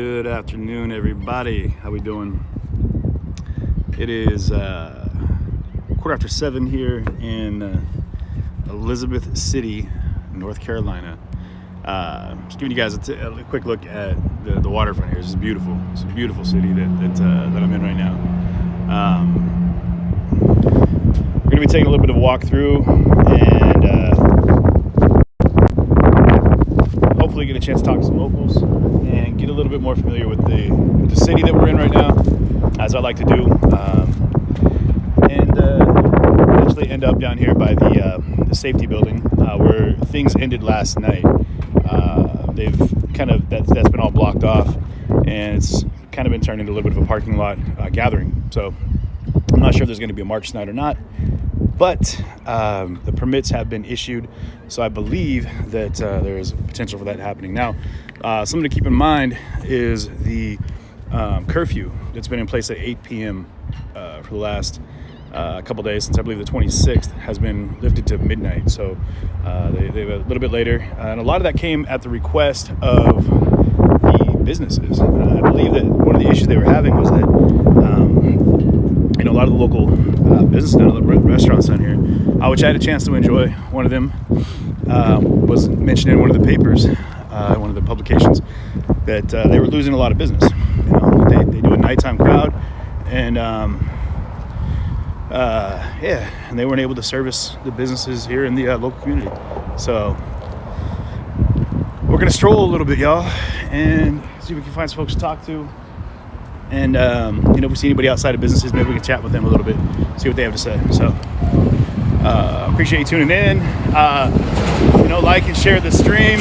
Good afternoon, everybody. How we doing? It is 7:15 here in Elizabeth City, North Carolina. Just giving you guys a quick look at the waterfront here. This is beautiful. It's a beautiful city that I'm in right now. We're going to be taking a little bit of a walk through and hopefully get a chance to talk to some locals and get a little bit more familiar with the city that we're in right now, as I like to do, and eventually end up down here by the safety building where things ended last night. They've that's been all blocked off, and it's kind of been turned into a little bit of a parking lot gathering. So I'm not sure if there's going to be a march tonight or not, but the permits have been issued, so I believe that there is potential for that happening. Now, something to keep in mind is the curfew that's been in place at 8 p.m. For the last couple days, since I believe the 26th, has been lifted to midnight. So they a little bit later, and a lot of that came at the request of the businesses. I believe that one of the issues they were having was that a lot of the local businesses down, the restaurants down here, which I had a chance to enjoy. One of them was mentioned in one of the papers, one of the publications, that they were losing a lot of business. They do a nighttime crowd, and and they weren't able to service the businesses here in the local community. So we're gonna stroll a little bit, y'all, and see if we can find some folks to talk to. And if we see anybody outside of businesses, maybe we can chat with them a little bit, see what they have to say. So appreciate you tuning in. Like and share the stream,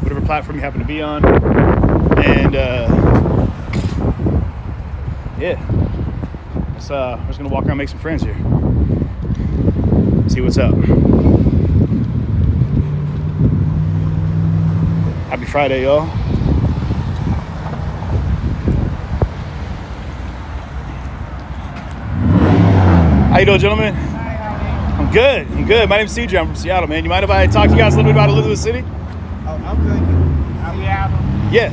whatever platform you happen to be on. And we're just gonna walk around, make some friends here, see what's up. Happy Friday, y'all. How you doing, gentlemen? I'm good. My name's CJ. I'm from Seattle, man. You mind if I talk to you guys a little bit about Elizabeth City? Oh, I'm good. Seattle? Yeah.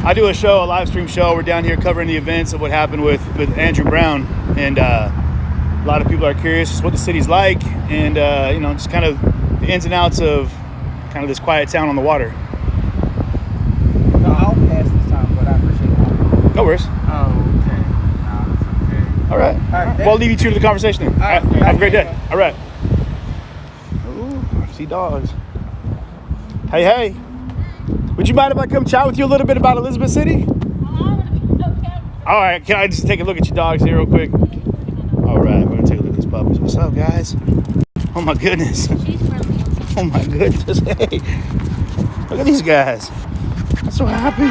I do a live stream show. We're down here covering the events of what happened with Andrew Brown. And a lot of people are curious just what the city's like, and, just kind of the ins and outs of kind of this quiet town on the water. No, I'll pass this time, but I appreciate it. No worries. Oh, okay. No, it's okay. All right. Well, I'll leave you two to the conversation then. All right. Have a great day. All right. Ooh, I see dogs. Hey. Would you mind if I come chat with you a little bit about Elizabeth City? All right. Can I just take a look at your dogs here real quick? All right. We're going to take a look at this puppy. What's up, guys? Oh, my goodness. Oh, my goodness. Hey. Look at these guys. I'm so happy.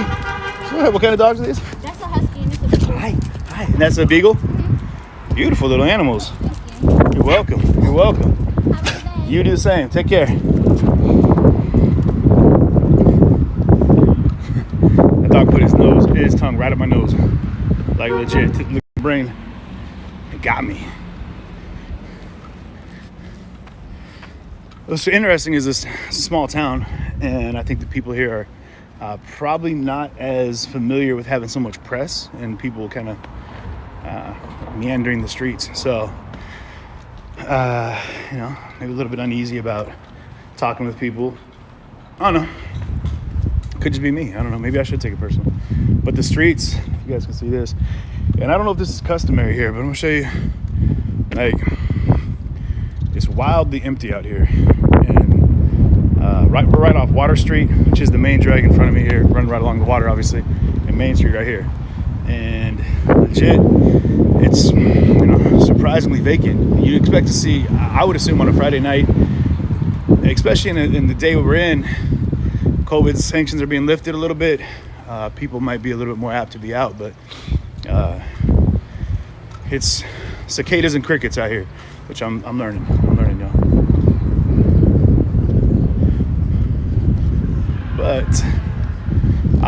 What kind of dogs are these? That's a husky and it's a beagle. Hi. And that's a beagle? Mm-hmm. Beautiful little animals. You're welcome. You do the same. Take care. That dog put his tongue right up my nose. Like legit. Look at the brain. It got me. What's interesting is it's a small town, and I think the people here are probably not as familiar with having so much press and people kind of meandering the streets. So, maybe a little bit uneasy about talking with people. I don't know. Could just be me. I don't know. Maybe I should take it personal. But the streets, you guys can see this. And I don't know if this is customary here, but I'm going to show you. It's wildly empty out here. And we're right off Water Street, which is the main drag in front of me here. Running right along the water, obviously. And Main Street right here. And legit, it's surprisingly vacant. You'd expect to see, I would assume, on a Friday night, especially in the day we're in, COVID sanctions are being lifted a little bit. People might be a little bit more apt to be out, but it's cicadas and crickets out here, which I'm learning. Y'all. But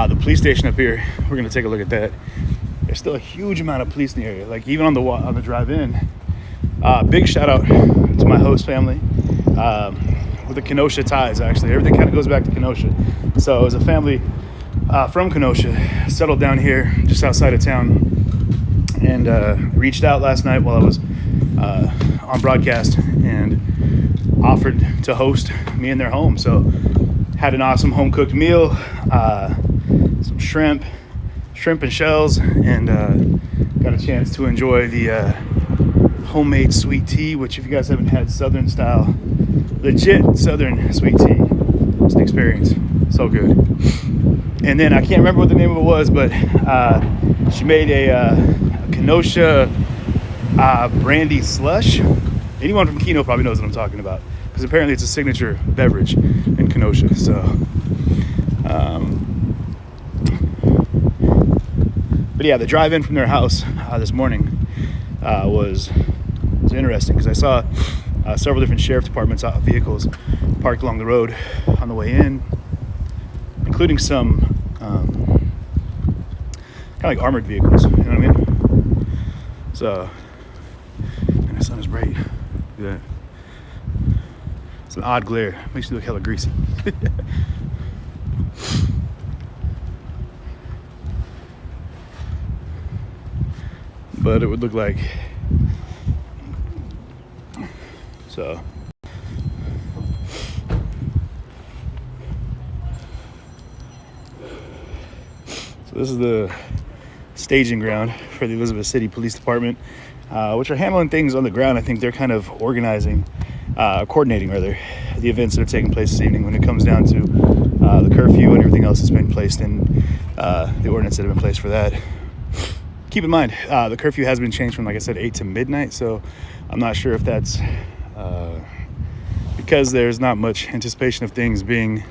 the police station up here, we're gonna take a look at that. There's still a huge amount of police in the area, like even on the drive-in. Big shout out to my host family with the Kenosha ties. Actually, everything kind of goes back to Kenosha. So as a family, from Kenosha, settled down here just outside of town, and reached out last night while I was on broadcast and offered to host me in their home. So had an awesome home cooked meal, some shrimp and shells, and got a chance to enjoy the homemade sweet tea, which if you guys haven't had Southern style, legit Southern sweet tea, it's an experience. So good. And then I can't remember what the name of it was, but she made a Kenosha brandy slush. Anyone from Keno probably knows what I'm talking about, because apparently it's a signature beverage in Kenosha. So, but yeah, the drive in from their house this morning was interesting, because I saw several different sheriff departments vehicles parked along the road on the way in, including some kind of like armored vehicles, you know what I mean? So, and the sun is bright. Look at that. It's an odd glare. Makes you look hella greasy. But it would look like. So this is the staging ground for the Elizabeth City Police Department, which are handling things on the ground. I think they're kind of coordinating rather, the events that are taking place this evening when it comes down to the curfew and everything else that's been placed in the ordinance that have been placed for that. Keep in mind, the curfew has been changed from, like I said, 8 to midnight, so I'm not sure if that's because there's not much anticipation of things being,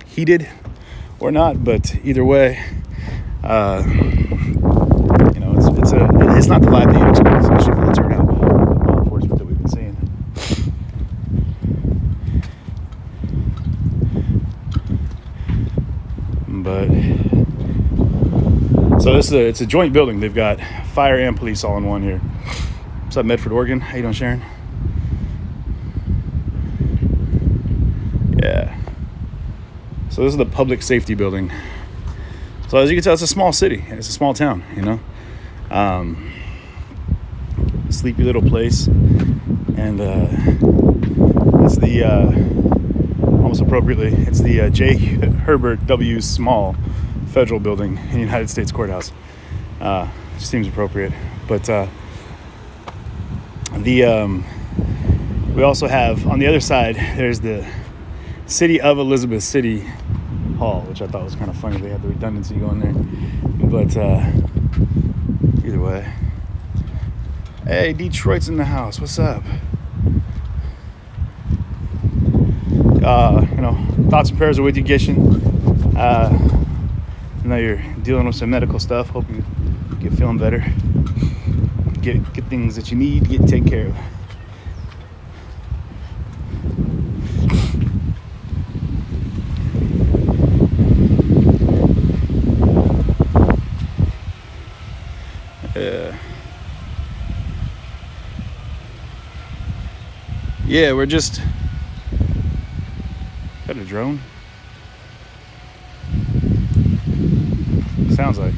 heated or not. But either way, it's not the vibe that you'd expect, especially for the turnout law enforcement that we've been seeing. But so it's a joint building. They've got fire and police all in one here. What's up, Medford, Oregon? How you doing, Sharon? Yeah. So this is the public safety building. So as you can tell, it's a small city. It's a small town, you know. Sleepy little place. And it's the, almost appropriately, it's the J. Herbert W. Small Federal Building in the United States Courthouse. Just seems appropriate. But we also have, on the other side, there's the City of Elizabeth City Hall, which I thought was kind of funny. They had the redundancy going there. But either way. Hey, Detroit's in the house. What's up? Thoughts and prayers are with you, Gishin. I know you're dealing with some medical stuff. Hope you get feeling better. Get things that you need to get taken care of. Yeah, we're just. Is that a drone? Sounds like.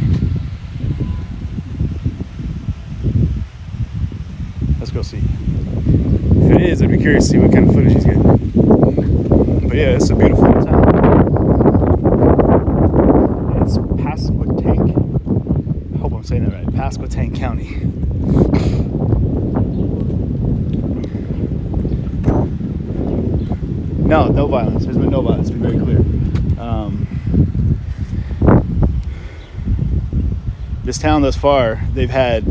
Let's go see. If it is, I'd be curious to see what kind of footage he's getting. But yeah, it's a beautiful town. It's Pasquotank. I hope I'm saying that right. Pasquotank County. No violence. There's been no violence, to be very clear. This town thus far, they've had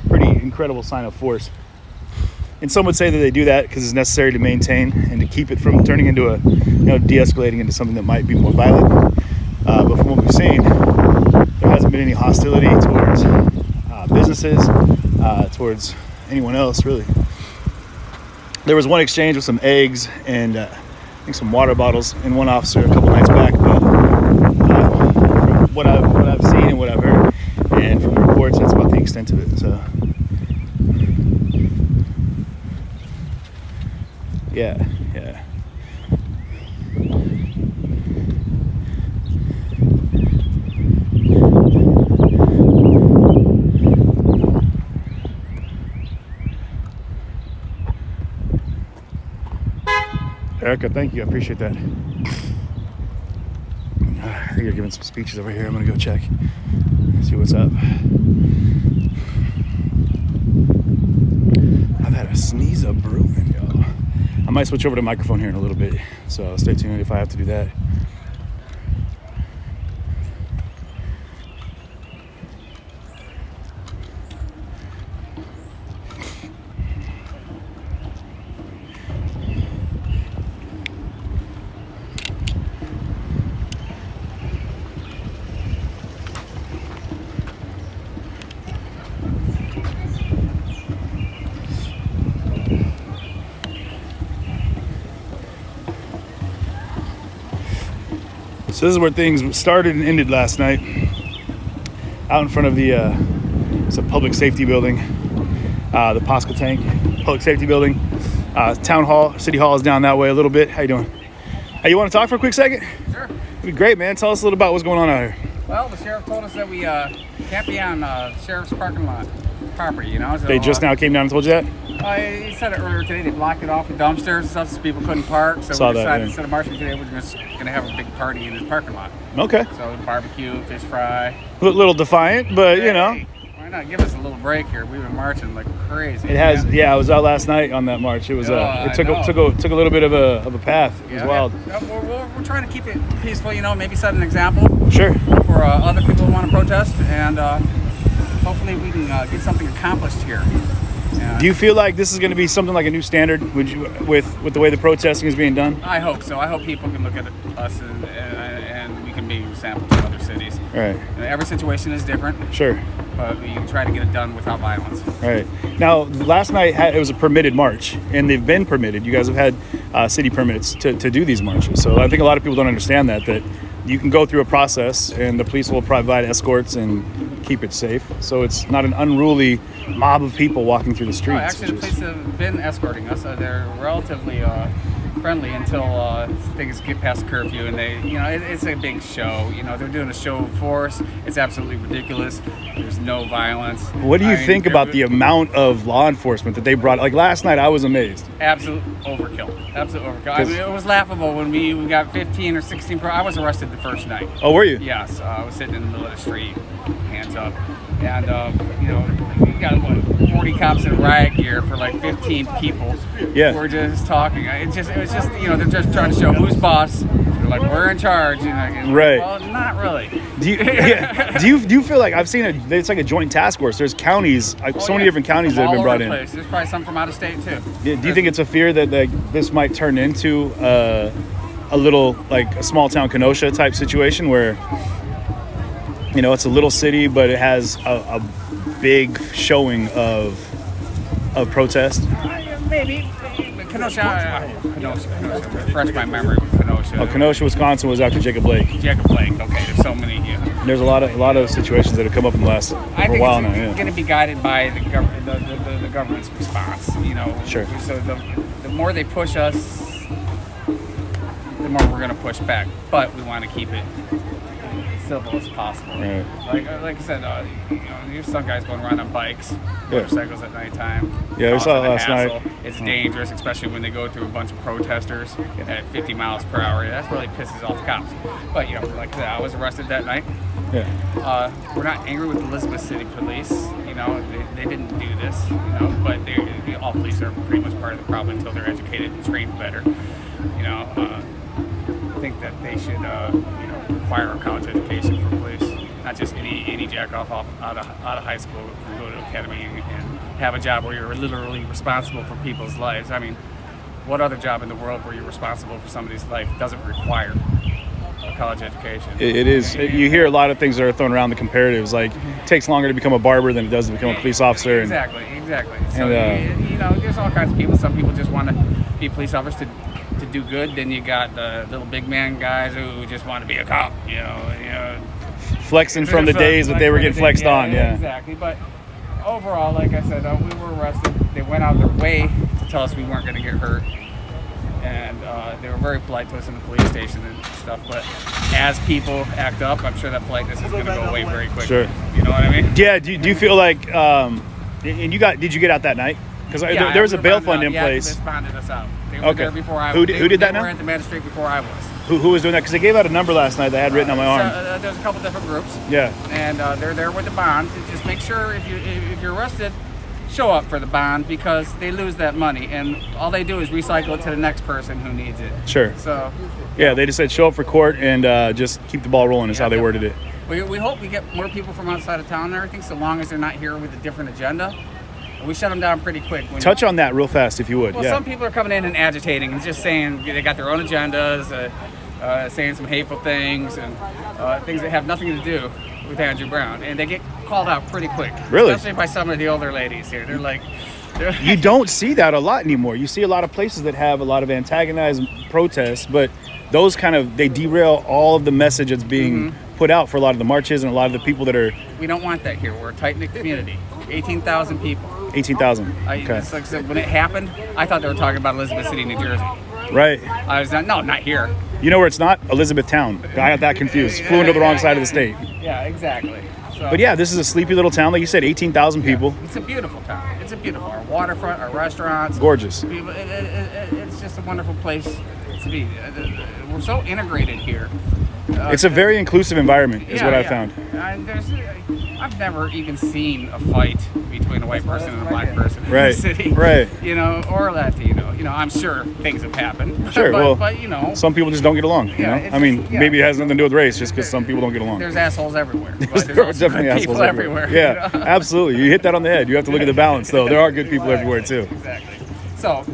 pretty incredible sign of force. And some would say that they do that because it's necessary to maintain and to keep it from turning into a, de-escalating into something that might be more violent. But from what we've seen, there hasn't been any hostility towards businesses, towards anyone else, really. There was one exchange with some eggs and I think some water bottles in one officer a couple nights back, but from what I've seen and what I've heard, and from the reports, that's about the extent of it. So, yeah. America. Thank you. I appreciate that. I think you're giving some speeches over here. I'm going to go check. See what's up. I've had a sneeze up brewing, y'all. I might switch over to microphone here in a little bit. So stay tuned if I have to do that. So this is where things started and ended last night. Out in front of the it's a public safety building, the Posca Tank public safety building. Town hall, city hall is down that way a little bit. How you doing? Hey, you want to talk for a quick second? Sure. It'd be great, man. Tell us a little about what's going on out here. Well, the sheriff told us that we can't be on sheriff's parking lot property, you know. So, They just now came down and told you that? He said it earlier today. They blocked it off with dumpsters and stuff so people couldn't park. So Saw we that, decided yeah. instead of marching today, we're just going to have a big party in this parking lot. Okay. So barbecue, fish fry. A little defiant, but you know. Hey, why not give us a little break here? We've been marching like crazy. It has, yeah. I was out last night on that march. It was, it took a little bit of a path. It was wild. Yeah, we're trying to keep it peaceful, you know. Maybe set an example Sure. for other people who want to protest, and hopefully we can get something accomplished here. Do you feel like this is going to be something like a new standard? Would you, with the way the protesting is being done? I hope so. I hope people can look at us and we can be examples of other cities. Right. And every situation is different. Sure. But we can try to get it done without violence. Right. Now, last night it was a permitted march, and they've been permitted. You guys have had city permits to do these marches. So I think a lot of people don't understand that you can go through a process, and the police will provide escorts and keep it safe. So it's not an unruly mob of people walking through the streets. Oh, actually, the police have been escorting us. They're relatively friendly until things get past curfew, and it's a big show. You know, they're doing a show of force. It's absolutely ridiculous. There's no violence. What do you think about the amount of law enforcement that they brought? Like last night, I was amazed. Absolute overkill. Absolute overkill. I mean, it was laughable when we got 15 or 16. I was arrested the first night. Oh, were you? Yes, I was sitting in the middle of the street, hands up, and we got 40 cops in riot gear for like 15 people. Yeah. We're just talking. It was just they're just trying to show who's boss. They're like, we're in charge. Right. Well, not really. Do you feel like I've seen it's like a joint task force? There's counties, many different counties that have been brought in. There's probably some from out of state too. Do you think it's a fear that this might turn into a little like a small town Kenosha type situation where it's a little city but it has a big showing of protest? Maybe. Kenosha. Refresh my memory with Kenosha. Oh, Kenosha, Wisconsin was after Jacob Blake. Jacob Blake. Okay, there's so many. Yeah. There's a lot of situations that have come up in the last while now. It's going to be guided by the government's response. Sure. So the more they push us, the more we're going to push back. But we want to keep it civil as possible. Right. Like I said, there's some guys going around on bikes, motorcycles at nighttime. Yeah, we saw it last night. It's dangerous, especially when they go through a bunch of protesters at 50 miles per hour. That really pisses off the cops. But like I said, I was arrested that night. Yeah. We're not angry with Elizabeth City Police. They didn't do this. But all police are pretty much part of the problem until they're educated and trained better. I think that they should, require a college education for police, not just any jack-off out of high school can go to academy and have a job where you're literally responsible for people's lives. I mean, what other job in the world where you're responsible for somebody's life doesn't require a college education? It is. You hear a lot of things that are thrown around the comparatives, like it takes longer to become a barber than it does to become a police officer. Exactly. So, there's all kinds of people. Some people just want to be police officers to do good. Then you got the little big man guys who just want to be a cop, flexing from the days that they were getting flexed on. Yeah, exactly. But overall, like I said, we were arrested. They went out their way to tell us we weren't going to get hurt, and they were very polite to us in the police station and stuff. But as people act up, I'm sure that politeness is going to go away very quickly. Sure. You know what I mean? Yeah. Do you feel like? And did you get out that night? Because there was a bail fund in place. The bonded us out. They were there before I was. Who did that now? now? They were at the magistrate before I was. Who was doing that? Because they gave out a number last night that I had written on my arm. There's a couple different groups. Yeah. And they're there with the bond. Just make sure if you're arrested, show up for the bond, because they lose that money, and all they do is recycle it to the next person who needs it. Sure. So. Yeah, they just said show up for court and just keep the ball rolling is how they worded it. We hope we get more people from outside of town and everything, so long as they're not here with a different agenda. We shut them down pretty quick. Touch on that real fast, if you would. Well, some people are coming in and agitating and just saying they got their own agendas, saying some hateful things and things that have nothing to do with Andrew Brown, and they get called out pretty quick. Really? Especially by some of the older ladies here. They're like... You don't see that a lot anymore. You see a lot of places that have a lot of antagonized protests, but those they derail all of the message that's being put out for a lot of the marches and a lot of the people that are... We don't want that here. We're a tight-knit community. 18,000 people. 18,000. Okay. It's like I said, when it happened, I thought they were talking about Elizabeth City, New Jersey. Right. I was not here. You know where it's not? Elizabethtown. I got that confused. Flew into the wrong side of the state. Yeah, exactly. So, but yeah, this is a sleepy little town. Like you said, 18,000 people. It's a beautiful town. It's a beautiful. Our waterfront, our restaurants. Gorgeous. It's just a wonderful place to be. We're so integrated here. It's a very inclusive environment, is what I found. I've never even seen a fight between a white person and a black person in the city. Right. Or Latino. I'm sure things have happened. Sure. But some people just don't get along. Maybe it has nothing to do with race, just because some people don't get along. There's assholes everywhere. There are definitely assholes everywhere. Yeah, absolutely. You hit that on the head. You have to look at the balance, though. There are good people everywhere too. Exactly. So,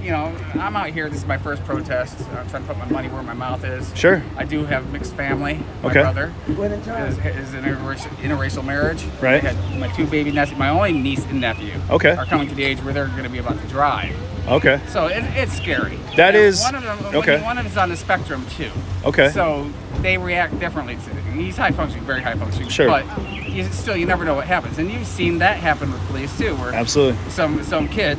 I'm out here. This is my first protest. I'm trying to put my money where my mouth is. Sure. I do have a mixed family. My brother is an interracial marriage. Right. I had my two baby nephews, my only niece and nephew, are coming to the age where they're going to be about to drive. Okay. So it's scary. That is one of them. One of them is on the spectrum too. Okay. So they react differently to it. He's high functioning, very high functioning. Sure. But you never know what happens, and you've seen that happen with police too, where absolutely some kid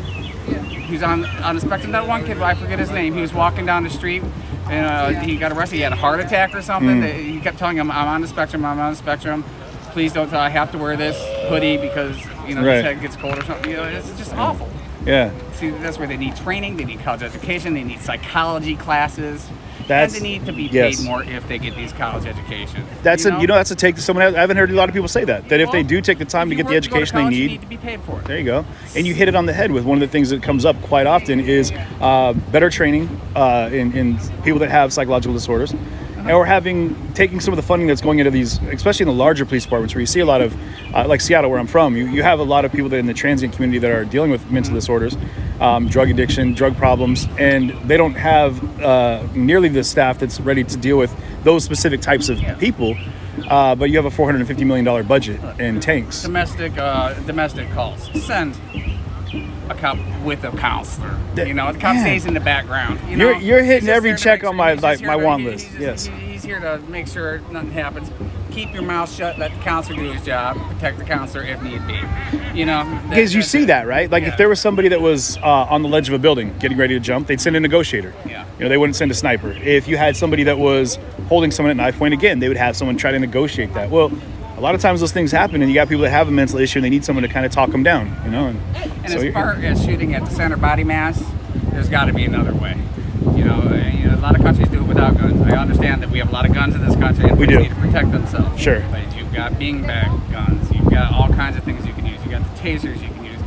who's on the spectrum. That one kid, I forget his name. He was walking down the street and he got arrested. He had a heart attack or something. He kept telling him, "I'm on the spectrum. I'm on the spectrum. Please don't tell. I have to wear this hoodie because this head gets cold or something." It's just awful. Yeah. See, that's where they need training. They need college education. They need psychology classes. And they need to be paid more if they get these college education. That's a take. I haven't heard a lot of people say that if they do take the time to get the education they need, you need to be paid for it. There you go. And you hit it on the head with one of the things that comes up quite often is better training in people that have psychological disorders. Or taking some of the funding that's going into these, especially in the larger police departments, where you see a lot of, like Seattle, where I'm from, you have a lot of people that in the transient community that are dealing with mental disorders, drug addiction, drug problems, and they don't have nearly the staff that's ready to deal with those specific types of people. But you have a $450 million budget and tanks. Domestic calls. Send a cop with a counselor. The cop stays in the background. You're hitting every check on my want list. Yes. He's here to make sure nothing happens. Keep your mouth shut. Let the counselor do his job. Protect the counselor if need be. Because you see that, right? Like if there was somebody that was on the ledge of a building getting ready to jump, they'd send a negotiator. Yeah. They wouldn't send a sniper. If you had somebody that was holding someone at knife point, again, they would have someone try to negotiate that. Well, a lot of times those things happen, and you got people that have a mental issue, and they need someone to kind of talk them down, And so as far as shooting at the center body mass, there's got to be another way. A lot of countries do it without guns. I understand that we have a lot of guns in this country, and police need to protect themselves. Sure. But you've got beanbag guns. You've got all kinds of things you can use. You got the tasers you can use.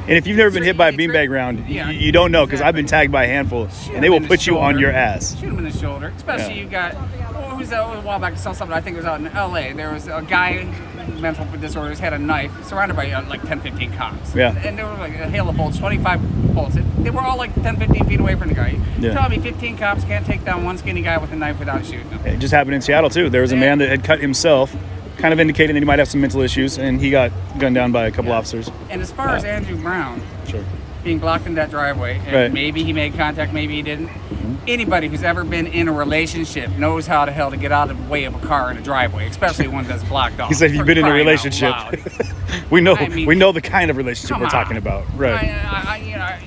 And if you've never been hit by a beanbag round, you don't know, because I've been tagged by a handful, and they will put you on your ass. Shoot them in the shoulder. Especially you got, who's that a while back, I saw something, I think it was out in LA. There was a guy, mental disorders, had a knife, surrounded by like 10, 15 cops. Yeah. And there were like a hail of bullets, 25 bullets. They were all like 10, 15 feet away from the guy. You tell me 15 cops can't take down one skinny guy with a knife without shooting him. It just happened in Seattle, too. There was a man that had cut himself, kind of indicating that he might have some mental issues, and he got gunned down by a couple officers. And as far as Andrew Brown Sure. being blocked in that driveway, and maybe he made contact, maybe he didn't, anybody who's ever been in a relationship knows how the hell to get out of the way of a car in a driveway, especially one that's blocked off. He said, if you've been in a relationship, we know the kind of relationship we're talking about. Right.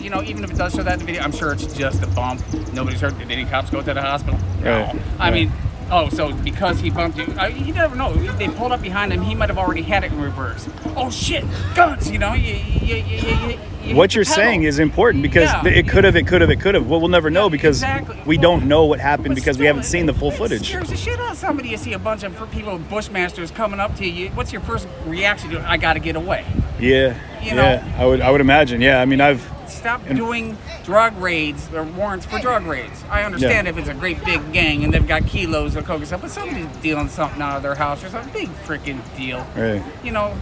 Even if it does show that in the video, I'm sure it's just a bump. Nobody's hurt. Did any cops go to the hospital? No. Right. I mean, Oh, so because he bumped you, you never know. They pulled up behind him. He might have already had it in reverse. Oh shit, guns! You know, you what you're saying is important because it could have. Well, we'll never know because we don't know what happened because we haven't seen the full footage. Scares the shit out of somebody. You see a bunch of people, bushmasters coming up to you. What's your first reaction? I got to get away. Yeah, I would imagine. Yeah, I mean, Stop doing drug raids or warrants for drug raids. I understand if it's a great big gang and they've got kilos of coke and stuff, but somebody's dealing something out of their house or something. Big freaking deal. Right. You know.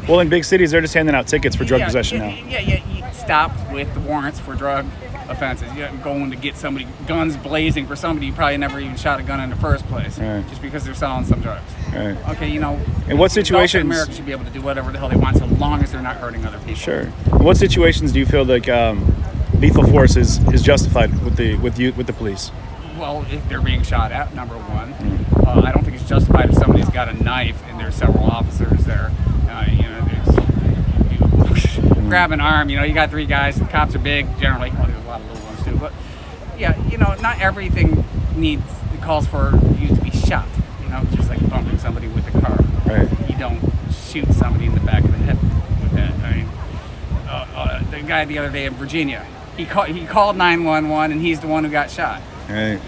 Well, in big cities, they're just handing out tickets for drug possession now. Yeah. Stop with the warrants for drug offenses. You're going to get somebody, guns blazing for somebody who probably never even shot a gun in the first place, just because they're selling some drugs. Right. Okay, you know. In what situations? America should be able to do whatever the hell they want, so long as they're not hurting other people. Sure. In what situations do you feel like lethal force is justified with the police? Well, if they're being shot at, number one. I don't think it's justified if somebody's got a knife and there's several officers there. Grab an arm, you got three guys, the cops are big, generally. Well, there's a lot of little ones too, but not everything calls for you to be shot, just like bumping somebody with a car. Right. You don't shoot somebody in the back of the head with that. I mean, the guy the other day in Virginia, he called 911 and he's the one who got shot. Right.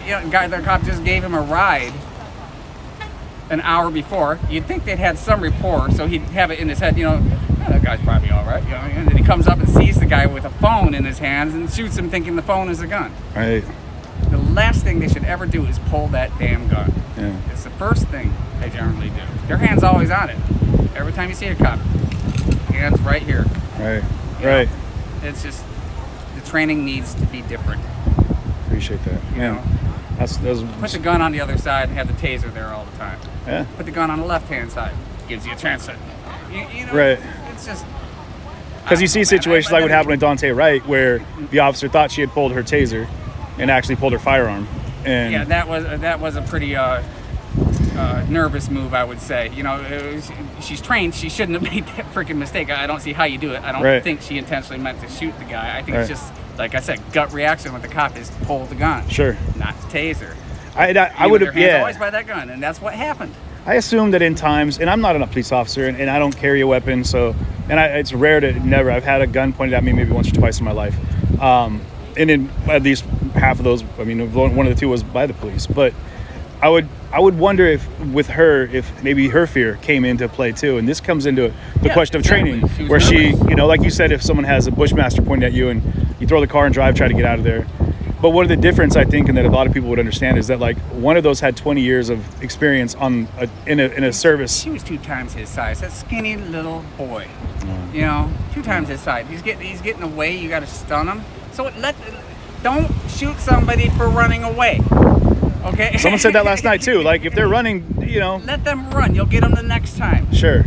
The cop just gave him a ride an hour before. You'd think they'd had some rapport, so he'd have it in his head, that guy's probably all right. And then he comes up and sees the guy with a phone in his hands and shoots him thinking the phone is a gun. Right. The last thing they should ever do is pull that damn gun. Yeah. It's the first thing they generally do. Their hand's always on it. Every time you see a cop, hands right here. Right. Right. It's just, the training needs to be different. Appreciate that. Yeah. That's Put the gun on the other side and have the taser there all the time. Yeah. Put the gun on the left-hand side. Gives you a chance to, right. It's just... Because you see situations like what happened with Dante Wright, where the officer thought she had pulled her taser and actually pulled her firearm. And yeah, that was a pretty nervous move, I would say. She's trained. She shouldn't have made that freaking mistake. I don't see how you do it. I don't think she intentionally meant to shoot the guy. I think it's just, like I said, gut reaction with the cop is to pull the gun. Sure. Not to taser. I would have, always by that gun, and that's what happened. I assume that in times, and I'm not a police officer, and I don't carry a weapon, it's rare to never. I've had a gun pointed at me maybe once or twice in my life, and in at least half of those, one of the two was by the police. But I would wonder if maybe her fear came into play too, and this comes into the question of training, where she, like you said, if someone has a bushmaster pointed at you and you throw the car and drive, try to get out of there. But one of the difference, I think, and that a lot of people would understand is that, like, one of those had 20 years of experience in a service. She was 2 times his size. That skinny little boy, 2 times his size. He's getting away. You got to stun him. So don't shoot somebody for running away. Okay. Someone said that last night too. Like, if they're running, let them run. You'll get them the next time. Sure.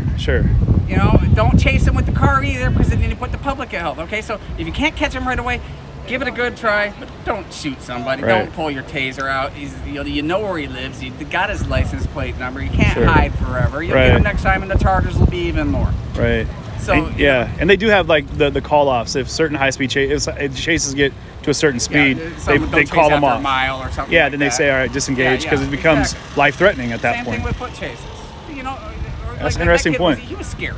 Don't chase them with the car either, because then you put the public at health. Okay. So if you can't catch them right away, give it a good try, but don't shoot somebody. Right. Don't pull your taser out. You know where he lives. You got his license plate number. You can't hide forever. You'll get him next time, and the charges will be even more. Right. So and they do have like the call offs. If certain high speed chases get to a certain speed, they call them off. A mile or something. Yeah, then they say, all right, disengage, because it becomes life threatening at that point. Same thing with foot chases. That's an interesting point. He was scared.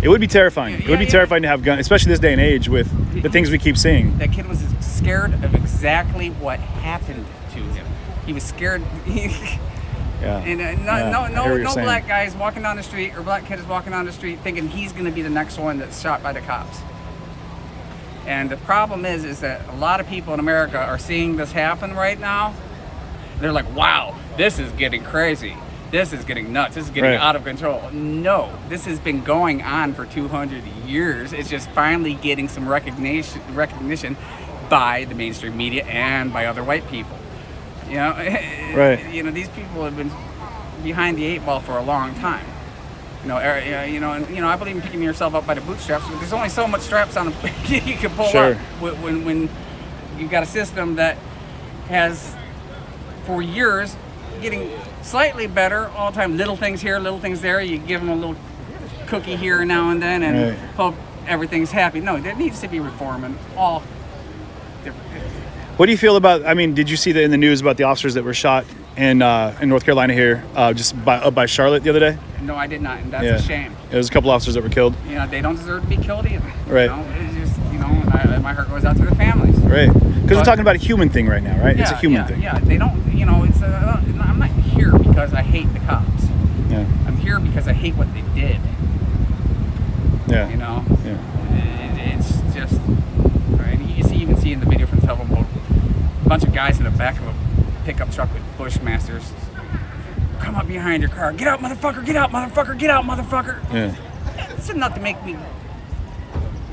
It would be terrifying. It would be terrifying to have guns, especially this day and age with the things we keep seeing. That kid was scared of exactly what happened to him. He was scared. And no black guy is walking down the street, or black kid is walking down the street thinking he's going to be the next one that's shot by the cops. And the problem is that a lot of people in America are seeing this happen right now. They're like, wow, this is getting crazy. This is getting nuts. This is getting out of control. No, this has been going on for 200 years. It's just finally getting some recognition by the mainstream media and by other white people. These people have been behind the 8 ball for a long time. I believe in picking yourself up by the bootstraps, but there's only so much straps on you can pull up when you've got a system that has, for years, getting slightly better all the time. Little things here, little things there. You give them a little cookie here now and then, and hope everything's happy. No, there needs to be reform in all different. What do you feel about? I mean, did you see in the news about the officers that were shot in North Carolina here, just up by Charlotte the other day? No, I did not, and that's a shame. There was a couple officers that were killed. You know, they don't deserve to be killed either. Right. You know, it's just, you know, and my heart goes out to the families. Right. Because we're talking about a human thing right now, right? Yeah, it's a human thing. Yeah, they don't, you know, it's. I'm not here because I hate the cops. Yeah. I'm here because I hate what they did. Yeah. You know. Yeah. It's just. Right. You even see in the video from Telephone, a bunch of guys in the back of a pickup truck with Bushmasters. Come up behind your car. Get out, motherfucker! Get out, motherfucker! Get out, motherfucker! Yeah. It's enough to make me,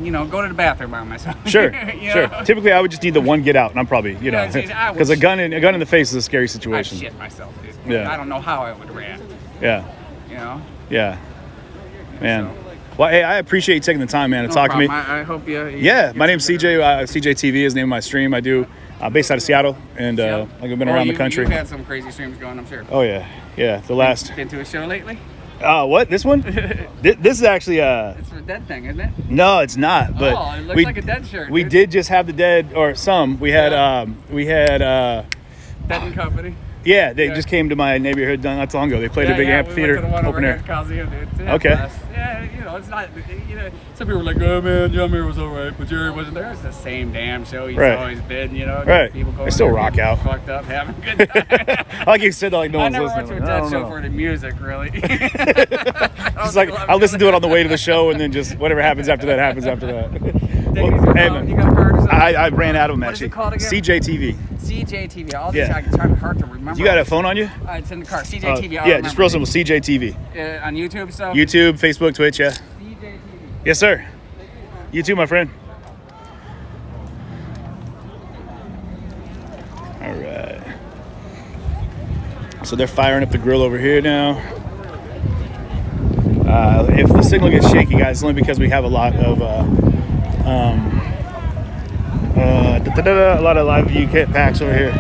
you know, go to the bathroom by myself. Sure, sure. know? Typically, I would just need the one get out, and I'm probably, you know, because a gun in the face is a scary situation. I shit myself, dude. Yeah. I don't know how I would react. Yeah. You know. Yeah. Man. So. Well, hey, I appreciate you taking the time, man, to talk to me. I hope you. Yeah, my name's CJ. CJ TV is the name of my stream. I do based out of Seattle, and I've been around the country. You've had some crazy streams going, I'm sure. Oh yeah, yeah. The last. Been to a show lately? What? This one? This is actually It's a Dead thing, isn't it? No, it's not. But it looks like a Dead shirt. We did just have the Dead, or some. We had Dead and Company. Yeah, they just came to my neighborhood not too long ago. They played a big amphitheater we went to the one opener. Over here at Coliseum, dude. Okay. Yeah, you know, it's not, you know, some people were like, oh man, Yummy was all right, but Jerry wasn't there. It's the same damn show he's always been, you know. Right. People going they still rock out. Fucked up, having a good time. Like you said, like no one's listening. I never went to a Dead show for the music, really. It's like, I'll listen to it on the way to the show, and then just whatever happens after that happens after that. Well, hey, man. You got a card or something? I ran out of them, actually. What is it called again? CJ TV. CJ TV. All these I try hard to remember. You got a phone on you? It's in the car. CJ TV. Yeah, just real simple. CJ TV. On YouTube stuff? YouTube, Facebook, Twitch, yeah. CJ TV. Yes, sir. You too, my friend. All right. So they're firing up the grill over here now. If the signal gets shaky, guys, it's only because we have a lot of live view packs over here.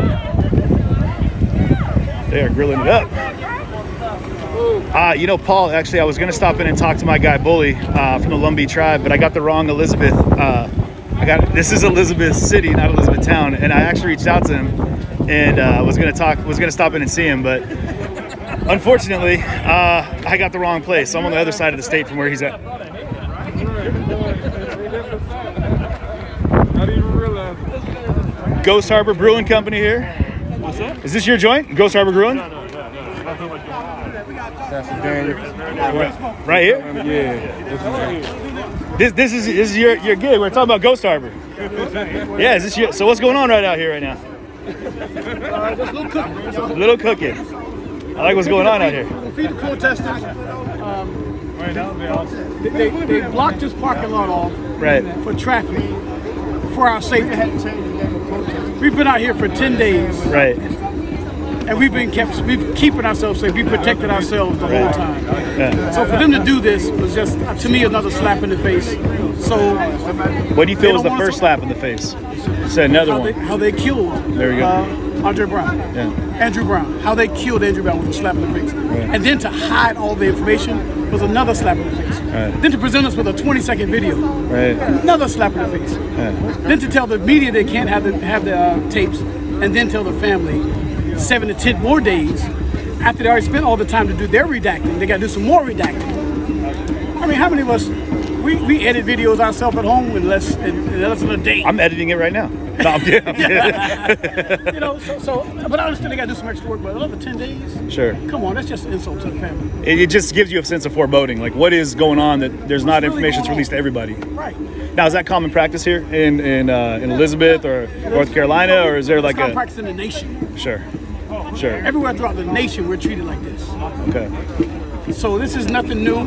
They are grilling it up. You know, Paul, actually, I was going to stop in and talk to my guy, Bully, from the Lumbee tribe, but I got the wrong Elizabeth. This is Elizabeth City, not Elizabeth Town, and I actually reached out to him and was going to stop in and see him, but unfortunately, I got the wrong place. So I'm on the other side of the state from where he's at. Ghost Harbor Brewing Company here. What's that? Is this your joint? Ghost Harbor Brewing? No. Right here? Yeah. This is your gig. We're talking about Ghost Harbor. Yeah, is this your, so what's going on right out here right now? Just a little cooking. A little cooking. I like what's going on out here. We'll feed the protesters. They blocked this parking lot off for traffic for our safety. We've been out here for 10 days. Right. And we've keeping ourselves safe. We protected ourselves the whole time. Yeah. So for them to do this was just, to me, another slap in the face. So what do you feel was the first slap in the face? You said another one. How they killed Andrew Brown. Yeah. Andrew Brown. How they killed Andrew Brown with a slap in the face. Right. And then to hide all the information was another slap in the face. Right. Then to present us with a 20-second video. Right. Another slap in the face. Yeah. Then to tell the media they can't have the tapes, and then tell the family 7 to 10 more days after they already spent all the time to do their redacting. They got to do some more redacting. I mean, how many of us we edit videos ourselves at home in less than a day? I'm editing it right now. No, I'm kidding. You know, but I understand they got to do some extra work. But another 10 days. Sure. Come on, that's just an insult to the family. It just gives you a sense of foreboding, like what is going on that there's not information that's released to everybody. Right. Now, is that common practice here in Elizabeth or North Carolina, or is there like common practice in the nation? Sure. Everywhere throughout the nation, we're treated like this. Okay. So this is nothing new,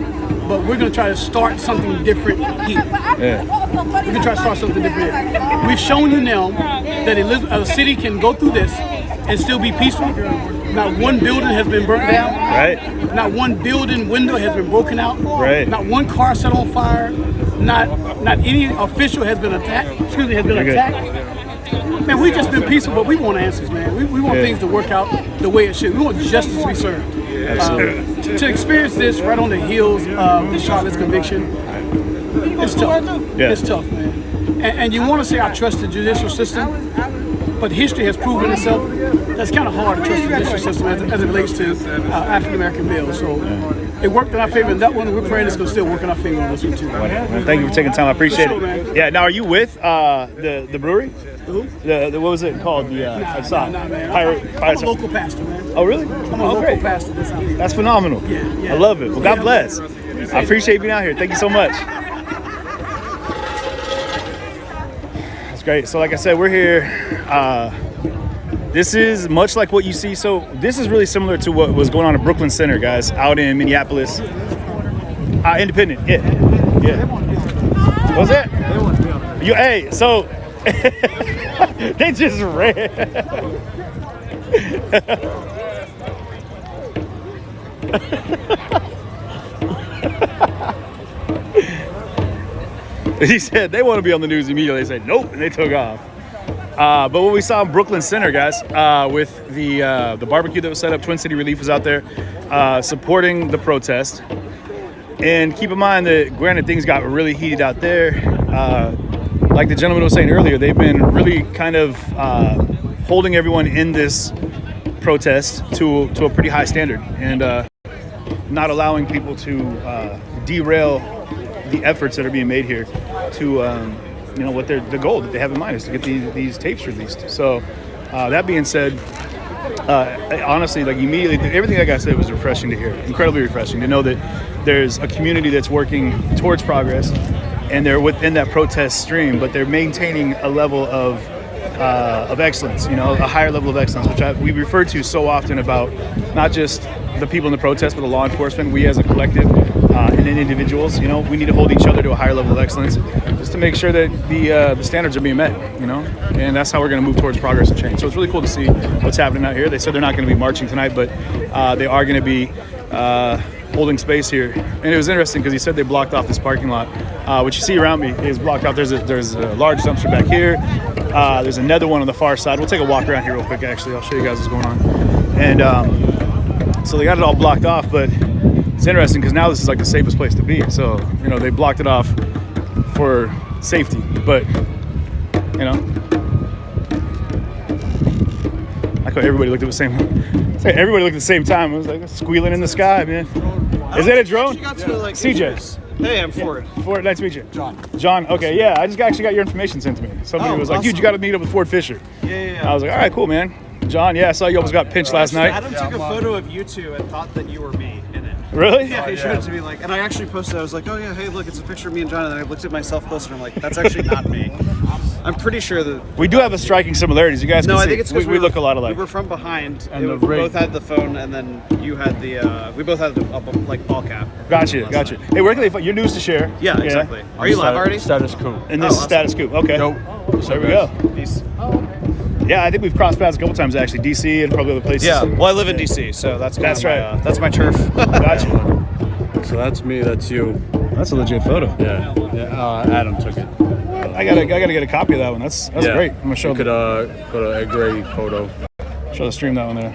but we're going to try to start something different here. Yeah. We're going to try to start something different here. We've shown you now that a city can go through this and still be peaceful. Not one building has been burnt down. Right. Not one building window has been broken out. Right. Not one car set on fire. Not any official has been attacked. Man, we've just been peaceful, but we want answers, man. We want things to work out the way it should. We want justice to be served. Absolutely. To experience this right on the heels of the Charlotte's conviction, it's tough. Yeah. It's tough, man. And you want to say I trust the judicial system, But history has proven itself. That's kind of hard to trust the judicial system as it relates to African American males. So it worked in our favor in that one. We're praying it's going to still work in our favor on this one too. Well, thank you for taking time. I appreciate For sure, it. man. Yeah. Now, are you with the brewery? Who? The what was it called? I saw man. Pirate. I'm a local pastor, man. Oh, really? I'm a local great. pastor. That's how That's phenomenal. Yeah. I love it. Well, God bless. I appreciate you being out here. Thank you so much. That's great. So like I said, we're here. This is much like what you see. So this is really similar to what was going on at Brooklyn Center, guys, out in Minneapolis. Independent. Yeah. What was that? Hey, so they just ran. He said they want to be on the news immediately. They said nope, and they took off. But what we saw in Brooklyn Center, guys, with the barbecue that was set up, Twin City Relief was out there supporting the protest. And keep in mind that, granted, things got really heated out there. Like the gentleman was saying earlier, they've been really kind of holding everyone in this protest to a pretty high standard, and not allowing people to derail the efforts that are being made here to, what the goal that they have in mind is to get these tapes released. So that being said, honestly, like immediately, everything that guy said was refreshing to hear. Incredibly refreshing to know that there's a community that's working towards progress, and they're within that protest stream, but they're maintaining a level of excellence, a higher level of excellence, which we refer to so often about not just the people in the protest, but the law enforcement. We as a collective and then individuals, we need to hold each other to a higher level of excellence, just to make sure that the standards are being met, and that's how we're going to move towards progress and change. So it's really cool to see what's happening out here. They said they're not going to be marching tonight, but they are going to be holding space here. And it was interesting because he said they blocked off this parking lot. What you see around me is blocked off. There's a large dumpster back here. There's another one on the far side. We'll take a walk around here real quick, actually. I'll show you guys what's going on. And so they got it all blocked off, but it's interesting because now this is like the safest place to be. So, they blocked it off for safety, but, I thought everybody looked at the same. Everybody looked at the same time. It was like squealing in the sky, man. Is that a drone? CJ. Hey, I'm Ford. Ford, nice to meet you. John, okay, yeah. I just actually got your information sent to me. Somebody was like, dude, you got to meet up with Ford Fisher. Yeah. I was like, all right, cool, man. John, yeah, I saw you almost got pinched last night. Adam took a photo of you two and thought that you were me in it. Really? Yeah, he showed it to me and I actually posted it. I was like, oh yeah, hey, look, it's a picture of me and John. And then I looked at myself closer and I'm like, that's actually not me. I'm pretty sure that we do have a striking similarities. You guys can see. I think it's because we look a lot alike. We were from behind. And we both had the phone, and then you had the. We both had the ball cap. Gotcha. Hey, where can they find your news to share? Yeah, exactly. Are you live already? Status Quo. And this is Status Quo. Okay. Nope. There we go. Peace. Yeah, I think we've crossed paths a couple times actually. DC and probably other places. Yeah. Well, I live in DC, so that's right. That's my turf. Gotcha. So that's me. That's you. That's a legit photo. Yeah. Adam took it. I gotta get a copy of that one. That's great. I'm gonna show. You could go to a great photo. Show the stream that one there.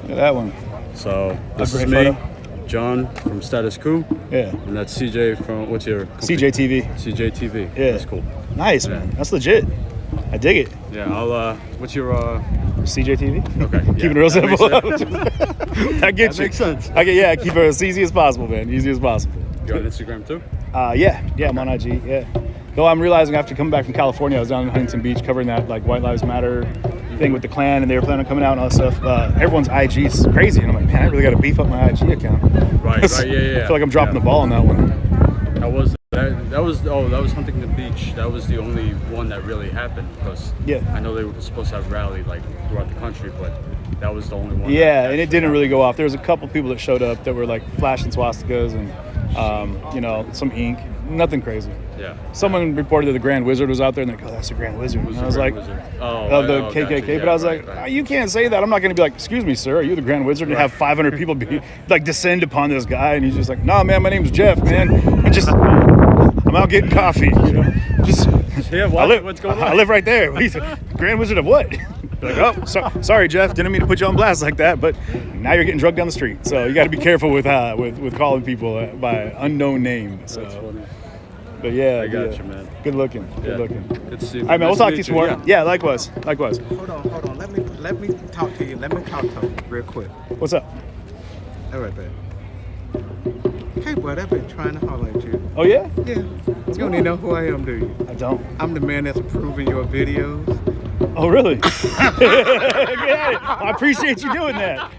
Look at that one. So this is great me, photo. John from Status Quo. Yeah. And that's CJ from what's your company? CJTV. CJTV. Yeah. That's cool. Nice, man. That's legit. I dig it. Yeah. I'll. What's your? CJTV. Okay. Keep it real simple. That gets That makes sense. Okay, keep it as easy as possible, man. Easy as possible. You're on Instagram too? Yeah, I'm on IG. Yeah. Though I'm realizing after coming back from California, I was down in Huntington Beach covering that like White Lives Matter thing with the Klan, and they were planning on coming out and all that stuff. Everyone's IG is crazy, and I'm like, man, I really got to beef up my IG account. Right. Yeah. I feel like I'm dropping the ball on that one. That was Huntington Beach. That was the only one that really happened because I know they were supposed to have rally like throughout the country, but that was the only one. Yeah, and it didn't really go off. There was a couple people that showed up that were like flashing swastikas and some ink. Nothing crazy. Yeah. Someone reported that the Grand Wizard was out there, and they're like, oh, that's the Grand Wizard. And I was like, of the KKK. Gotcha. Yeah, but I was like, you can't say that. I'm not going to be like, excuse me, sir, are you the Grand Wizard? And have 500 people descend upon this guy. And he's just like, no, man, my name's Jeff, man. I'm out getting coffee. What's going on? I live right there. He's a Grand Wizard of what? Like, sorry, Jeff. Didn't mean to put you on blast like that, but now you're getting drugged down the street. So you got to be careful with calling people by unknown names. So. That's funny. But yeah, I got you, man. Good looking. Yeah. Good looking. Good to see you. All right, man. We'll Nice talk to to you meet some more. Yeah, likewise. Likewise. Hold on. Let me talk to you. Let me talk to you real quick. What's up? All right, babe. Hey, bud, I've been trying to holler at you. Oh yeah? Yeah. You don't even know who I am, do you? I don't. I'm the man that's approving your videos. Oh really? Yeah, I appreciate you doing that.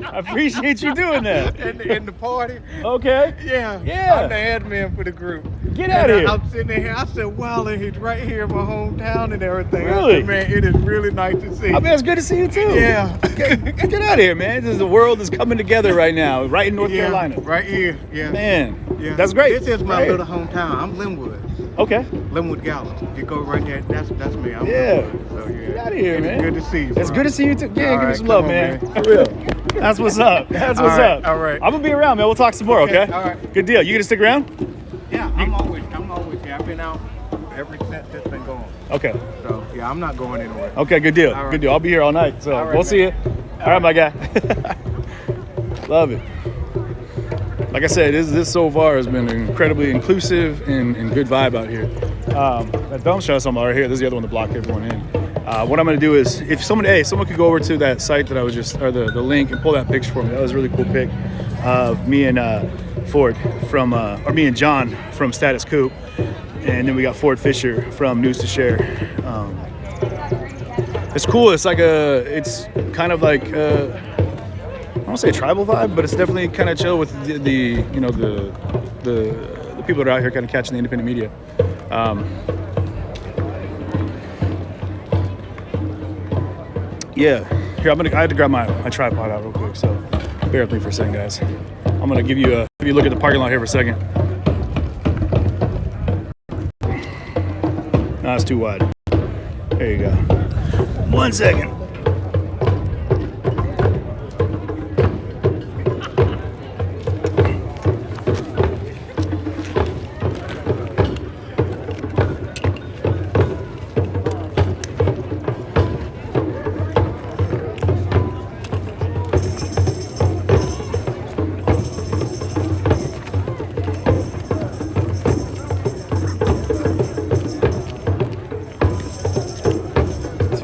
In the party. Okay. Yeah. Yeah. I'm the admin for the group. Get out of here. I'm sitting here. I said, wow, and he's right here in my hometown and everything. Really? I said, man, it is really nice to see. I mean, it's good to see you too. Yeah. Get out of here, man. The world is coming together right now, right in North Carolina. Right here. Yeah. Man, Yeah. that's great. This is my Right. little hometown. I'm Linwood. Okay. Linwood Gallup. You go right there. That's me. I'm Yeah. Linwood. So yeah. Get out of here, It's man. good to see you. It's bro. good to see you too. Yeah, All give me right, some come love, on, man. man. For real. That's what's up. That's what's All right, up. all right. I'm gonna be around, man. We'll talk some more, okay? Okay, all right. Good deal. You gonna stick around? Yeah, I'm always here. I've been out ever since this been going. Okay. So yeah, I'm not going anywhere. Okay, good deal. All right. Good deal. I'll be here all night. So All right, we'll see you. man. All right, my guy. Love it. Like I said, this so far has been incredibly inclusive and good vibe out here. That dump shot somewhere right here. This is the other one that blocked everyone in. What I'm gonna do is, if someone could go over to that site that I was just, or the link, and pull that picture for me. That was a really cool pic of me and Ford from, or me and John from Status Coop, and then we got Ford Fisher from News to Share. It's cool. It's like it's kind of like I don't want to say a tribal vibe, but it's definitely kind of chill with the people that are out here kind of catching the independent media. Yeah, here I had to grab my tripod out real quick, so bear with me for a second, guys. I'm gonna give you a look at the parking lot here for a second. No, it's too wide. There you go. 1 second.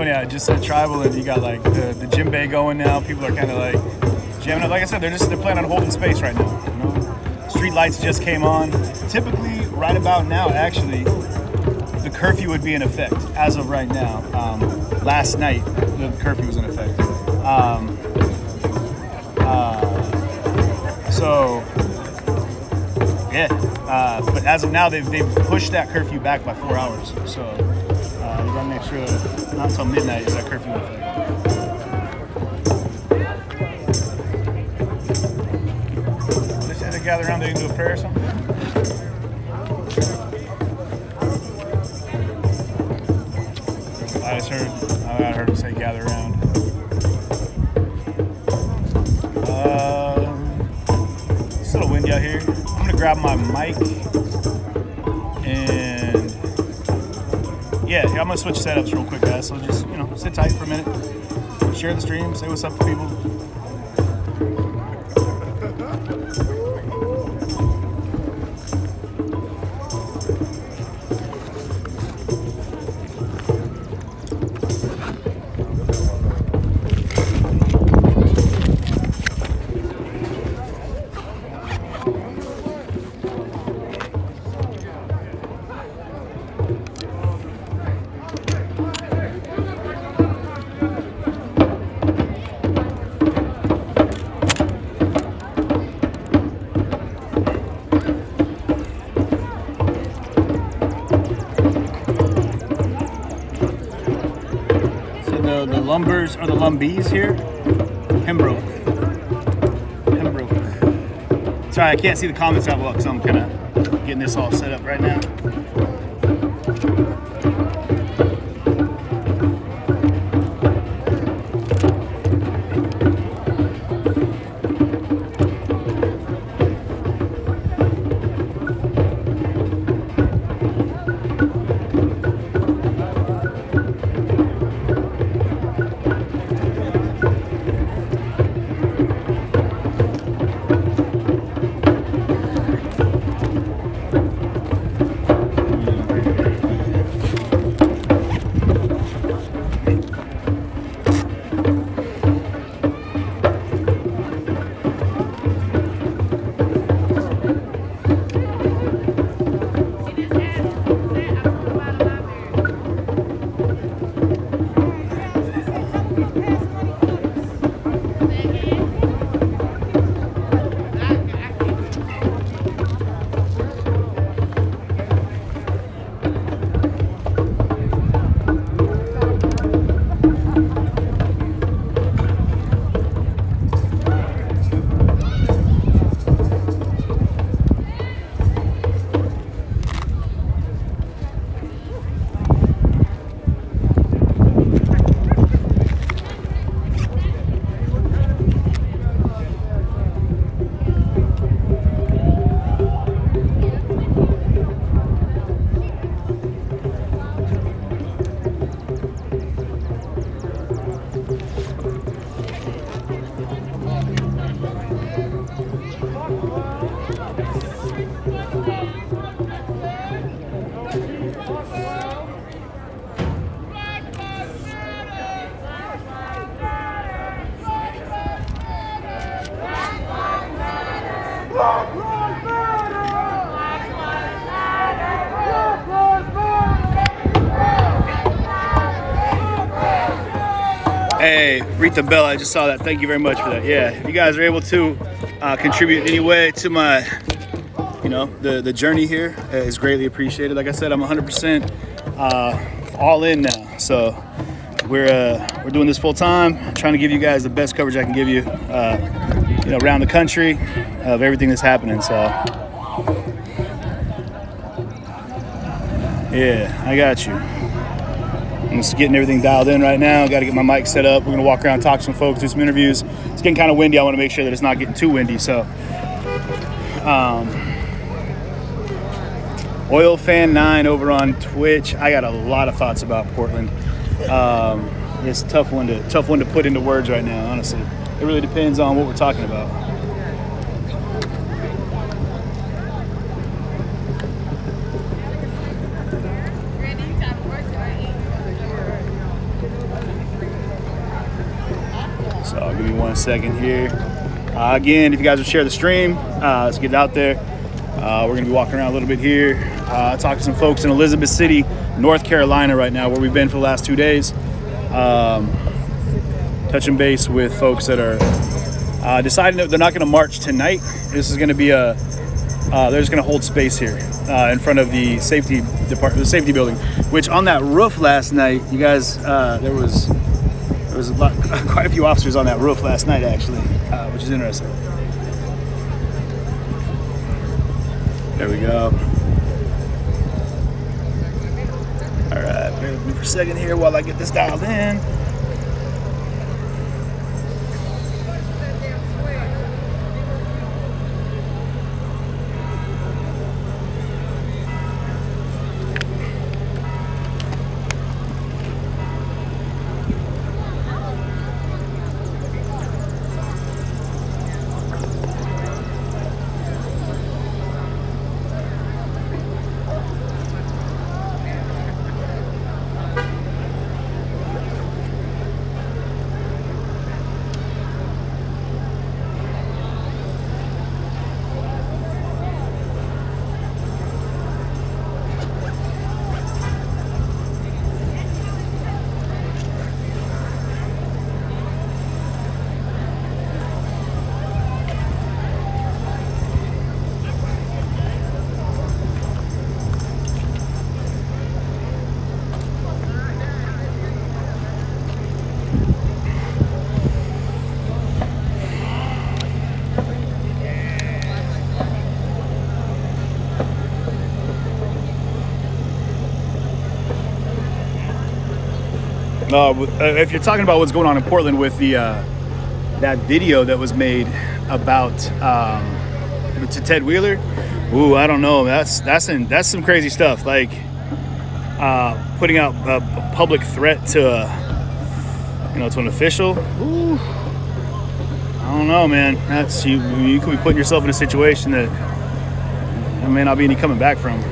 Yeah, I just said tribal, and you got like the gym bay going now. People are kind of like jamming up. Like I said, they're planning on holding space right now. You know, street lights just came on. Typically, right about now, actually, the curfew would be in effect as of right now. Last night, the curfew was in effect. So yeah, but as of now, they've pushed that curfew back by 4 hours. So. You gotta make sure not until midnight is that curfew in effect. They say they gather around, they can do a prayer or something. I heard them say gather around. It's a little windy out here. I'm gonna grab my mic and yeah, I'm gonna switch setups real quick, guys. So just, sit tight for a minute, share the stream, say what's up to people. The lumbers or the lumbees here, Pembroke. Sorry, I can't see the comments that well because I'm kind of getting this all set up right now. Hey, Rita Bell, I just saw that. Thank you very much for that. Yeah, if you guys are able to contribute in any way to my, the journey here is greatly appreciated. Like I said, I'm 100% all in now. So we're doing this full time, trying to give you guys the best coverage I can give you, around the country of everything that's happening. So yeah, I got you. I'm just getting everything dialed in right now. Got to get my mic set up. We're going to walk around, talk to some folks, do some interviews. It's getting kind of windy. I want to make sure that it's not getting too windy. So, Oil Fan 9 over on Twitch. I got a lot of thoughts about Portland. It's a tough one to put into words right now, honestly. It really depends on what we're talking about. So give me 1 second here. Again, if you guys will share the stream, let's get it out there. We're going to be walking around a little bit here, talking to some folks in Elizabeth City, North Carolina right now, where we've been for the last 2 days. Touching base with folks that are deciding that they're not going to march tonight. This is going to be they're just going to hold space here in front of the safety department, the safety building, which on that roof last night, you guys, there was quite a few officers on that roof last night, actually, which is interesting. There we go. All right, bear with me for a second here while I get this dialed in. If you're talking about what's going on in Portland with the that video that was made about to Ted Wheeler, ooh, I don't know. That's some crazy stuff. Like putting out a public threat to to an official. Ooh, I don't know, man. That's you could be putting yourself in a situation that there may not be any coming back from.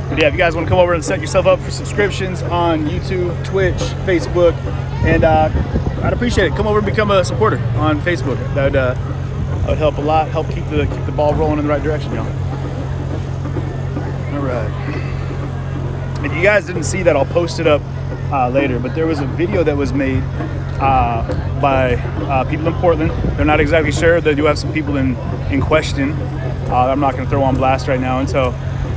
But yeah, if you guys want to come over and set yourself up for subscriptions on YouTube, Twitch, Facebook, and I'd appreciate it. Come over and become a supporter on Facebook. That would help a lot. Help keep the ball rolling in the right direction, y'all. All right. If you guys didn't see that, I'll post it up later. But there was a video that was made by people in Portland. They're not exactly sure. They do have some people in question. I'm not going to throw on blast right now until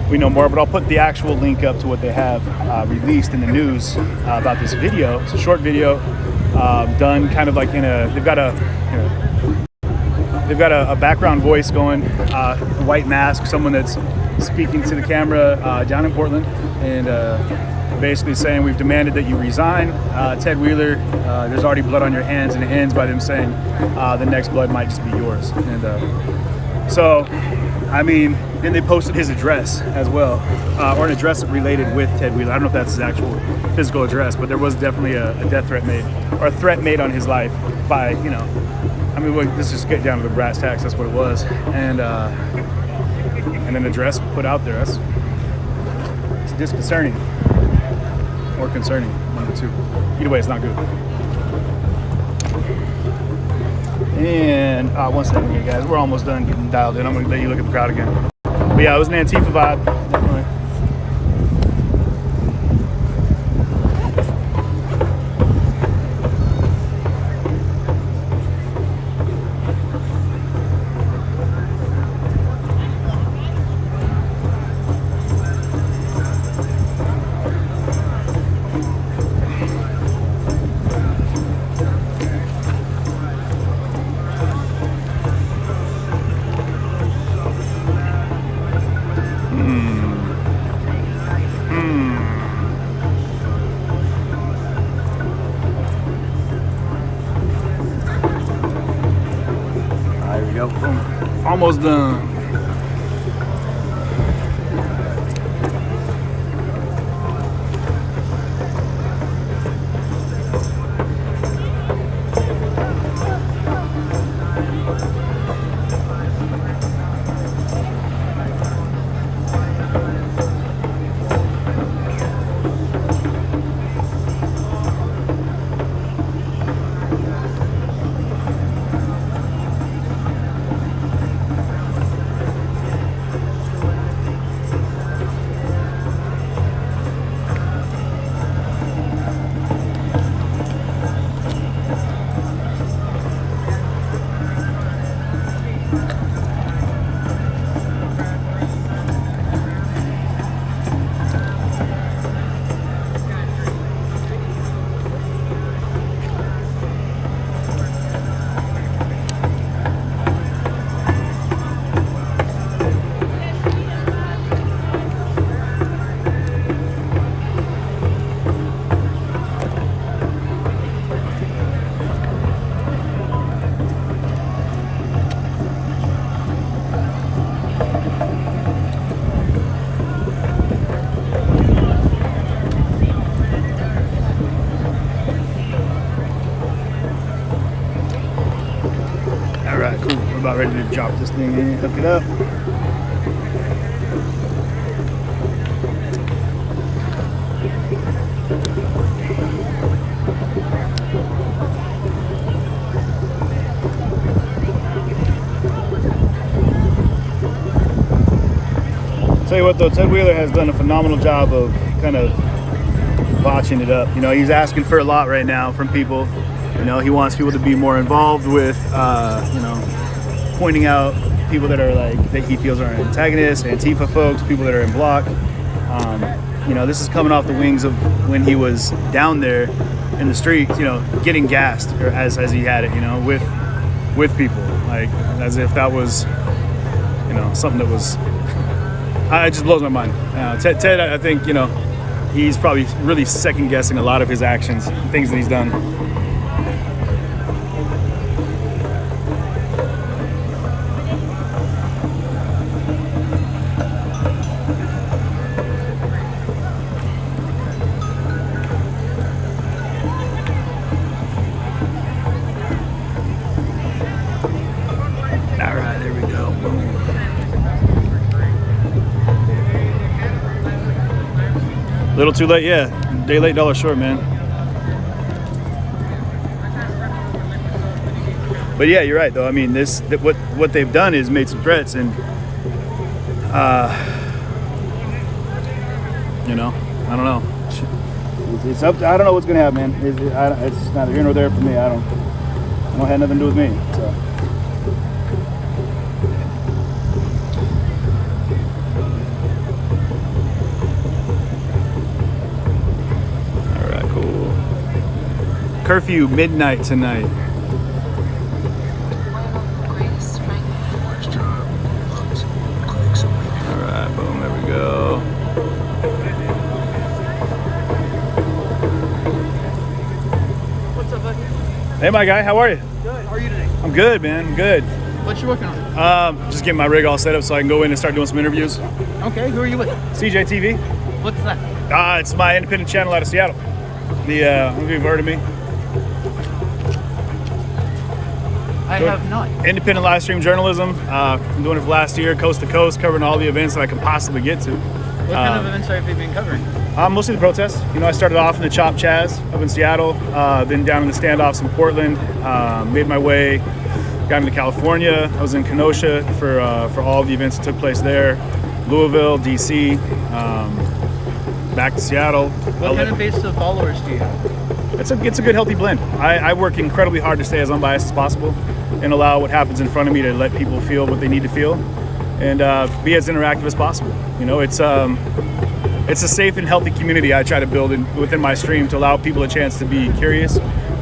we know more, but I'll put the actual link up to what they have released in the news about this video. It's a short video done kind of like they've got a background voice going, white mask, someone that's speaking to the camera down in Portland, and basically saying, we've demanded that you resign. Ted Wheeler, there's already blood on your hands, and it ends by them saying the next blood might just be yours. And so, I mean, then they posted his address as well, or an address related with Ted Wheeler. I don't know if that's his actual physical address, but there was definitely a death threat made, or a threat made on his life by, I mean, let's just get down to the brass tacks. That's what it was, and an address put out there. It's disconcerting, or concerning, one of the two. Either way, it's not good. And 1 second here, guys. We're almost done getting dialed in. I'm gonna let you look at the crowd again. But yeah, it was an Antifa vibe, definitely. Almost done. Alright, cool. We're about ready to drop this thing in, hook it up. Tell you what though, Ted Wheeler has done a phenomenal job of kind of botching it up. You know, he's asking for a lot right now from people. You know, he wants people to be more involved with, you know, pointing out people that are like, that he feels are antagonists, Antifa folks, people that are in block. You know, this is coming off the wings of when he was down there in the streets, you know, getting gassed, or as he had it, you know, with people, like as if that was, you know, something that was, it just blows my mind. Ted, I think, you know, he's probably really second guessing a lot of his actions, things that he's done. Little too late, yeah. Day late, dollar short, man. But yeah, you're right, though. I mean, what they've done is made some threats, and you know, I don't know. It's up. I don't know what's gonna happen, man. It's neither here nor there for me. I don't have nothing to do with me. So. Curfew midnight tonight. Alright, boom, there we go. What's up, buddy? Hey, my guy, how are you? Good. How are you today? I'm good, man. I'm good. What you working on? Just getting my rig all set up so I can go in and start doing some interviews. Okay, who are you with? CJ TV. What's that? It's my independent channel out of Seattle. I don't know if you've heard of me. I have not. Independent live stream journalism. I'm doing it for last year, coast to coast, covering all the events that I can possibly get to. What kind of events have you been covering? Mostly the protests. You know, I started off in the Chop Chaz up in Seattle, then down in the standoffs in Portland, made my way, got into California. I was in Kenosha for all the events that took place there, Louisville, DC, back to Seattle. What kind of base of followers do you have? It's a good, healthy blend. I work incredibly hard to stay as unbiased as possible and allow what happens in front of me to let people feel what they need to feel, and be as interactive as possible. You know, it's a safe and healthy community I try to build within my stream to allow people a chance to be curious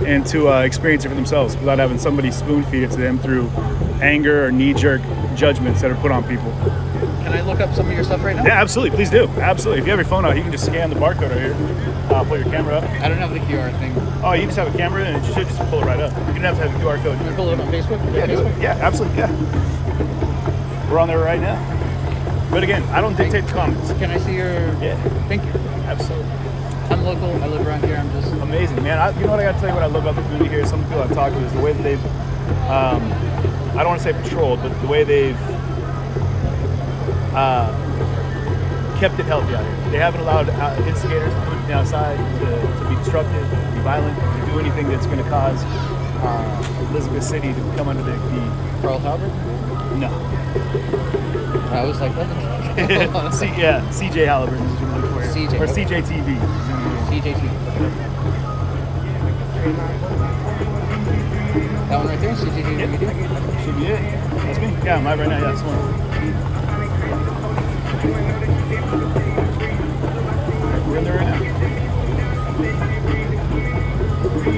and to experience it for themselves without having somebody spoon feed it to them through anger or knee-jerk judgments that are put on people. Can I look up some of your stuff right now? Yeah, absolutely. Please do. Absolutely. If you have your phone out, you can just scan the barcode right here. Pull your camera up. I don't have the QR thing. Oh, you just have a camera and it should just pull it right up. You don't have to have a QR code. Can I pull it up on Facebook? Yeah, Facebook? Yeah, absolutely. Yeah. We're on there right now. But again, I don't dictate the comments. Can I see your? Yeah. Thank you. Absolutely. I'm local. I live around here. I'm just Amazing, man. You know what I got to tell you? What I love about the community here. Some people I've talked to is the way that they've, I don't want to say patrolled, but the way they've kept it healthy out here. They haven't allowed instigators to come from the outside to be destructive, to be violent, to do anything that's going to cause Elizabeth City to come under the Pearl Harbor. no. I was like, what? CJ Halliburton is what you're looking for here. CJ. Or CJTV. CJT. That one right there, CJT. Yeah. Should be it. That's me. Yeah, I'm live right now. Yeah, that's one. We're in there right now.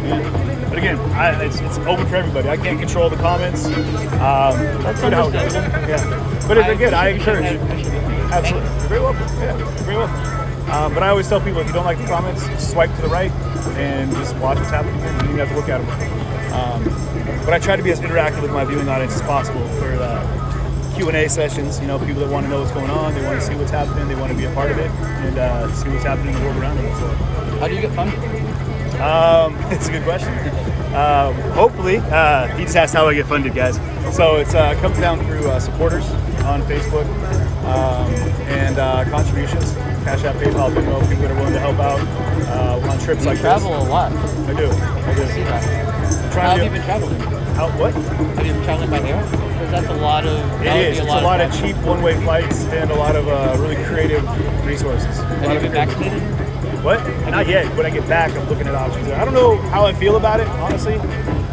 Yeah. But again, it's open for everybody. I can't control the comments. That's understandable. Yeah. But again, I encourage you. Absolutely. You're very welcome. Yeah, you're very welcome. But I always tell people, if you don't like the comments, swipe to the right and just watch what's happening here. You don't even have to look at them. But I try to be as interactive with my viewing audience as possible for Q&A sessions. You know, people that want to know what's going on, they want to see what's happening, they want to be a part of it, and see what's happening in the world around them. So, how do you get funded? It's a good question. Hopefully, he just asked how I get funded, guys. So it comes down through supporters on Facebook and contributions, Cash App, PayPal, Venmo, people that are willing to help out on trips like this. You travel a lot. I do. I see that. How have you been traveling? What? Have you been traveling by air? Because that's a lot of. It is. It's a lot of cheap one-way flights and a lot of really creative resources. Have you been vaccinated? What? Not yet. When I get back, I'm looking at options. I don't know how I feel about it, honestly.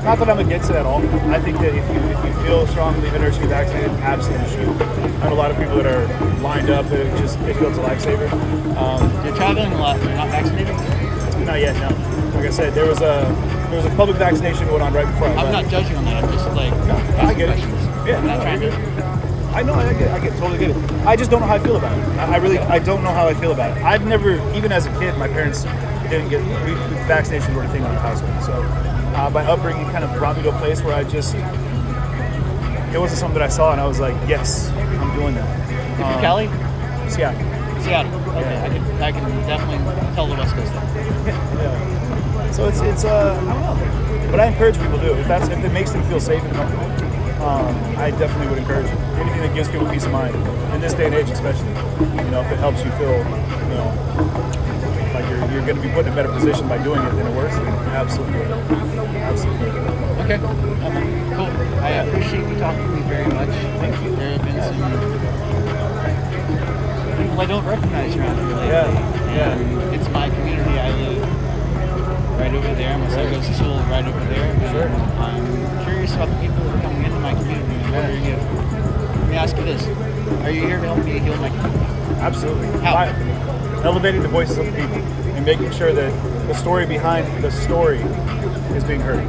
Not that I'm against it at all. I think that if you feel strongly that you get vaccinated, absolutely should. I know a lot of people that are lined up that they feel it's a lifesaver. You're traveling a lot. You're not vaccinated? Not yet, no. Like I said, there was a public vaccination going on right before I left. I'm not judging on that. I'm just like, I get it. Yeah, I'm not trying to. I know, I totally get it. I just don't know how I feel about it. I don't know how I feel about it. I've never, even as a kid, my parents didn't get, vaccinations were a thing in high school. So my upbringing kind of brought me to a place where it wasn't something that I saw and I was like, yes, I'm doing that. You're from Cali? Seattle. Okay, yeah. I can definitely tell the West Coast that. Yeah. So it's I don't know. But I encourage people to do it. If it makes them feel safe and comfortable. I definitely would encourage it. Anything that gives people peace of mind, in this day and age especially. You know, if it helps you feel, you know, like you're going to be put in a better position by doing it than it works, then absolutely. Absolutely. Okay. Cool. I appreciate you talking to me very much. Thank you. There have been some people I don't recognize around here lately. Yeah. And it's my community. I live right over there. My son goes to school right over there. Sure. I'm curious about the people that are coming into my community. I'm wondering if, let me ask you this. Are you here to help me heal my community? Absolutely. How? Elevating the voices of the people and making sure that the story behind the story is being heard.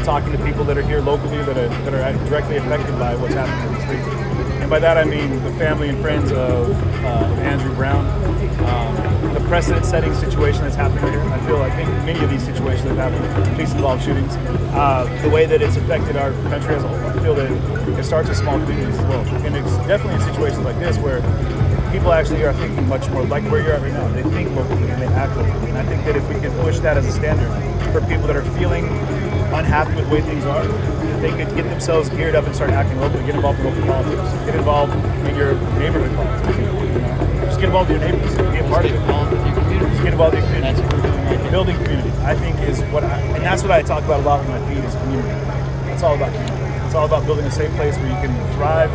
Talking to people that are here locally that are directly affected by what's happening in the street. And by that I mean the family and friends of Andrew Brown. The precedent-setting situation that's happening here. I feel like many of these situations that have happened, police-involved shootings, the way that it's affected our country as a whole. I feel that it starts with small communities as well. And it's definitely in situations like this where people actually are thinking much more like where you're at right now. They think locally and they act locally. And I think that if we could push that as a standard for people that are feeling unhappy with the way things are, if they could get themselves geared up and start acting locally, get involved in local politics, get involved in your neighborhood politics. Just get involved in your neighborhoods, be a part of it. Just get involved in your community. That's what we're doing right now. Building community, I think, is and that's what I talk about a lot on my feed is community. It's all about community. It's all about building a safe place where you can thrive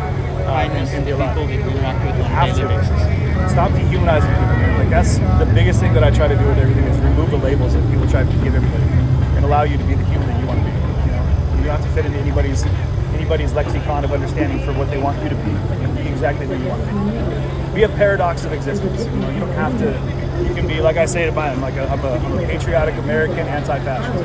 Kindness and to be the alive. people that you interact with on a Have daily to. basis. Stop dehumanizing people. Like that's the biggest thing that I try to do with everything is remove the labels that people try to give everybody and allow you to be the human that you want to be. You know, you don't have to fit into anybody's lexicon of understanding for what they want you to be. You can be exactly who you want to be. Be a paradox of existence. You know, you don't have to. You can be like I say to mine. I'm a patriotic American, anti-fascist.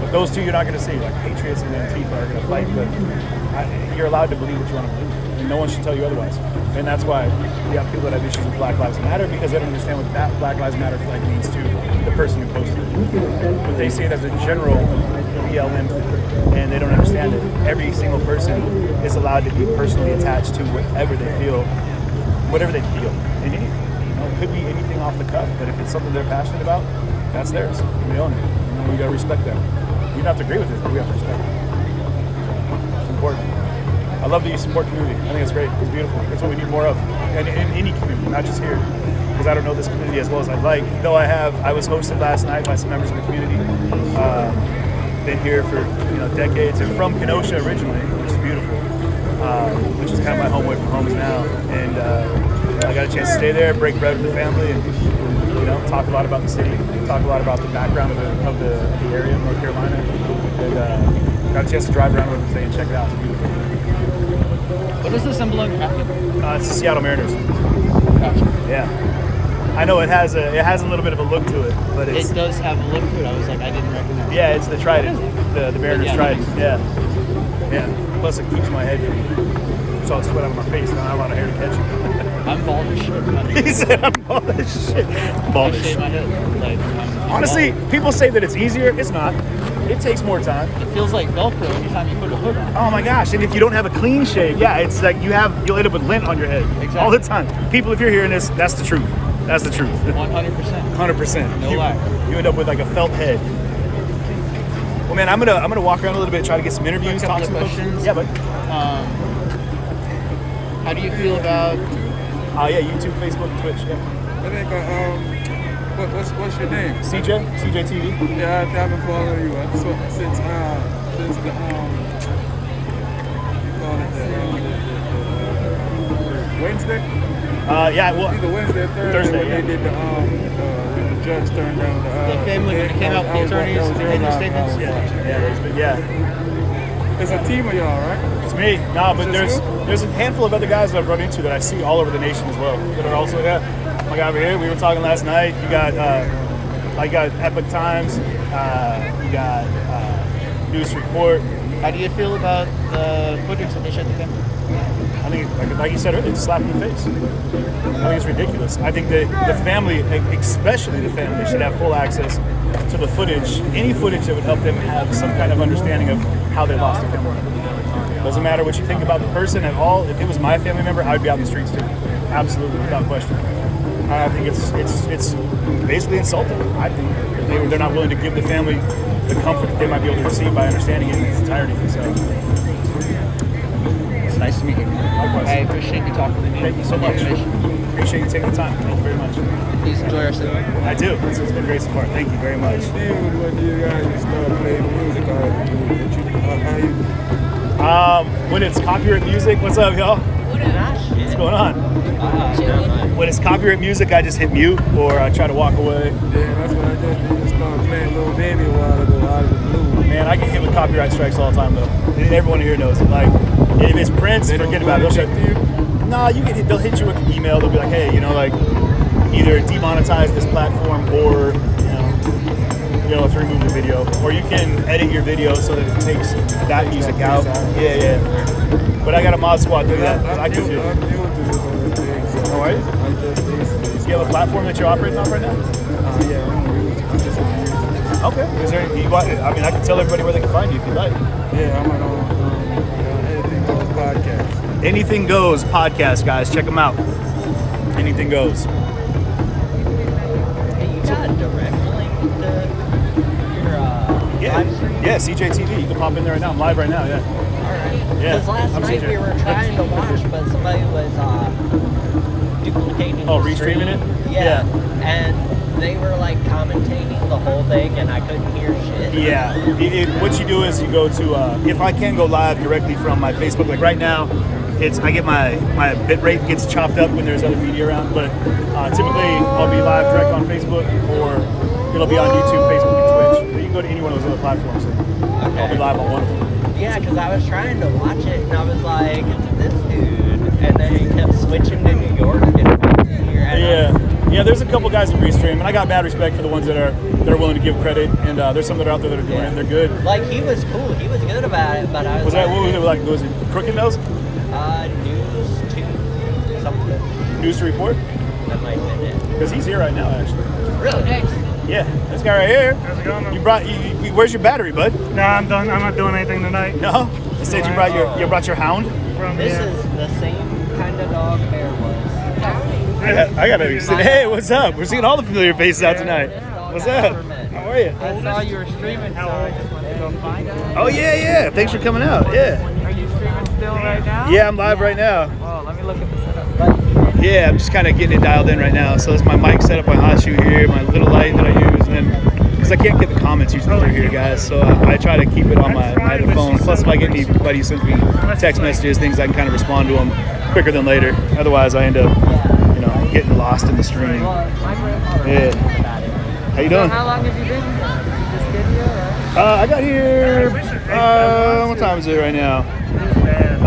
But those two you're not going to see. Like patriots and Antifa are going to fight, but you're allowed to believe what you want to believe. And no one should tell you otherwise. And that's why you have people that have issues with Black Lives Matter because they don't understand what that Black Lives Matter flag means too. the person who posted it. But they see it as a general BLM thing, and they don't understand it. Every single person is allowed to be personally attached to whatever they feel in anything. It could be anything off the cuff, but if it's something they're passionate about, that's theirs. They own it. And we gotta respect that. We don't have to agree with it, but we have to respect it. It's important. I love that you support community. I think it's great. It's beautiful. It's what we need more of. And in any community, not just here. Because I don't know this community as well as I'd like. Though I was hosted last night by some members of the community. Been here for decades, and from Kenosha originally, which is beautiful. Which is kind of my home away from homes now. And I got a chance to stay there, break bread with the family, and talk a lot about the city, talk a lot about the background of the area of North Carolina, and got a chance to drive around with them today and check it out. It's beautiful. What is the symbol on Curfew? It's the Seattle Mariners. Gotcha. Yeah, I know it has a little bit of a look to it, but it does have a look to it. I was like, I didn't recognize it. Yeah, it's the trident, the Mariners trident. Yeah. Yeah. Plus, it keeps my head from all sweat out of my face. I don't have a lot of hair to catch it. I'm bald as shit. He said I'm bald as shit. Bald I as shave shit. my head. Like, I'm Honestly, bald. people say that it's easier. It's not. It takes more time. It feels like Velcro anytime you put a hood on. Oh my gosh! And if you don't have a clean shave, yeah, it's like you'll end up with lint on your head all the time. People, if you're hearing this, that's the truth. That's the truth. 100%. 100%. No lie. You end up with like a felt head. Well, man, I'm gonna walk around a little bit, try to get some interviews, talk some questions. folks. Yeah, but how do you feel about? Yeah, YouTube, Facebook, Twitch. Yeah. I think what's your name? CJ TV. Yeah, I've been following you since the you call it the Wednesday. Yeah, well, Either Wednesday or Thursday when yeah. they did the judge turned down The family when it came out with the attorneys making the statements. It's a team of y'all, right? It's me. No, but Just there's a handful of other guys that I've run into that I see all over the nation as well. That are also my guy over here. We were talking last night. You got Epic Times. You got News Report. How do you feel about the footage that they showed the family? I think, like you said earlier, it's a slap in the face. I think it's ridiculous. I think that the family, especially the family, should have full access to the footage, any footage that would help them have some kind of understanding of how they lost a family member. Doesn't matter what you think about the person at all. If it was my family member, I'd be out in the streets too. Absolutely, without question. I think it's basically insulting. I think they're not willing to give the family the comfort that they might be able to receive by understanding it in its entirety. So. It's nice to meet you. Likewise. I appreciate you talking to me. Thank you so much. Appreciate you taking the time. Thank you very much. Please enjoy our city. I do. It's been great so far. Thank you very much. When you guys start playing music, how you? When it's copyright music, what's up, y'all? What's going on? When it's copyright music, I just hit mute or I try to walk away. Yeah, that's what I did. You just started playing Little Baby a while ago out of the blue. Man, I get hit with copyright strikes all the time, though. And everyone here knows it. Like, if it's Prince, forget about it. No, you get hit. They'll hit you with an email. They'll be like, hey, either demonetize this platform or, let's remove the video. Or you can edit your video so that it takes that music out. Yeah. But I got a mod squad doing that. I can do it. How are you? I just recently. Do you have a platform that you're operating on right now? Yeah, I'm just on music. Okay. Is there? I can tell everybody where they can find you if you like. Yeah, I'm on Anything Goes podcast. Anything Goes podcast, guys. Check them out. Anything Goes. Hey, you got a direct link to your live stream? Yeah, CJTV. You can pop in there right now. I'm live right now. Yeah. Alright. Yeah. Because last I'm night CJ. we were trying to watch, but somebody was duplicating the restreaming stream. it? Yeah. And they were like commentating the whole thing, and I couldn't hear shit. Yeah. What you do is you go to, if I can go live directly from my Facebook, like right now, I get my bit rate gets chopped up when there's other media around, but typically I'll be live direct on Facebook or it'll be on YouTube, Facebook, and Twitch. But you can go to any one of those other platforms and I'll be live on one of them. Yeah, because I was trying to watch it, and I was like, this dude, and then he kept switching to New York and here. Yeah, there's a couple guys in Restream, and I got mad respect for the ones that are willing to give credit, and there's some that are out there that are doing it, and they're good. Like, he was cool, he was good about it, but I was Was it Crooked Nose? News 2 something. News to Report? That might have been it. Because he's here right now, actually. Really? Thanks. Yeah, this guy right here. How's it going? You brought. Where's your battery, bud? No, I'm done. I'm not doing anything tonight. No. Instead, you brought your hound. This is the same kind of dog Bear was. I gotta be sitting. Hey, what's up? We're seeing all the familiar faces out tonight. What's up? How are you? I saw you were streaming, so I just wanted to go find out. Oh yeah. Thanks for coming out. Yeah. Are you streaming still right now? Yeah, I'm live right now. Oh, let me look at the setup. Yeah, I'm just kind of getting it dialed in right now. So that's my mic set up on hot shoe here, my little light that I use, and then because I can't get the comments usually through here, guys, so I try to keep it on my other phone. Plus, if I get anybody who sends me text messages, things, I can kind of respond to them quicker than later. Otherwise, I end up, getting lost in the stream. Yeah. How you doing? So how long have you been here? Just get here, right? I got here. What time is it right now?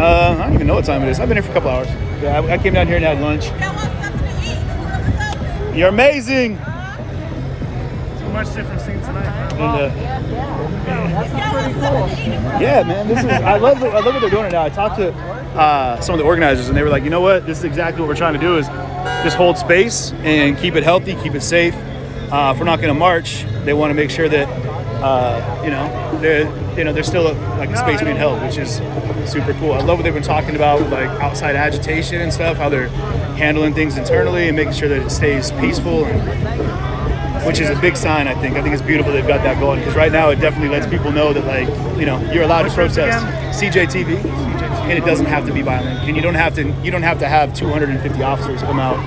I don't even know what time it is. I've been here for a couple hours. Yeah, I came down here and had lunch. You're amazing. So much different scene tonight. And, That's pretty cool. yeah, man, this is. I love what they're doing right now. I talked to some of the organizers, and they were like, you know what? This is exactly what we're trying to do: is just hold space and keep it healthy, keep it safe. If we're not going to march, they want to make sure that there's still a space being held, which is super cool. I love what they've been talking about with like outside agitation and stuff, how they're handling things internally and making sure that it stays peaceful, which is a big sign. I think it's beautiful they've got that going, because right now it definitely lets people know that you're allowed to protest. CJTV, and it doesn't have to be violent, and you don't have to have 250 officers come out,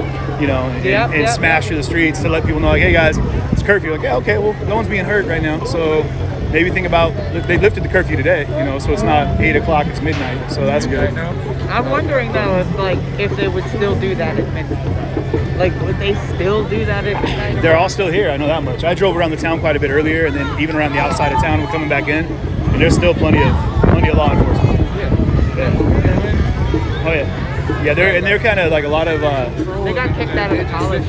and smash through the streets to let people know, like, hey guys, it's curfew. Like, yeah, okay, well, no one's being hurt right now, so maybe think about, they lifted the curfew today, so it's not 8 o'clock, it's midnight, so that's good. I'm wondering though if they would still do that at midnight. Like, would they still do that at midnight? They're all still here, I know that much. I drove around the town quite a bit earlier, and then even around the outside of town, we're coming back in, and there's still plenty of law enforcement. Yeah. Oh yeah. Yeah, they're kind of like a lot of. They got kicked out of the college.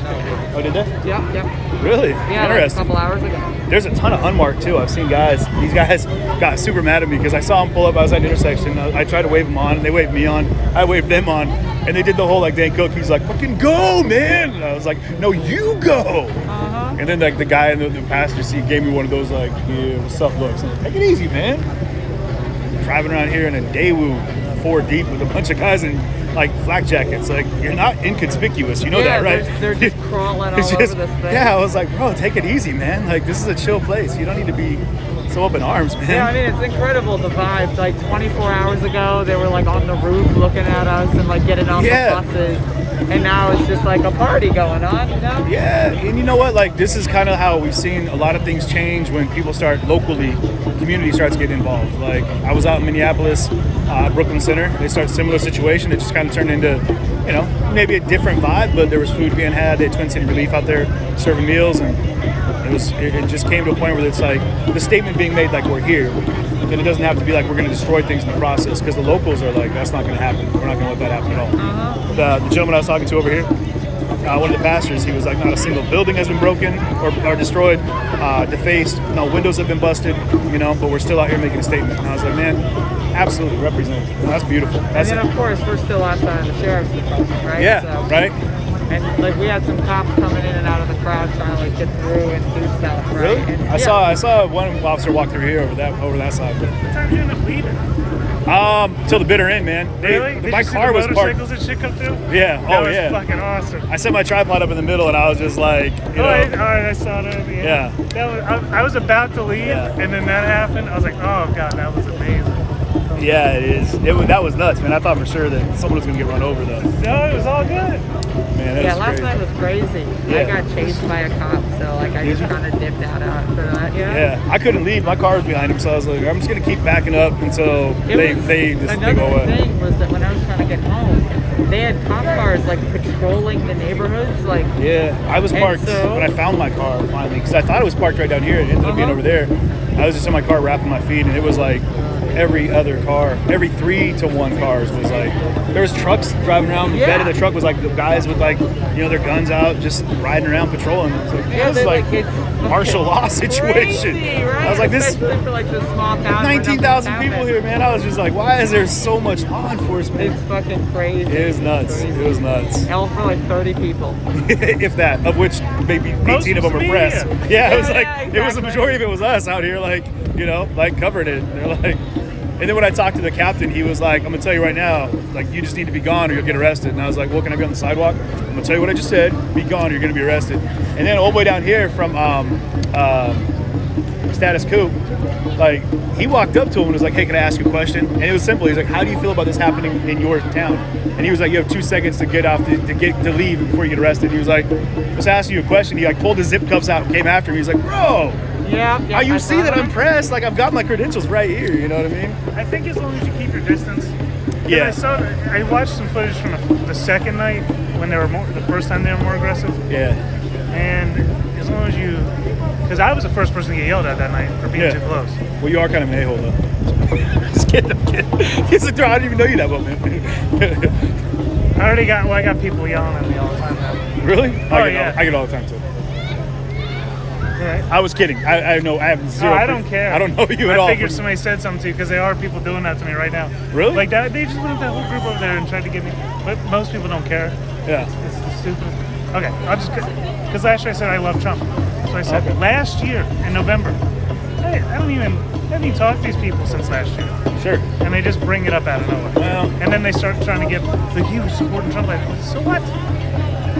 Oh, did they? Yep. Really? Yeah, interesting. like a couple hours ago. There's a ton of unmarked too. I've seen guys. These guys got super mad at me because I saw them pull up. I was at an intersection. I tried to wave them on. They waved me on. I waved them on, and they did the whole like Dan Cook. He's like, "Fucking go, man!" And I was like, "No, you go." And then like the guy in the passenger seat gave me one of those like, "Yeah, what's up, looks." Like, take it easy, man. Driving around here in a Daewoo 4 deep with a bunch of guys in like flak jackets. Like, you're not inconspicuous, you know that, right? They're just crawling all over this thing. Yeah, I was like, bro, take it easy, man. Like, this is a chill place. You don't need to be so up in arms, man. Yeah, I mean, it's incredible, the vibe. Like 24 hours ago, they were like on the roof looking at us and like getting off the buses. And now it's just like a party going on, Yeah, and you know what? Like, this is kind of how we've seen a lot of things change when people start locally, community starts getting involved. Like, I was out in Minneapolis, Brooklyn Center. They started a similar situation. It just kind of turned into, maybe a different vibe, but there was food being had. They had Twin City Relief out there serving meals, and it just came to a point where it's like the statement being made, like, we're here. And it doesn't have to be like we're going to destroy things in the process, because the locals are like, that's not going to happen. We're not going to let that happen at all. The gentleman I was talking to over here, one of the pastors, he was like, not a single building has been broken or destroyed, defaced, no windows have been busted, but we're still out here making a statement. And I was like, man, absolutely represent. That's beautiful. And then of course we're still outside of the sheriff's department, right? Yeah, right. And like we had some cops coming in and out of the crowd trying to like get through and do stuff, right? Really? And, I saw one officer walk through here over that side. What time you in the leader? Till the bitter end, man. Really? Did my you see car the was parked. motorcycles and shit come through? Yeah. That was fucking awesome. I set my tripod up in the middle, and I was just like, I saw that. Yeah. That was. I was about to leave, and then that happened. I was like, oh god, that was amazing. Yeah, it is. That was nuts, man. I thought for sure that someone was gonna get run over, though. No, it was all good. Man, last night was crazy. I got chased by a cop, so like I just kind of dipped out after that. Yeah, I couldn't leave. My car was behind him, so I was like, I'm just gonna keep backing up until they go away. Another thing was that when I was trying to get home, they had cop cars like patrolling the neighborhoods. Like, I was parked, but I found my car finally because I thought it was parked right down here. It ended up being over there. I was just in my car wrapping my feet, and it was like every other car, every 3-to-1 cars was like, there was trucks driving around. The bed of the truck was like the guys with like, you know, their guns out, just riding around patrolling. It was like, this is like martial law situation. Crazy, right? I was like, this Especially for like the small town. 19,000 people here, man. I was just like, why is there so much law enforcement? It's fucking crazy. It was nuts. It was nuts. Hell for like 30 people. If that, of which maybe 18 of them were press. Yeah, it was like, it was the majority of it was us out here, like, you know, like covering it. And they're like, and then when I talked to the captain, he was like, I'm gonna tell you right now, like, you just need to be gone or you'll get arrested. And I was like, well, can I be on the sidewalk? I'm gonna tell you what I just said, be gone or you're gonna be arrested. And then all the way down here from Status Coup, like, he walked up to him and was like, hey, can I ask you a question? And it was simple. He's like, how do you feel about this happening in your town? And he was like, you have 2 seconds to get off, to leave before you get arrested. He was like, just asking you a question. He like pulled his zip cuffs out and came after me. He's like, bro, how you see that I'm pressed? Like, I've got my credentials right here. You know what I mean? I think as long as you keep your distance. Yeah. I watched some footage from the second night when they were the first time they were more aggressive. Yeah. And as long as you, because I was the first person to get yelled at that night for being too close. Well, you are kind of an a-hole though. Just kidding. I'm kidding. He's like, I didn't even know you that well, man. I got people yelling at me all the time now. Really? I get it all the time too. Right. I was kidding. I know. I have zero. I don't care. I don't know you at all. I figured somebody said something to you because there are people doing that to me right now. Really? Like that. They just went up that whole group over there and tried to get me. But most people don't care. Yeah. It's the stupidest. Okay, I'll just because last year I said I love Trump. So I said last year in November. Hey, I haven't even talked to these people since last year. Sure. And they just bring it up out of nowhere. Well. And then they start trying to get like he was supporting Trump. Like, so what?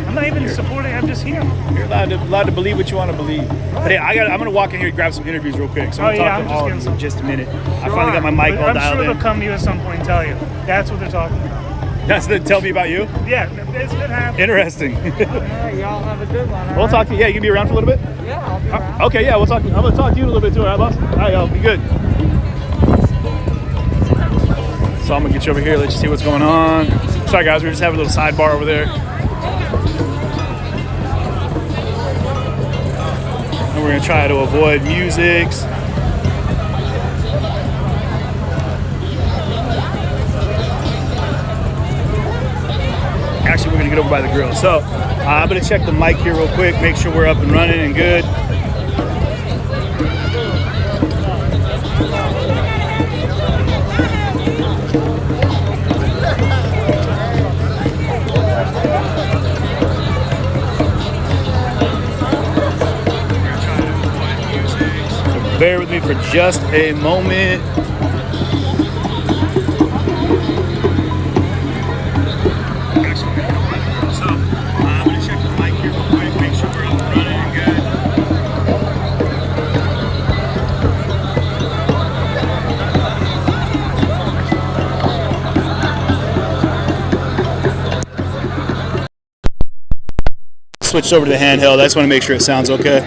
I'm not even supporting. I'm just here. You're allowed to believe what you want to believe. But hey, I'm gonna walk in here and grab some interviews real quick. So I'm gonna talk to all of you in just a minute. I finally got my mic all dialed in. I'm sure they'll come to you at some point and tell you. That's what they're talking about. That's the tell me about you? Yeah, it's been happening. Interesting. All right, y'all have a good one. We'll talk to you. Yeah, you can be around for a little bit? Yeah, I'll be around. Okay, yeah, we'll talk. I'm gonna talk to you a little bit too, all right, boss? All right, y'all, be good. So I'm gonna get you over here, let you see what's going on. Sorry guys, we're just having a little sidebar over there. And we're gonna try to avoid musics. Actually, we're gonna get over by the grill. So I'm gonna check the mic here real quick, make sure we're up and running and good. So bear with me for just a moment. Switched over to the handheld. I just want to make sure it sounds okay.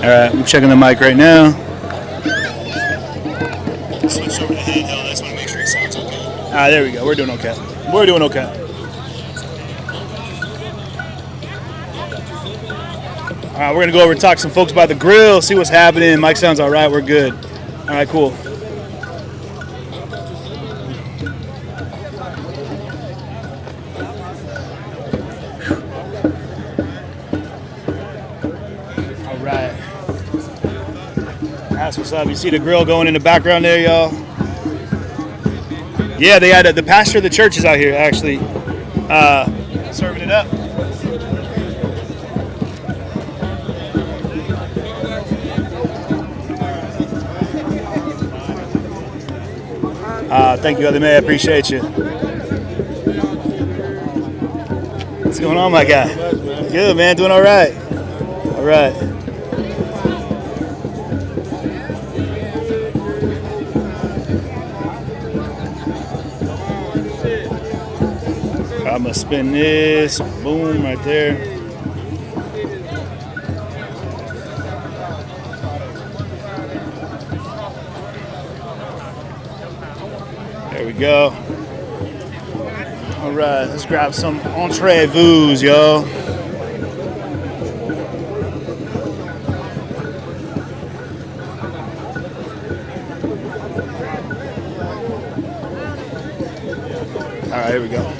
All right, I'm checking the mic right now. Switch over to handheld. I just want to make sure it sounds okay. Ah, there we go. We're doing okay. We're doing okay. All right, we're gonna go over and talk to some folks by the grill, see what's happening. Mic sounds all right. We're good. All right, cool. All right. That's what's up. You see the grill going in the background there, y'all? Yeah, they had the pastor of the church is out here actually serving it up. Thank you, Other Man. I appreciate you. What's going on, my guy? Good, man. Doing all right. All right. I'm gonna spin this, boom, right there. There we go. All right, let's grab some entree-vous, yo. All right, here we go.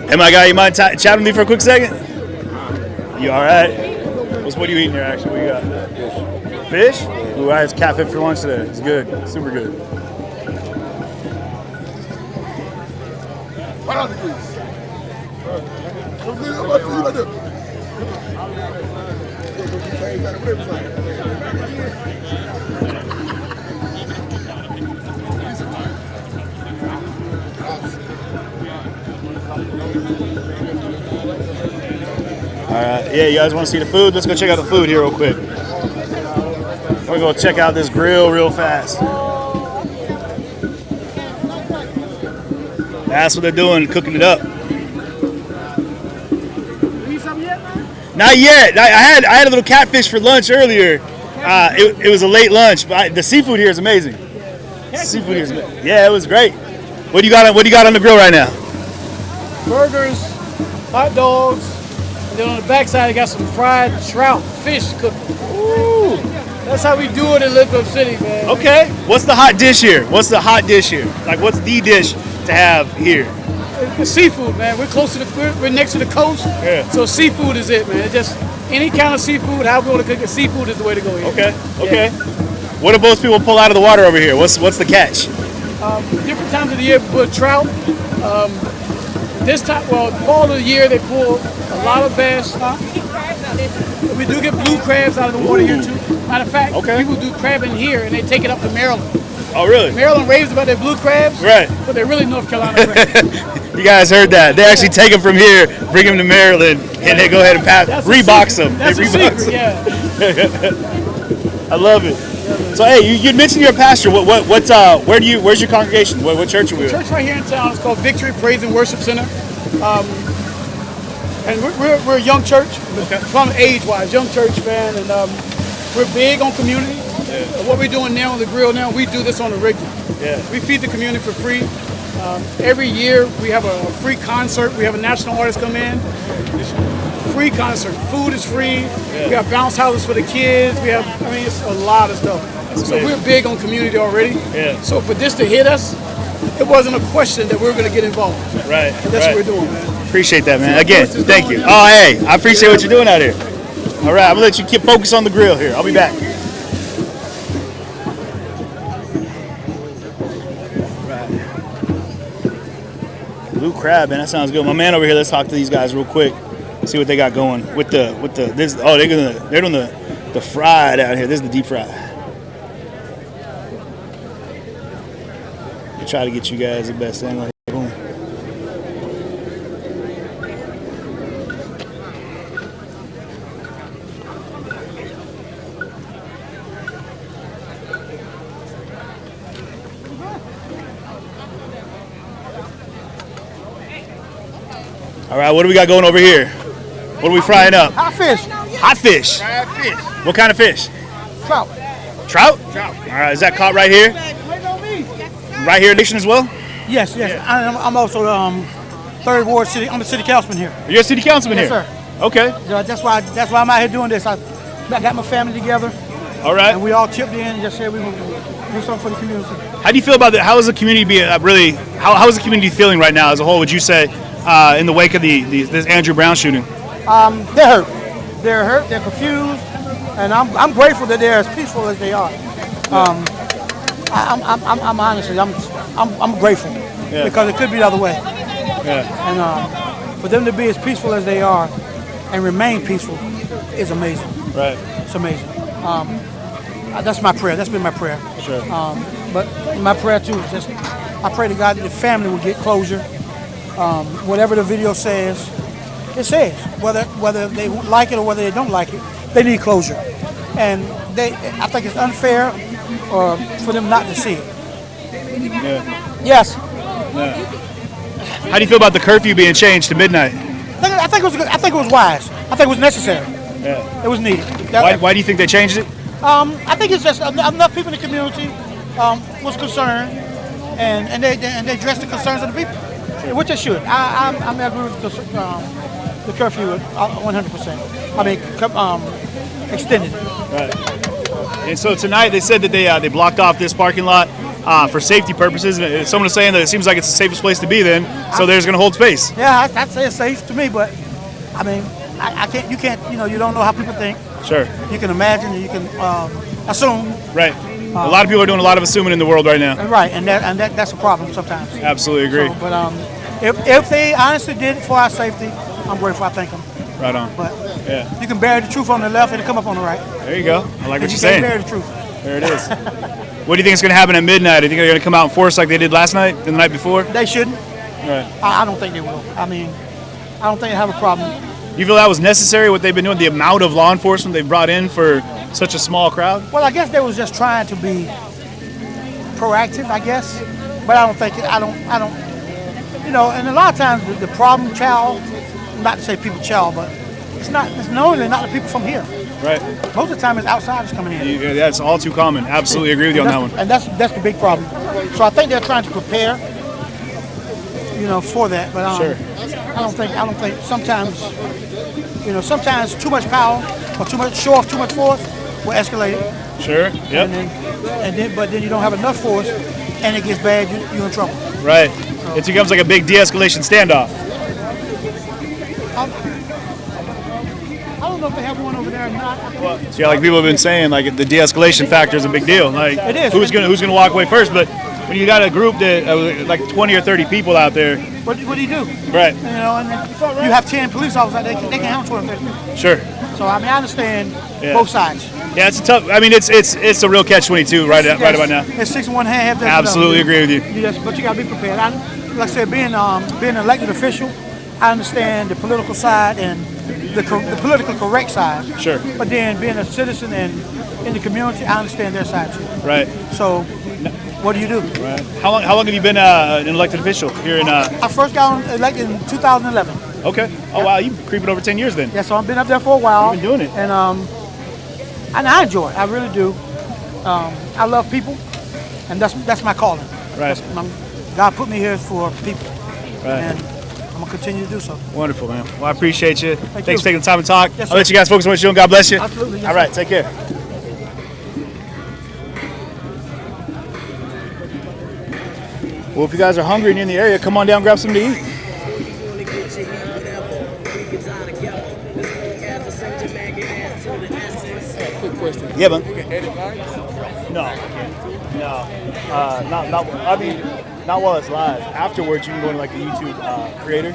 Hey, my guy, you mind chat with me for a quick second? You all right? What are you eating here, actually? What you got? Fish. Fish? Ooh, I had catfish for lunch today. It's good. Super good. What are the things? All right. Yeah, you guys want to see the food? Let's go check out the food here real quick. We're going to go check out this grill real fast. That's what they're doing, cooking it up. Not yet. I had a little catfish for lunch earlier. It was a late lunch, but the seafood here is amazing. Seafood here is amazing. Yeah, it was great. What do you got on the grill right now? Burgers, hot dogs, and then on the backside I got some fried trout, fish cooking. Ooh. That's how we do it in Little City, man. Okay. What's the hot dish here? What's the dish the dish to have here? It's seafood, man. We're we're next to the coast. Yeah. So seafood is it, man. It's just any kind of seafood, how we want to cook it, seafood is the way to go here. Okay. Yeah. Okay. What do most people pull out of the water over here? What's the catch? Different times of the year we put trout. This time, fall of the year they pull a lot of bass. We do get blue crabs out of the water here too. Matter of fact, people do crabbing here and they take it up to Maryland. Oh, really? Maryland raves about their blue crabs, right? But they're really North Carolina crabs. You guys heard that? They actually take them from here, bring them to Maryland, and they go ahead and rebox them. That's they a rebox secret, yeah. I love it. So hey, you mentioned you're a pastor. Where's your congregation? What church are we at? Church right here in town is called Victory Praise and Worship Center, and we're a young church. From age-wise, young church, man, and we're big on community. Yeah. What we're doing now on the grill now, we do this on the regular. Yeah. We feed the community for free. Every year we have a free concert. We have a national artist come in. Free concert. Food is free. Yeah. We have bounce houses for the kids. It's a lot of stuff. So we're big on community already. Yeah. So for this to hit us, it wasn't a question that we were going to get involved. Right. And that's what we're doing, man. Appreciate that, man. Again, thank you. Oh, hey, I appreciate what you're doing out here. All right, I'm going to let you keep focus on the grill here. I'll be back. Blue crab, man, that sounds good. My man over here, let's talk to these guys real quick. See what they got going with they're doing the fried out here. This is the deep fry. We'll try to get you guys the best angle. Boom. All right, what do we got going over here? What are we frying up? Hot fish. Hot fish. What kind of fish? Trout. Trout? Trout. All right, is that caught right here? Right here in Nation as well? Yes. Yeah. I'm also third ward city. I'm a city councilman here. You're a city councilman here? Yes, sir. Okay. That's why I'm out here doing this. I got my family together. All right. And we all chipped in and just said we gonna do something for the community. How do you feel about that? How is the community how is the community feeling right now as a whole? Would you say in the wake of this Andrew Brown shooting? They're hurt. They're hurt. They're confused, and I'm grateful that they're as peaceful as they are. I'm honestly I'm grateful because it could be the other way. Yeah. And for them to be as peaceful as they are and remain peaceful is amazing. Right. It's amazing. That's my prayer. That's been my prayer. Sure. But my prayer too is just I pray to God that the family will get closure. Whatever the video says, it says. Whether they like it or whether they don't like it, they need closure. And I think it's unfair for them not to see it. Yeah. Yes. Yeah. How do you feel about the curfew being changed to midnight? I think it was good. I think it was wise. I think it was necessary. Yeah. It was needed. Why do you think they changed it? I think it's just enough people in the community was concerned, and they addressed the concerns of the people, which they should. I agree with the curfew 100%. I mean, extended. Right. And so tonight they said that they blocked off this parking lot for safety purposes. And someone was saying that it seems like it's the safest place to be then, so they're just going to hold space. Yeah, I'd say it's safe to me, but I mean, I can't. You can't. You don't know how people think. Sure. You can imagine, and you can assume. Right. A lot of people are doing a lot of assuming in the world right now. Right, and that's a problem sometimes. Absolutely agree. So, but if they honestly did it for our safety, I'm grateful. I thank them. Right on. But yeah, you can bury the truth on the left and it come up on the right. There you go. I like what you're saying. saying. Bury the truth. There it is. What do you think is going to happen at midnight? Do you think they're going to come out and force like they did last night and the night before? They shouldn't. Right. I don't think they will. I mean, I don't think they have a problem. You feel that was necessary, what they've been doing, the amount of law enforcement they brought in for such a small crowd? Well, I guess they was just trying to be proactive, I guess. But I don't think, I don't, and a lot of times the problem child, not to say people child, but it's normally not the people from here. Right. Most of the time it's outsiders coming in. Yeah, that's all too common. Absolutely agree with you on that one. And that's the big problem. So I think they're trying to prepare, for that. But sure. I don't think sometimes, sometimes too much power or show off too much force will escalate it. Sure. Yep. But then you don't have enough force, and it gets bad. You're in trouble. Right. It becomes like a big de-escalation standoff. I don't know if they have one over there or not. So yeah, like people have been saying, like the de-escalation factor is a big deal. Like it is. Who's gonna walk away first? But when you got a group that like 20 or 30 people out there, what do you do? Right. And you have 10 police officers. They can handle 20 people. Sure. So I mean, I understand both sides. Yeah, it's tough. I mean, it's a real catch-22 right about now. It's 6 in one hand, half. Absolutely agree with you. Yes, but you got to be prepared. Like I said, being an elected official, I understand the political side and the politically correct side. Sure. But then being a citizen and in the community, I understand their side too. Right. So, what do you do? Right. How long have you been an elected official here in? I first got elected in 2011. Okay. Oh wow, you've been creeping over 10 years then. Yeah, so I've been up there for a while. You've been doing it. And I enjoy it. I really do. I love people, and that's my calling. Right. God put me here for people. Right. And I'm gonna continue to do so. Wonderful, man. Well, I appreciate you. Thanks for taking the time to talk. Yes, I'll let you guys focus on what you're doing. God bless you. Absolutely. Yes, all right, take care. Well, if you guys are hungry and in the area, come on down, grab something to eat. Quick question. Yeah, man. You can edit live? No. Not while it's live. Afterwards, you can go into like the YouTube creator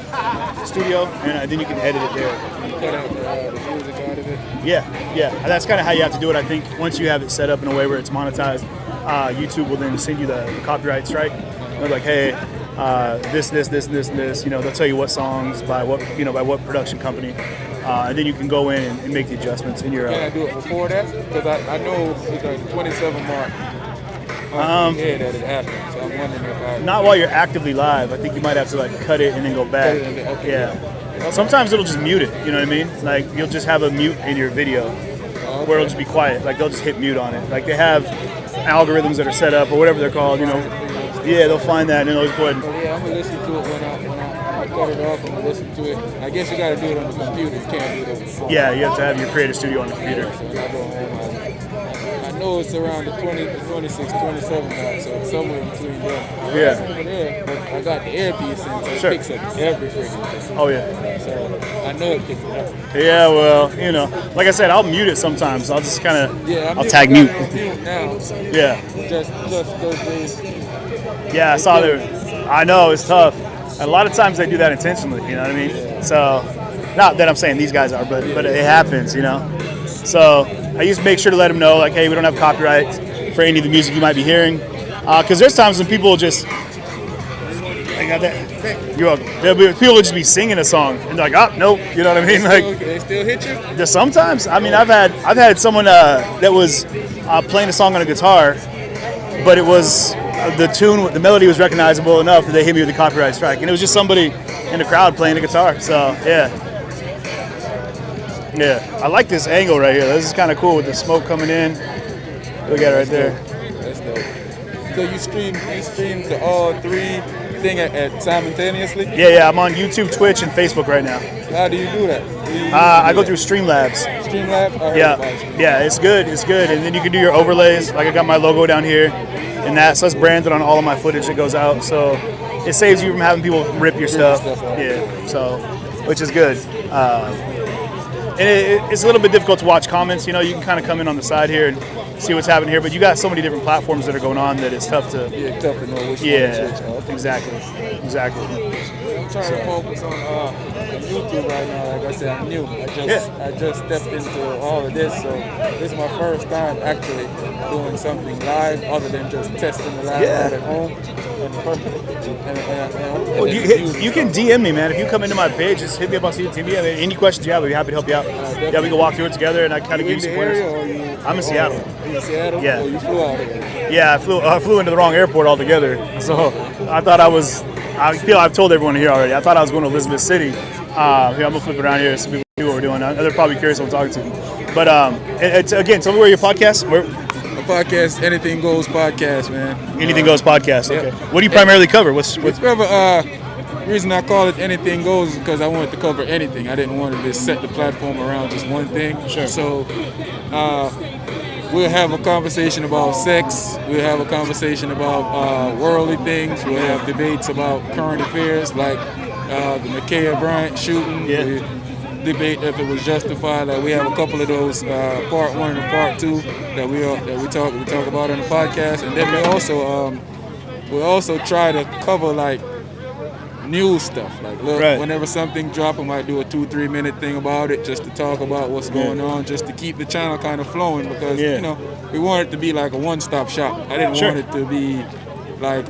studio, and then you can edit it there. You cut out the music out of it? Yeah. And that's kind of how you have to do it. I think once you have it set up in a way where it's monetized, YouTube will then send you the copyright strike. They're like, hey, this. They'll tell you what songs by what production company, and then you can go in and make the adjustments in your. Can I do it before that? Because I know it's like the 27 mark. That it happened, so I'm wondering if not while you're actively live. I think you might have to like cut it and then go back. Okay. Yeah. Sometimes it'll just mute it. You know what I mean? Like you'll just have a mute in your video, where it'll just be quiet. Like they'll just hit mute on it. Like they have algorithms that are set up or whatever they're called. Yeah, they'll find that and they'll just go ahead. Yeah, I'm gonna listen to it when I cut it off. I'm gonna listen to it. I guess you gotta do it on the computer. You can't do it on the phone. Yeah, you have to have your Creator Studio on the computer. So when I go home, I know it's around the 26, 27 mark, so it's somewhere between there. Yeah. But I got the earpiece in, so it Sure. picks up every freaking. Oh yeah. So I know it picks it up. Yeah, well, like I said, I'll mute it sometimes. I'll just kind of, I'll tag I mute. got it on mute now. Yeah. Just those days. Yeah, I saw there. I know, it's tough. A lot of times they do that intentionally, you know what I mean? So, not that I'm saying these guys are, but it happens, So, I used to make sure to let them know, like, hey, we don't have copyright for any of the music you might be hearing. Because there's times when people just, I got that. People will just be singing a song and they're like, oh, nope, you know what I mean? Like, They still hit you? just sometimes. I mean, I've had someone that was playing a song on a guitar, but it was the tune, the melody was recognizable enough that they hit me with a copyright strike, and it was just somebody in the crowd playing the guitar. So yeah, I like this angle right here. This is kind of cool with the smoke coming in. Look at it right there. That's dope. So you stream to all three things at simultaneously? Yeah, I'm on YouTube, Twitch, and Facebook right now. How do you do that? I go through Streamlabs. Streamlabs? Yeah, it's good. And then you can do your overlays. Like I got my logo down here, and so it's branded on all of my footage that goes out. So it saves you from having people rip your stuff. Yeah, so which is good. And it's a little bit difficult to watch comments. You can kind of come in on the side here and see what's happening here, but you got so many different platforms that are going on that it's tough to. Yeah, tough to know which one to switch. Exactly. I'm trying to focus on YouTube right now. Like I said, I'm new. I just stepped into all of this, so this is my first time actually doing something live other than just testing the live out at home. Well, you can DM me, man. If you come into my page, just hit me up on CTV. Any questions you have, I'd be happy to help you out. We can walk through it together, and I kind of give you some pointers. I'm in Seattle. In Seattle? Yeah. Oh, you flew out here? Yeah, I flew into the wrong airport altogether. So I thought I've told everyone here already. I thought I was going to Elizabeth City. Here, I'm going to flip it around here so people see what we're doing. They're probably curious what I'm talking to. But again, tell me where your podcast. My podcast, Anything Goes Podcast, man. Anything Goes Podcast. Okay. Yeah. What do you primarily cover? The reason I call it Anything Goes is because I wanted to cover anything. I didn't want to just set the platform around just one thing. Sure. So we'll have a conversation about sex. We'll have a conversation about worldly things. We'll have debates about current affairs like the Ma'Khia Bryant shooting. Yeah. We debate if it was justified. Like we have a couple of those, part 1 and part 2 that we talk about on the podcast, and then we also try to cover like news stuff. Like whenever something drop, I might do a 2-3 minute thing about it just to talk about what's going on, just to keep the channel kind of flowing because we want it to be like a one-stop shop. I didn't want it to be like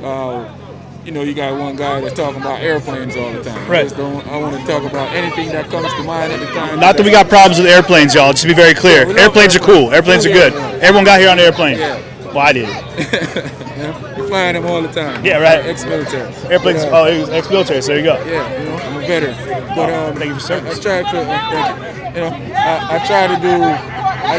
you got one guy that's talking about airplanes all the time. Right. I want to talk about anything that comes to mind at the time. Not that we got problems with airplanes, y'all. Just to be very clear. Airplanes are cool. Airplanes are good. Everyone got here on an airplane. Yeah. Well, I did. You're flying them all the time. Yeah, right. Ex-military. Airplanes. Oh, it was ex-military. So there you go. Yeah, I'm a veteran. But thank you for service. I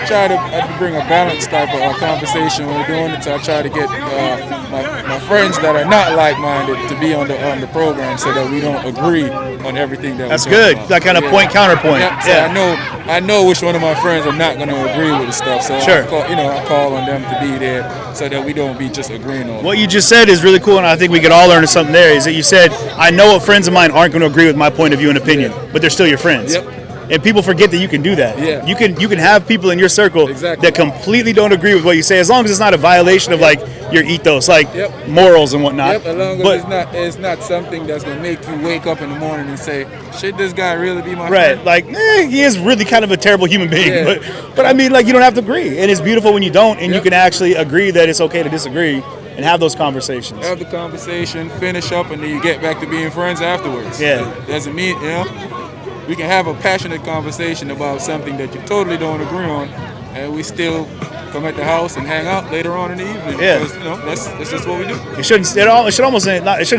try to bring a balanced type of conversation when we're doing it. So I try to get my friends that are not like-minded to be on the program so that we don't agree on everything that. That's good. About. That kind of point counterpoint. Yeah. So I know which one of my friends are not going to agree with the stuff. So I call on them to be there so that we don't be just agreeing on. What you just said is really cool, and I think we could all learn something there. Is that you said, I know what friends of mine aren't going to agree with my point of view and opinion, but they're still your friends. Yep. And people forget that you can do that. Yeah. You can have people in your circle that completely don't agree with what you say, as long as it's not a violation of like your ethos, like morals and whatnot. Yep, as long as it's not something that's gonna make you wake up in the morning and say, should this guy really be my friend? Like he is really kind of a terrible human being. But I mean, like, you don't have to agree. And it's beautiful when you don't, and you can actually agree that it's okay to disagree and have those conversations. Have the conversation, finish up, and then you get back to being friends afterwards. Yeah. It doesn't mean, we can have a passionate conversation about something that you totally don't agree on, and we still come at the house and hang out later on in the evening. Yeah. Because, that's just what we do. It shouldn't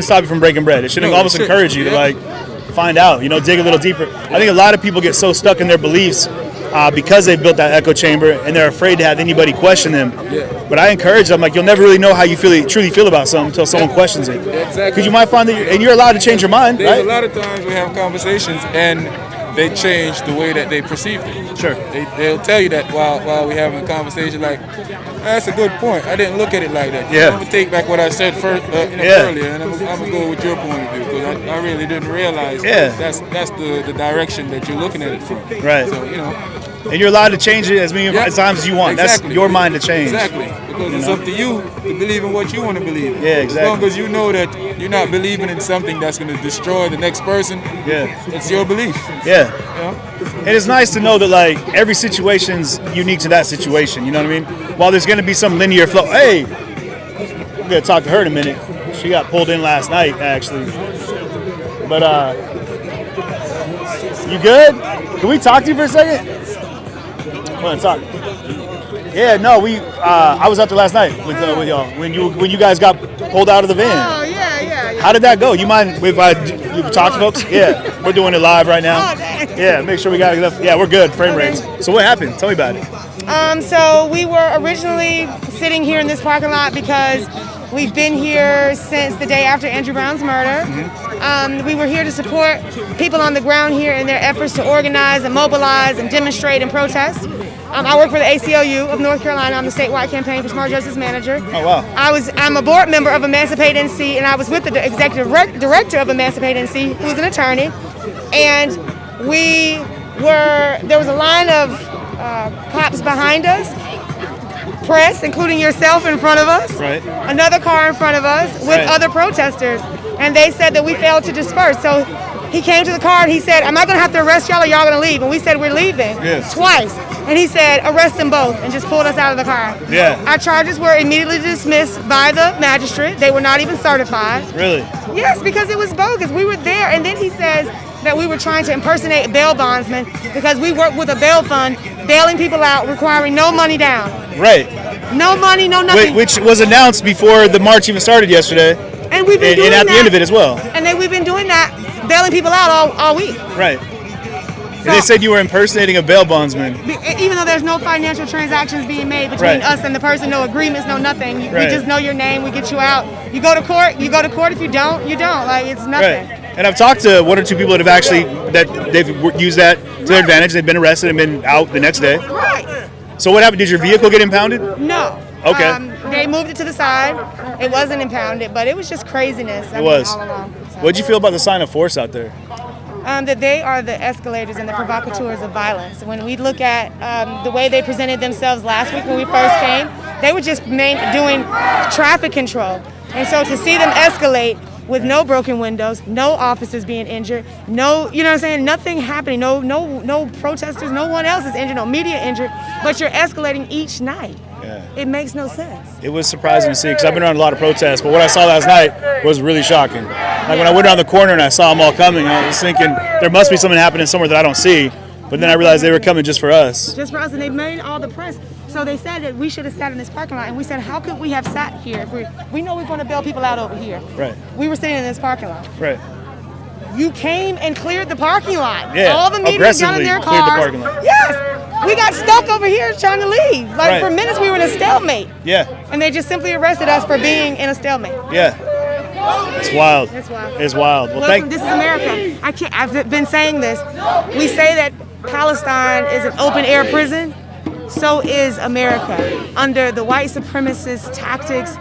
stop you from breaking bread. It should almost encourage you to like find out, dig a little deeper. I think a lot of people get so stuck in their beliefs because they've built that echo chamber and they're afraid to have anybody question them. Yeah. But I encourage them, like, you'll never really know how you truly feel about something until someone questions it. Exactly. Because you might find that you're allowed to change your mind, There's right? a lot of times we have conversations and they change the way that they perceive it. Sure. They'll tell you that while we're having a conversation, like, that's a good point. I didn't look at it like that. Yeah. I'm going to take back what I said earlier, and I'm going to go with your point of view, because I really didn't realize that's the direction that you're looking at it from. Right. So, and you're allowed to change it as many times as you want. Exactly. That's your mind to change. Exactly. Because it's up to you to believe in what you want to believe in. Yeah, exactly. As long as you know that you're not believing in something that's going to destroy the next person, it's your belief. Yeah. And it's nice to know that, like, every situation's unique to that situation. You know what I mean? While there's going to be some linear flow. Hey, I'm going to talk to her in a minute. She got pulled in last night, actually. But, you good? Can we talk to you for a second? Come on, talk. Yeah, no, we. I was out there last night with y'all when you guys got pulled out of the van. Oh yeah. How did that go? You mind if I talk to folks? Yeah, we're doing it live right now. Oh, dang. Yeah, make sure we got enough. Yeah, we're good. Frame rates. So what happened? Tell me about it. So we were originally sitting here in this parking lot because we've been here since the day after Andrew Brown's murder. We were here to support people on the ground here in their efforts to organize and mobilize and demonstrate and protest. I work for the ACLU of North Carolina. I'm the statewide campaign for Smart Justice Manager. Oh, wow. I'm a board member of Emancipate NC, and I was with the executive director of Emancipate NC, who's an attorney. And there was a line of cops behind us, press, including yourself in front of us, right. Another car in front of us with other protesters. And they said that we failed to disperse. So he came to the car and he said, am I going to have to arrest y'all or y'all going to leave? And we said, we're leaving. Yes. Twice. And he said, arrest them both, and just pulled us out of the car. Yeah. Our charges were immediately dismissed by the magistrate. They were not even certified. Really? Yes, because it was bogus. We were there, and then he says that we were trying to impersonate bail bondsmen because we work with a bail fund, bailing people out, requiring no money down. Right. No money, no nothing. Which was announced before the march even started yesterday. And we've been doing and at that, the end of it as well. And then we've been doing that, bailing people out all week. Right. And they said you were impersonating a bail bondsman. Even though there's no financial transactions being made between us and the person, no agreements, no nothing. We just know your name, we get you out. You go to court. If you don't, you don't. Like, it's nothing. Right. And I've talked to one or two people that they've used that to their advantage. They've been arrested and been out the next day. Right. So what happened? Did your vehicle get impounded? No. Okay. They moved it to the side. It wasn't impounded, but it was just craziness. It was. All along. So. What did you feel about the sign of force out there? That they are the escalators and the provocateurs of violence. When we look at the way they presented themselves last week when we first came, they were just doing traffic control. And so to see them escalate with no broken windows, no officers being injured, no, you know what I'm saying, nothing happening, no protesters, no one else is injured, no media injured, but you're escalating each night. Yeah. It makes no sense. It was surprising to see because I've been around a lot of protests, but what I saw last night was really shocking. Like when I went around the corner and I saw them all coming, I was thinking there must be something happening somewhere that I don't see, but then I realized they were coming just for us. Just for us, and they made all the press. So they said that we should have sat in this parking lot, and we said, how could we have sat here if we know we're going to bail people out over here? Right. We were sitting in this parking lot. Right. You came and cleared the parking lot. Yeah, all the media got in their cars. cleared the parking lot. Yes. We got stuck over here trying to leave. Like for minutes we were in a stalemate. Yeah. And they just simply arrested us for being in a stalemate. Yeah. It's wild. It's wild. It's wild. Well, this is America. I've been saying this. We say that Palestine is an open air prison. So is America. Under the white supremacist tactics,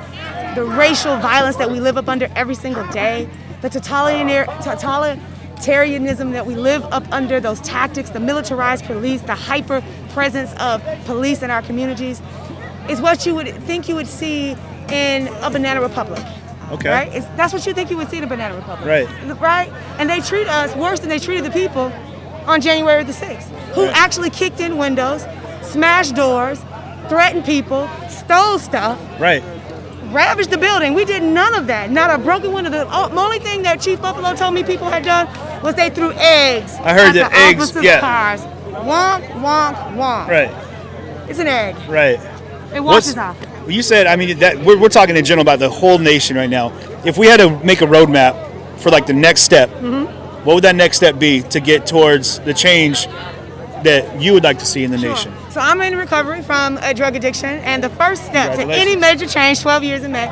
the racial violence that we live up under every single day, the totalitarianism that we live up under, those tactics, the militarized police, the hyper presence of police in our communities, is what you would think you would see in a banana republic. Okay. Right? That's what you think you would see in a banana republic. Right. Right? And they treat us worse than they treated the people on January the 6th, who actually kicked in windows, smashed doors, threatened people, stole stuff. Right. Ravaged the building. We did none of that. Not a broken window. The only thing that Chief Buffalo told me people had done was they threw eggs. I heard that eggs. Yeah. Cars. Wonk, wonk, wonk. Right. It's an egg. Right. It washes off. You said, I mean, that we're talking in general about the whole nation right now. If we had to make a roadmap for like the next step, what would that next step be to get towards the change that you would like to see in the nation? So I'm in recovery from a drug addiction, and the first step to any major change, 12 years in May,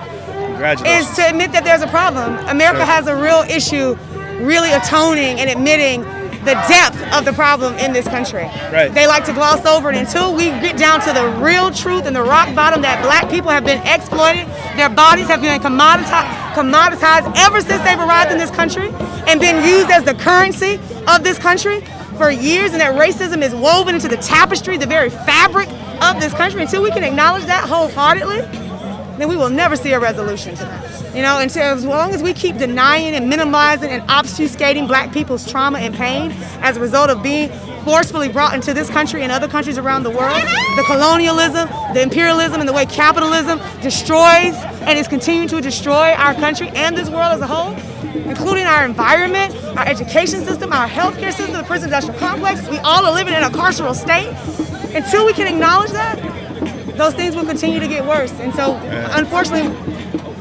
is to admit that there's a problem. America has a real issue, really atoning and admitting the depth of the problem in this country. Right. They like to gloss over it until we get down to the real truth and the rock bottom that black people have been exploited. Their bodies have been commoditized ever since they've arrived in this country and been used as the currency of this country for years, and that racism is woven into the tapestry, the very fabric of this country. Until we can acknowledge that wholeheartedly, then we will never see a resolution to that. You know, and so as long as we keep denying and minimizing and obfuscating black people's trauma and pain as a result of being forcefully brought into this country and other countries around the world, the colonialism, the imperialism, and the way capitalism destroys and is continuing to destroy our country and this world as a whole, including our environment, our education system, our healthcare system, the prison industrial complex, we all are living in a carceral state. Until we can acknowledge that, those things will continue to get worse. And so, unfortunately,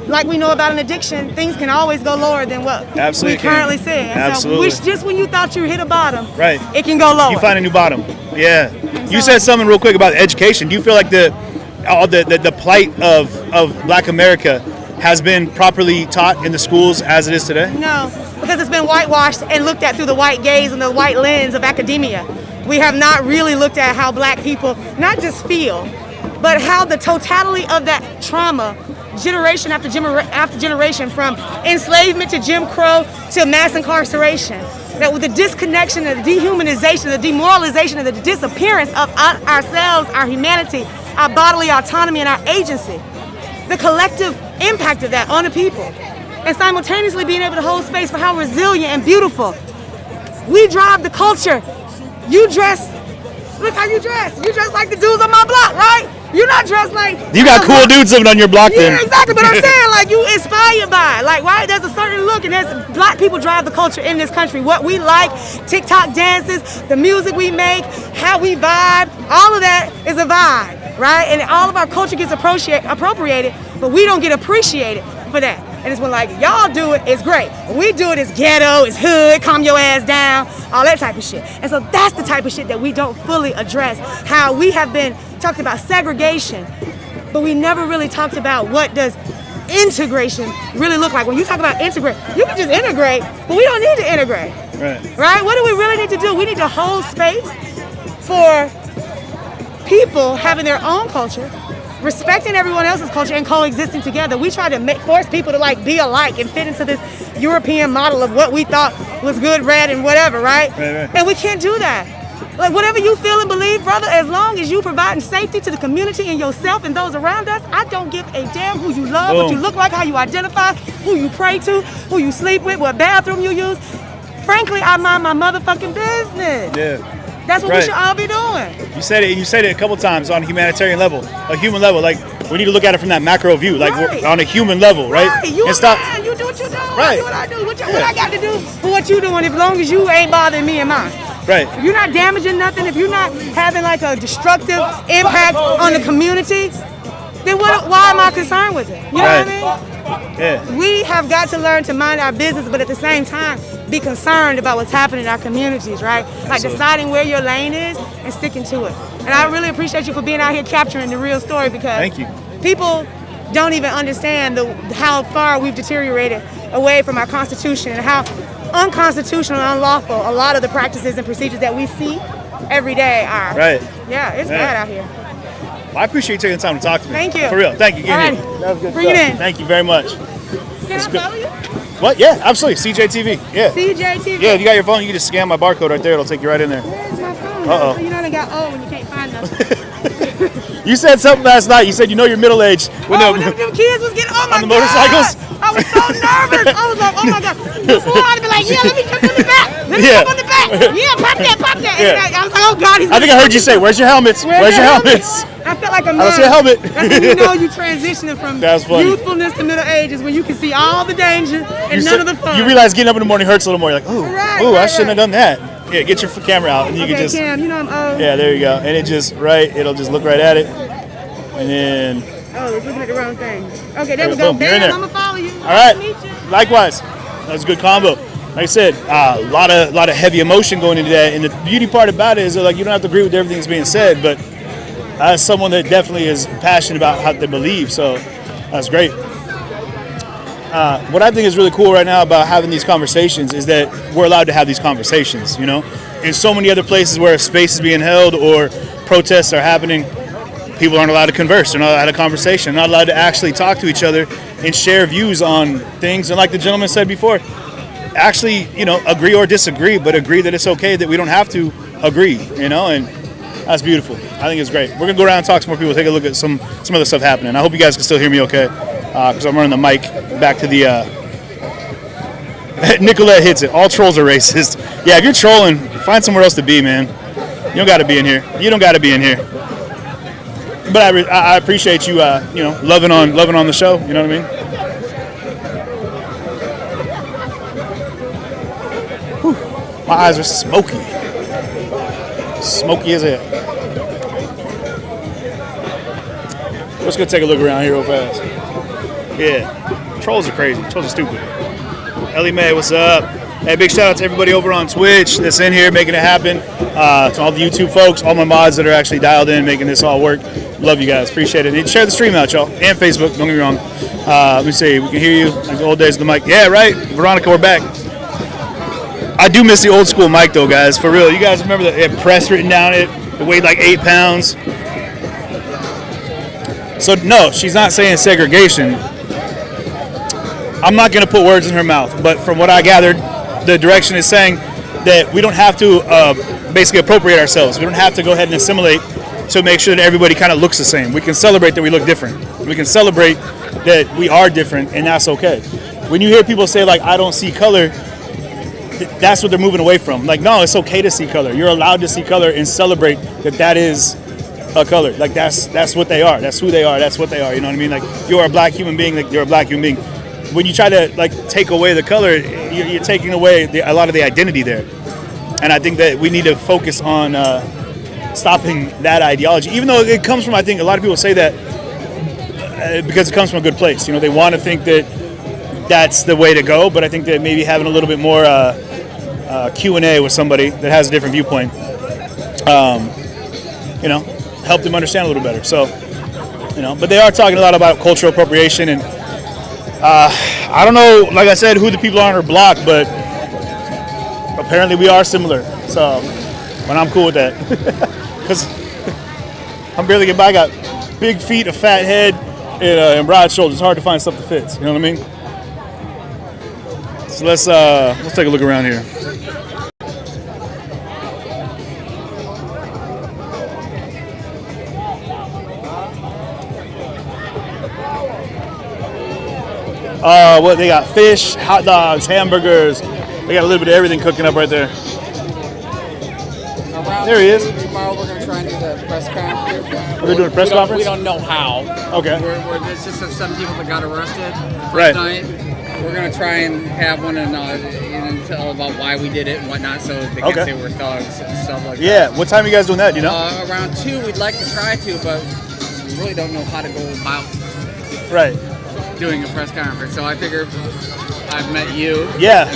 like we know about an addiction, things can always go lower than what we currently see. And Absolutely. so, just when you thought you hit a bottom, right, it can go lower. You find a new bottom. Yeah. You said something real quick about education. Do you feel like the plight of Black America has been properly taught in the schools as it is today? No, because it's been whitewashed and looked at through the white gaze and the white lens of academia. We have not really looked at how Black people not just feel, but how the totality of that trauma, generation after generation, from enslavement to Jim Crow to mass incarceration, that with the disconnection and the dehumanization, the demoralization, and the disappearance of ourselves, our humanity, our bodily autonomy, and our agency, the collective impact of that on the people, and simultaneously being able to hold space for how resilient and beautiful we drive the culture. You dress, look how you dress. You dress like the dudes on my block, right? You're not dressed like... You got cool dudes living on your block then. Yeah, exactly, but I'm saying, like, you inspired by, like, right? There's a certain look, and there's Black people drive the culture in this country. What we like, TikTok dances, the music we make, how we vibe, all of that is a vibe, right? And all of our culture gets appropriated, but we don't get appreciated for that. And it's when, like, y'all do it, it's great. When we do it, it's ghetto, it's hood, calm your ass down, all that type of shit. And so that's the type of shit that we don't fully address. How we have been talking about segregation, but we never really talked about what does integration really look like. When you talk about integrate, you can just integrate, but we don't need to integrate. Right? What do we really need to do? We need to hold space for people having their own culture, respecting everyone else's culture, and coexisting together. We try to force people to, like, be alike and fit into this European model of what we thought was good, red, and whatever, right? And we can't do that. Like, whatever you feel and believe, brother, as long as you providing safety to the community and yourself and those around us, I don't give a damn who you love, what you look like, how you identify, who you pray to, who you sleep with, what bathroom you use. Frankly, I mind my motherfucking business. Yeah. That's what we should all be doing. You said it, and you said it a couple times on a humanitarian level, a human level. Like, we need to look at it from that macro view, like we're on a human level, right? You and stop. Man, you do what you do. I do what I do. What I got to do for what you doing, as long as you ain't bothering me and mine. Right. If you're not damaging nothing, if you're not having like a destructive impact on the community, then why am I concerned with it? You know what I mean? Yeah. We have got to learn to mind our business, but at the same time, be concerned about what's happening in our communities, right? Like deciding where your lane is and sticking to it. And I really appreciate you for being out here capturing the real story, because thank you. People don't even understand how far we've deteriorated away from our Constitution and how unconstitutional and unlawful a lot of the practices and procedures that we see every day are. Right. Yeah, it's bad out here. Well, I appreciate you taking the time to talk to me. Thank you. For real. Thank you. All right. That was good Bring stuff. it in. Thank you very much. Can I follow you? What? Yeah, absolutely. CJTV. Yeah. CJTV. Yeah, if you got your phone, you can just scan my barcode right there. It'll take you right in there. Where's my phone? Uh-oh. You know they got old when you can't find them. You said something last night. You said you know you're middle-aged. When them kids was getting on the motorcycles? I was so nervous. I was like, oh my God. Before I'd be like, yeah, let me jump on the back. Let me jump on the back. Yeah, pop that, pop that. Yeah. And I was like, oh God. I think I heard you say, where's your helmets? Where's your helmets? I felt like a man. I don't see a helmet. That's when you know you transitioning from That's funny. youthfulness to middle age, is when you can see all the danger and none of the fun. You realize getting up in the morning hurts a little more. You're like, I shouldn't have done that. Yeah, get your camera out and you can just. Cam, you know I'm old. Yeah, there you go. And it just, it'll just look right at it. And then. Oh, it's looking at the wrong thing. Okay, there we go. Boom, you're in there. I'm gonna follow you. All right. Nice to meet you. Likewise. That was a good combo. Like I said, a lot of heavy emotion going into that. And the beauty part about it is that, like, you don't have to agree with everything that's being said, but as someone that definitely is passionate about how they believe, so that's great. What I think is really cool right now about having these conversations is that we're allowed to have these conversations, you know? In so many other places where a space is being held or protests are happening, people aren't allowed to converse. They're not allowed to have a conversation. They're not allowed to actually talk to each other and share views on things. And like the gentleman said before, actually, you know, agree or disagree, but agree that it's okay that we don't have to agree, you know? And that's beautiful. I think it's great. We're going to go around and talk to more people, take a look at some other stuff happening. I hope you guys can still hear me okay, because I'm running the mic back to the... Nicolette hits it. All trolls are racist. Yeah, if you're trolling, find somewhere else to be, man. You don't got to be in here. You don't got to be in here. But I appreciate you, you know, loving on the show. You know what I mean? Whew. My eyes are smoky. Smoky as it. Let's go take a look around here real fast. Yeah, trolls are crazy. Trolls are stupid. Ellie Mae, what's up? Hey, big shout out to everybody over on Twitch that's in here making it happen. To all the YouTube folks, all my mods that are actually dialed in, making this all work. Love you guys, appreciate it. And share the stream out, y'all, and Facebook. Don't get me wrong. Let me see, we can hear you like the old days of the mic. Yeah, right, Veronica, we're back. I do miss the old school mic though, guys. For real, you guys remember that it had press written down it? It weighed like 8 pounds. So no, she's not saying segregation. I'm not going to put words in her mouth, but from what I gathered, the direction is saying that we don't have to basically appropriate ourselves. We don't have to go ahead and assimilate to make sure that everybody kind of looks the same. We can celebrate that we look different. We can celebrate that we are different, and that's okay. When you hear people say, like, I don't see color, that's what they're moving away from. Like, no, it's okay to see color. You're allowed to see color and celebrate that is a color. Like, that's what they are. That's who they are. That's what they are. You know what I mean? Like, you're a black human being. Like, you're a black human being. When you try to, like, take away the color, you're taking away a lot of the identity there. And I think that we need to focus on stopping that ideology. Even though it comes from, I think a lot of people say that because it comes from a good place. You know, they want to think that that's the way to go, but I think that maybe having a little bit more Q&A with somebody that has a different viewpoint, you know, help them understand a little better. So, you know, but they are talking a lot about cultural appropriation, and I don't know, like I said, who the people are on her block, but apparently we are similar. So, but I'm cool with that because I'm barely getting by. I got big feet, a fat head, and broad shoulders. It's hard to find stuff that fits. You know what I mean? So let's take a look around here. What they got? Fish, hot dogs, hamburgers. They got a little bit of everything cooking up right there. There he is. Tomorrow we're going to try and do the press conference. Are they doing a press conference? We don't know how. Okay. There's just some people that got arrested right. Night. We're going to try and have one and tell about why we did it and whatnot, so they can say we're thugs and stuff like that. Yeah. What time are you guys doing that? Do you know? Around 2. We'd like to try to, but we really don't know how to go about. Right. Doing a press conference. So I figured I've met you. Yeah.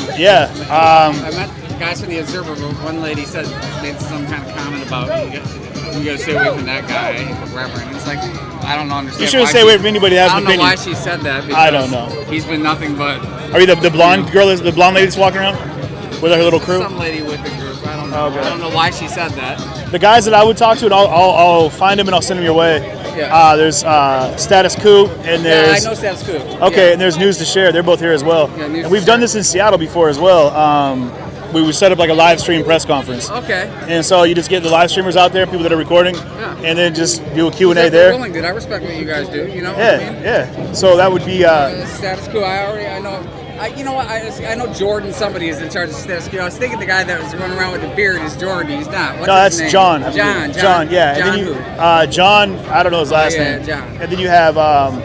I met guys from the Observer, but one lady made some kind of comment about you got to stay away from that guy, Reverend. It's like, I don't understand. You shouldn't stay away from anybody that has an opinion. I don't know why she said that. I don't know. He's been nothing but. Are you the blonde girl? The blonde lady that's walking around with her little crew? Some lady with the group. I don't know. Okay. I don't know why she said that. The guys that I would talk to, and I'll find them and I'll send them your way. Yeah. There's Status Coup and there's. Yeah, I know Status Coup. Okay, and there's News to Share. They're both here as well. Yeah, and we've done this in Seattle before as well. We set up like a live stream press conference. Okay. And so you just get the live streamers out there, people that are recording, and then just do a Q&A there. Willing, dude. I respect what you guys do. You know. Yeah, what I mean? yeah. So that would be. Status Quo. I know. You know what? I know Jordan. Somebody is in charge of Status Quo. I was thinking the guy that was running around with the beard is Jordan. He's not. What's no, his that's name? John. John. Yeah. John and then John. I don't know his last name. John. And then you have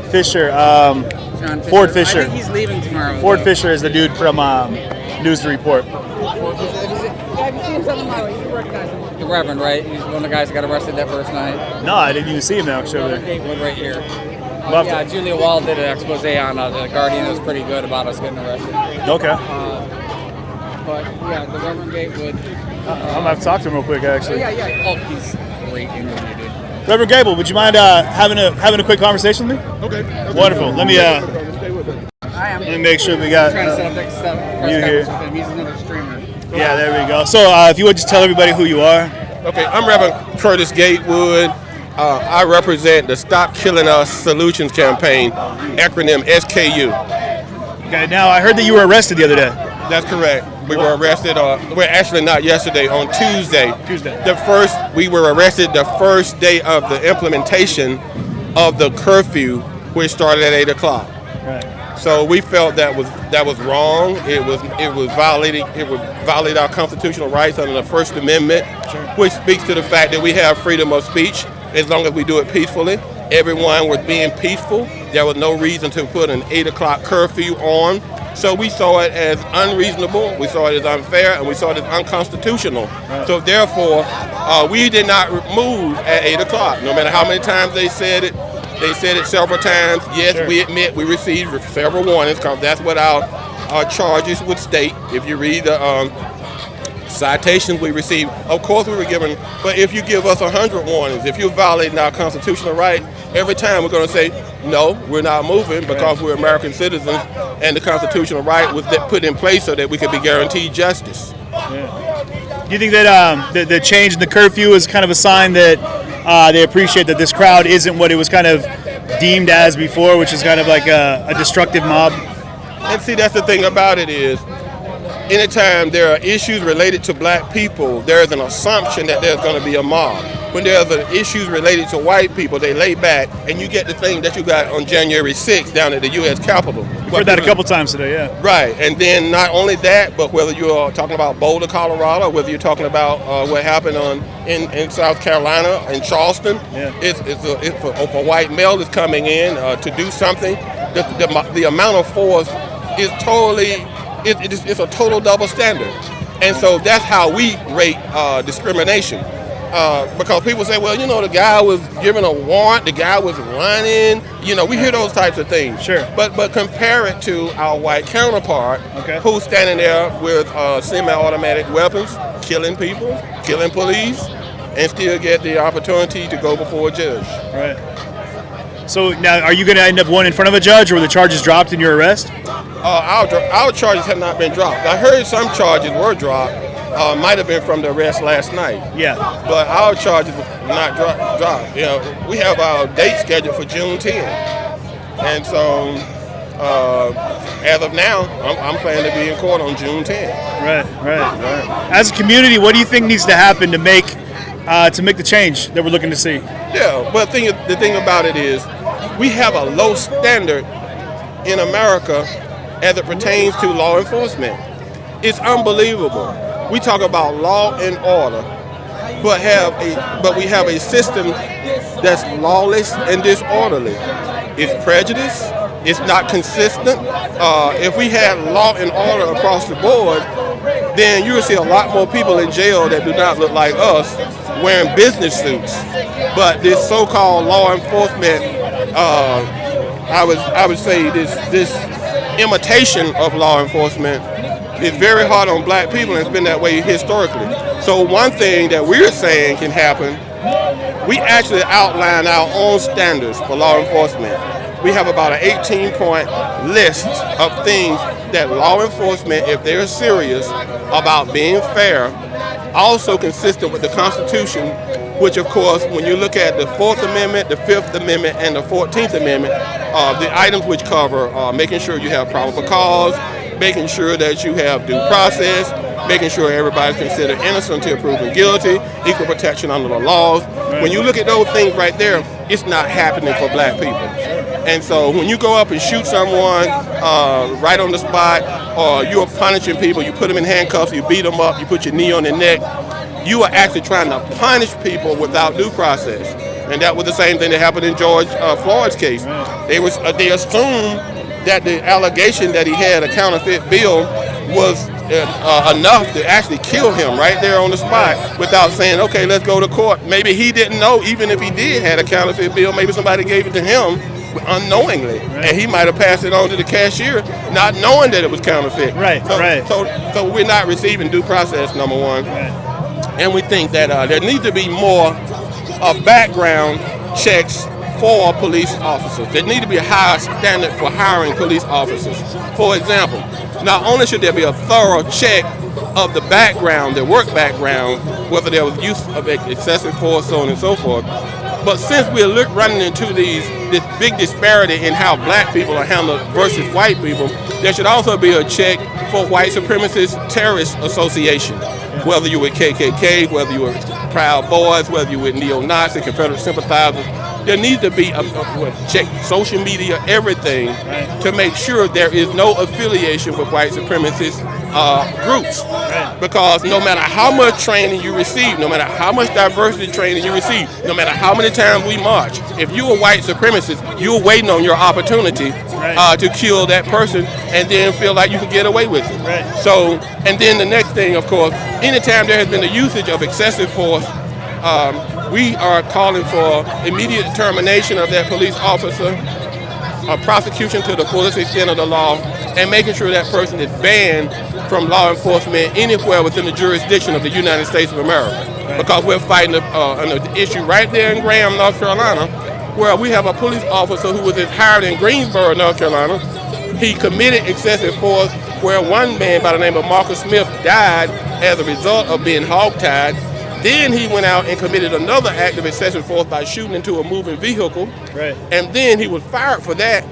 Fisher. John Fisher. Ford Fisher. I think he's leaving tomorrow. Ford Fisher is the dude from News to Report. Have you seen something like you recognize him? The Reverend, right? He's one of the guys that got arrested that first night. No, I didn't even see him actually. Gatewood right here. Yeah, Julia Wall did an expose on the Guardian. It was pretty good about us getting arrested. Okay. But yeah, the Reverend Gatewood. I'm gonna have to talk to him real quick actually. Yeah. Oh, he's great interview, dude. Reverend Gable, would you mind having a quick conversation with me? Okay. Wonderful. Let me I let me make sure we got I'm trying to set up next press you conference with him. He's another streamer. Yeah, there we go. So if you would just tell everybody who you are. Okay, I'm Reverend Curtis Gatewood. I represent the Stop Killing Us Solutions campaign, acronym SKU. Okay, now I heard that you were arrested the other day. That's correct. We were arrested, well actually not yesterday, on Tuesday. We were arrested the first day of the implementation of the curfew, which started at 8 o'clock. Right. So we felt that was wrong. It would violate our constitutional rights under the First Amendment, which speaks to the fact that we have freedom of speech as long as we do it peacefully. Everyone was being peaceful. There was no reason to put an 8 o'clock curfew on. So we saw it as unreasonable, we saw it as unfair, and we saw it as unconstitutional. Right. So therefore, we did not move at 8 o'clock. No matter how many times they said it, They said it several times. Yes, we admit we received several warnings. That's what our charges would state. If you read the citations we received, of course we were given, but if you give us 100 warnings, if you're violating our constitutional right, every time we're going to say, no, we're not moving because we're American citizens and the constitutional right was put in place so that we could be guaranteed justice. Do you think that the change in the curfew is kind of a sign that they appreciate that this crowd isn't what it was kind of deemed as before, which is kind of like a destructive mob? And see, that's the thing about it is, anytime there are issues related to black people, there's an assumption that there's going to be a mob. When there's issues related to white people, they lay back, and you get the thing that you got on January 6th down at the U.S. Capitol. We've heard that a couple times today, yeah. Right, and then not only that, but whether you're talking about Boulder, Colorado, or whether you're talking about what happened in South Carolina, in Charleston, if a white male is coming in to do something, the amount of force is totally... It's a total double standard. And so that's how we rate discrimination. Because people say, well, the guy was given a warrant, the guy was running, we hear those types of things. Sure. But compare it to our white counterpart who's standing there with semi-automatic weapons, killing people, killing police, and still get the opportunity to go before a judge. Right. So now, are you going to end up one in front of a judge, or were the charges dropped in your arrest? Our charges have not been dropped. I heard some charges were dropped. Might have been from the arrest last night. Yeah. But our charges are not dropped. We have our date scheduled for June 10th. And so, as of now, I'm planning to be in court on June 10th. Right. As a community, what do you think needs to happen to make the change that we're looking to see? Yeah, but the thing about it is, we have a low standard in America as it pertains to law enforcement. It's unbelievable. We talk about law and order, but we have a system that's lawless and disorderly. It's prejudice. It's not consistent. If we had law and order across the board, then you would see a lot more people in jail that do not look like us wearing business suits. But this so-called law enforcement, I would say this imitation of law enforcement is very hard on black people, and it's been that way historically. So one thing that we're saying can happen, we actually outline our own standards for law enforcement. We have about an 18-point list of things that law enforcement, if they're serious about being fair, also consistent with the Constitution, which of course, when you look at the 4th Amendment, the 5th Amendment, and the 14th Amendment, the items which cover making sure you have probable cause, making sure that you have due process, making sure everybody's considered innocent until proven guilty, equal protection under the laws. When you look at those things right there, it's not happening for black people. And so when you go up and shoot someone right on the spot, or you're punishing people, you put them in handcuffs, you beat them up, you put your knee on their neck, you are actually trying to punish people without due process. And that was the same thing that happened in George Floyd's case. They assumed that the allegation that he had a counterfeit bill was enough to actually kill him right there on the spot without saying, okay, let's go to court. Maybe he didn't know, even if he did have a counterfeit bill, maybe somebody gave it to him unknowingly, and he might have passed it on to the cashier not knowing that it was counterfeit. So we're not receiving due process, number one. And we think that there needs to be more background checks for police officers. There need to be a higher standard for hiring police officers. For example, not only should there be a thorough check of the background, their work background, whether there was use of excessive force, so on and so forth, but since we're running into this big disparity in how black people are handled versus white people, there should also be a check for white supremacist terrorist association. Whether you're with KKK, whether you're with Proud Boys, whether you're with neo-Nazi, Confederate sympathizers, there needs to be a check, social media, everything, to make sure there is no affiliation with white supremacist groups. Because no matter how much training you receive, no matter how much diversity training you receive, no matter how many times we march, if you're a white supremacist, you're waiting on your opportunity to kill that person and then feel like you can get away with it. So, and then the next thing, of course, anytime there has been the usage of excessive force We are calling for immediate termination of that police officer, a prosecution to the fullest extent of the law, and making sure that person is banned from law enforcement anywhere within the jurisdiction of the United States of America. Because we're fighting an issue right there in Graham, North Carolina, where we have a police officer who was hired in Greensboro, North Carolina. He committed excessive force where one man by the name of Marcus Smith died as a result of being hogtied. Then he went out and committed another act of excessive force by shooting into a moving vehicle. Right. And then he was fired for that.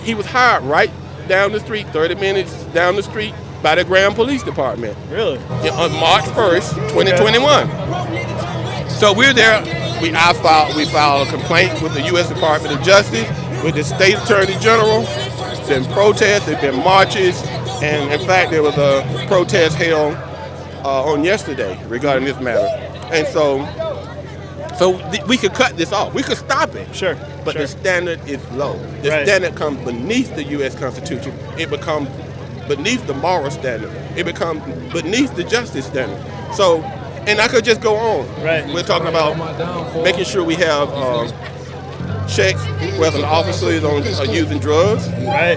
He was hired right down the street, 30 minutes down the street, by the Graham Police Department. Really? On March 1st, 2021. So we're there. We filed a complaint with the U.S. Department of Justice, with the State Attorney General. There's been protests, there's been marches, and in fact there was a protest held on yesterday regarding this matter. And so we could cut this off. We could stop it. Sure. But the standard is low. The standard comes beneath the U.S. Constitution. It becomes beneath the moral standard. It becomes beneath the justice standard. So, and I could just go on. Right. We're talking about making sure we have checks whether an officer is using drugs,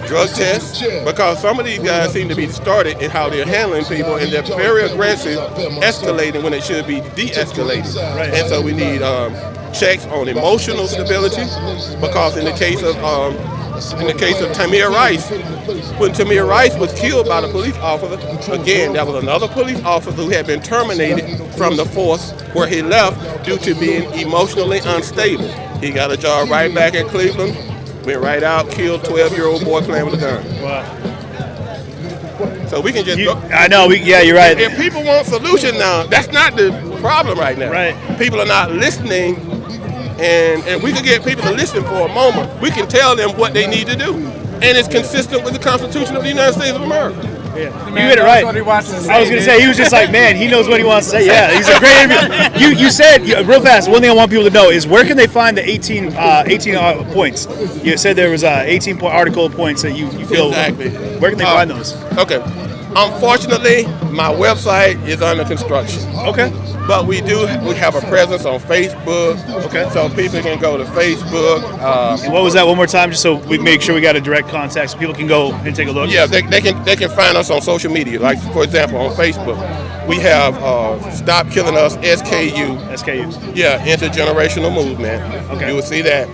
drug tests, because some of these guys seem to be distorted in how they're handling people, and they're very aggressive, escalating when it should be de-escalating. And so we need checks on emotional stability, because in the case of Tamir Rice, when Tamir Rice was killed by the police officer, again, that was another police officer who had been terminated from the force where he left due to being emotionally unstable. He got a job right back in Cleveland, went right out, killed 12-year-old boy playing with a gun. Wow. So we can just go. I know, you're right. If people want solution now, that's not the problem right now. Right. People are not listening, and we can get people to listen for a moment. We can tell them what they need to do. And it's consistent with the Constitution of the United States of America. Yeah. You hit it right. I was going to say, he was just like, man, he knows what he wants to say. Yeah, he's a great interview. You said, real fast, one thing I want people to know is where can they find the 18 points? You said there was 18-point article points that you feel. Exactly. Where can they find those? Okay. Unfortunately, my website is under construction. Okay. But we have a presence on Facebook. Okay. So people can go to Facebook. And what was that one more time, just so we make sure we got a direct contact so people can go and take a look? Yeah, they can find us on social media. Like, for example, on Facebook, we have Stop Killing Us, SKU. SKU. Yeah, Intergenerational Movement. Okay. You will see that.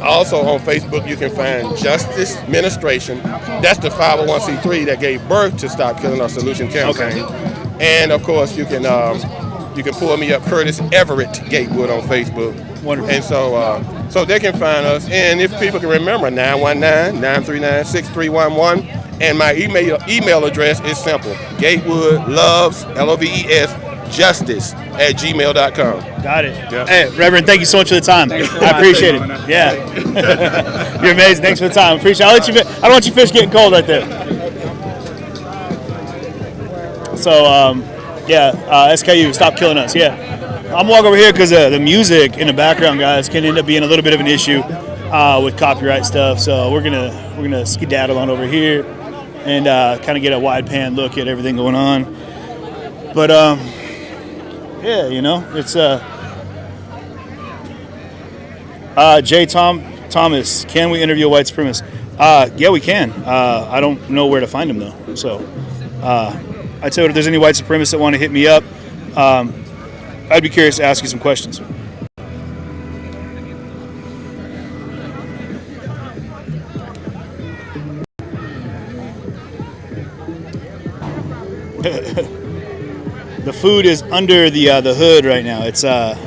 Also on Facebook, you can find Justice Administration. That's the 501c3 that gave birth to Stop Killing Us Solution Campaign. Okay. And of course, you can pull me up, Curtis Everett Gatewood on Facebook. Wonderful. And so they can find us. And if people can remember, 919-939-6311. And my email address is simple: Gatewood Loves, Loves, Justice @gmail.com. Got it. Yeah. Hey, Reverend, thank you so much for the time. I appreciate it. Yeah. You're amazing. Thanks for the time. Appreciate it. I don't want your fish getting cold right there. So, SKU, Stop Killing Us. Yeah. I'm walking over here because the music in the background, guys, can end up being a little bit of an issue with copyright stuff. So we're gonna skedaddle on over here and kind of get a wide pan look at everything going on. But yeah, it's J. Thomas. Can we interview a white supremacist? Yeah, we can. I don't know where to find him though. So I'd say if there's any white supremacists that want to hit me up, I'd be curious to ask you some questions. The food is under the hood right now. It's not.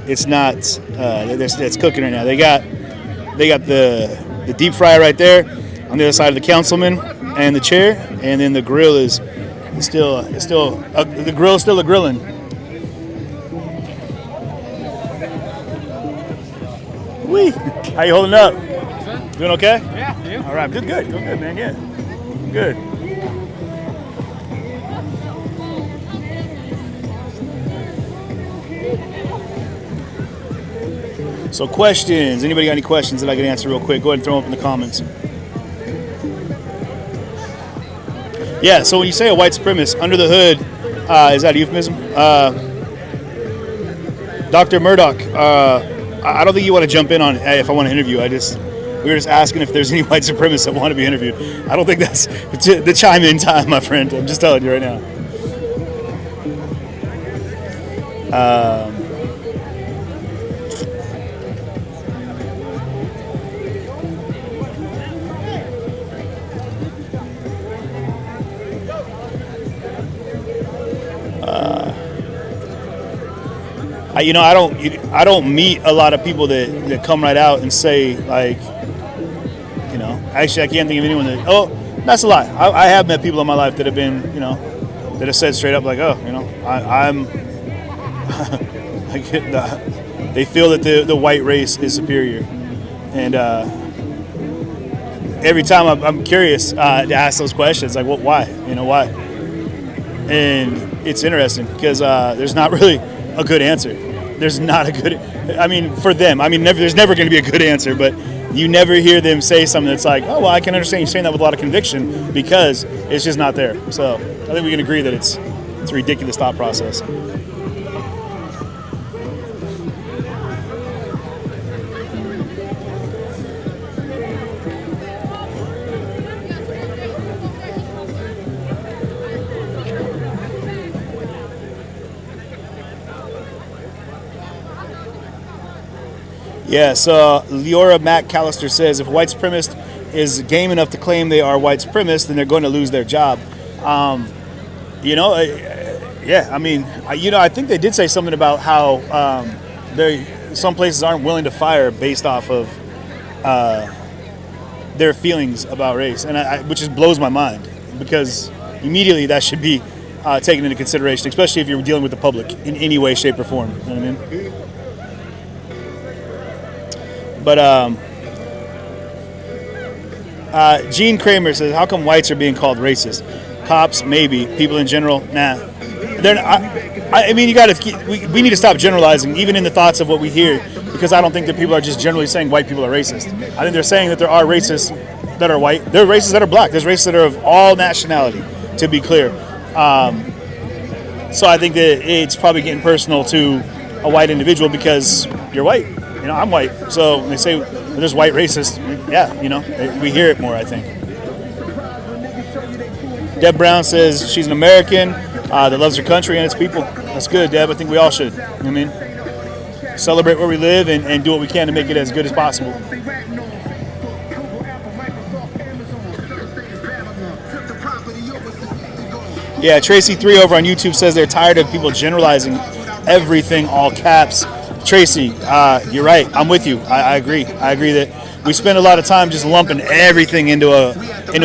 It's cooking right now. They got the deep fryer right there on the other side of the councilman and the chair, and then the grill is still the grill is still a grilling. Wee. How you holding up? Doing okay? Yeah. All right. Doing good, man. Yeah. Good. So questions. Anybody got any questions that I can answer real quick? Go ahead and throw them up in the comments. Yeah, so when you say a white supremacist, under the hood, is that a euphemism? Dr. Murdoch, I don't think you want to jump in on if I want to interview. We were just asking if there's any white supremacists that want to be interviewed. I don't think that's the chime in time, my friend. I'm just telling you right now. I don't meet a lot of people that come right out and say, like, you know, actually I can't think of anyone that, oh, that's a lie. I have met people in my life that have been, you know, that have said straight up like, oh, you know, I'm I get that. They feel that the white race is superior. And every time I'm curious to ask those questions, like, well, why? You know, why? And it's interesting because there's not really a good answer. There's not a good, I mean, for them, I mean, there's never going to be a good answer, but you never hear them say something that's like, oh, well, I can understand you saying that with a lot of conviction because it's just not there. So I think we can agree that it's a ridiculous thought process. Yeah, so Leora McAllister says, if a white supremacist is game enough to claim they are white supremacists, then they're going to lose their job. Yeah, I mean, I think they did say something about how some places aren't willing to fire based off of their feelings about race, and which just blows my mind because immediately that should be taken into consideration, especially if you're dealing with the public in any way, shape, or form. You know what I mean? But Gene Kramer says, how come whites are being called racist? Cops, maybe. People in general, nah. I mean, we need to stop generalizing, even in the thoughts of what we hear, because I don't think that people are just generally saying white people are racist. I think they're saying that there are racists that are white. There are racists that are black. There's racists that are of all nationality, to be clear. So I think that it's probably getting personal to a white individual because you're white. You know, I'm white, so when they say there's white racists, yeah, you know, we hear it more, I think. Deb Brown says she's an American that loves her country and its people. That's good, Deb. I think we all should. You know what I mean? Celebrate where we live and do what we can to make it as good as possible. Yeah, Tracy3 over on YouTube says they're tired of people generalizing everything, all caps. Tracy, you're right. I'm with you. I agree. I agree that we spend a lot of time just lumping everything into a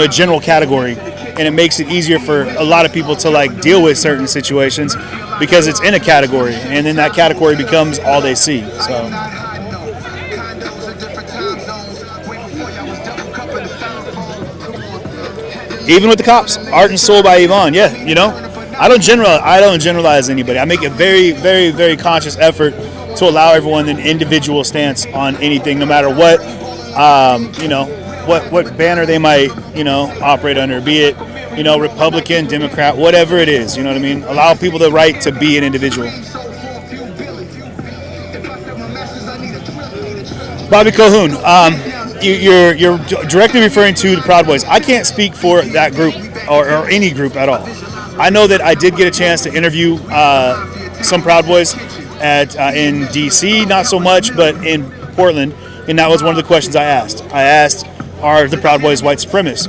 general category, and it makes it easier for a lot of people to like deal with certain situations because it's in a category, and then that category becomes all they see. So. Even with the cops, Art and Soul by Yvonne. Yeah, you know, I don't generalize anybody. I make a very, very, very conscious effort to allow everyone an individual stance on anything, no matter what, what banner they might, operate under, be it, Republican, Democrat, whatever it is, you know what I mean? Allow people the right to be an individual. Bobby Colhoun, you're directly referring to the Proud Boys. I can't speak for that group or any group at all. I know that I did get a chance to interview some Proud Boys in D.C., not so much, but in Portland, and that was one of the questions I asked. I asked, are the Proud Boys white supremacists?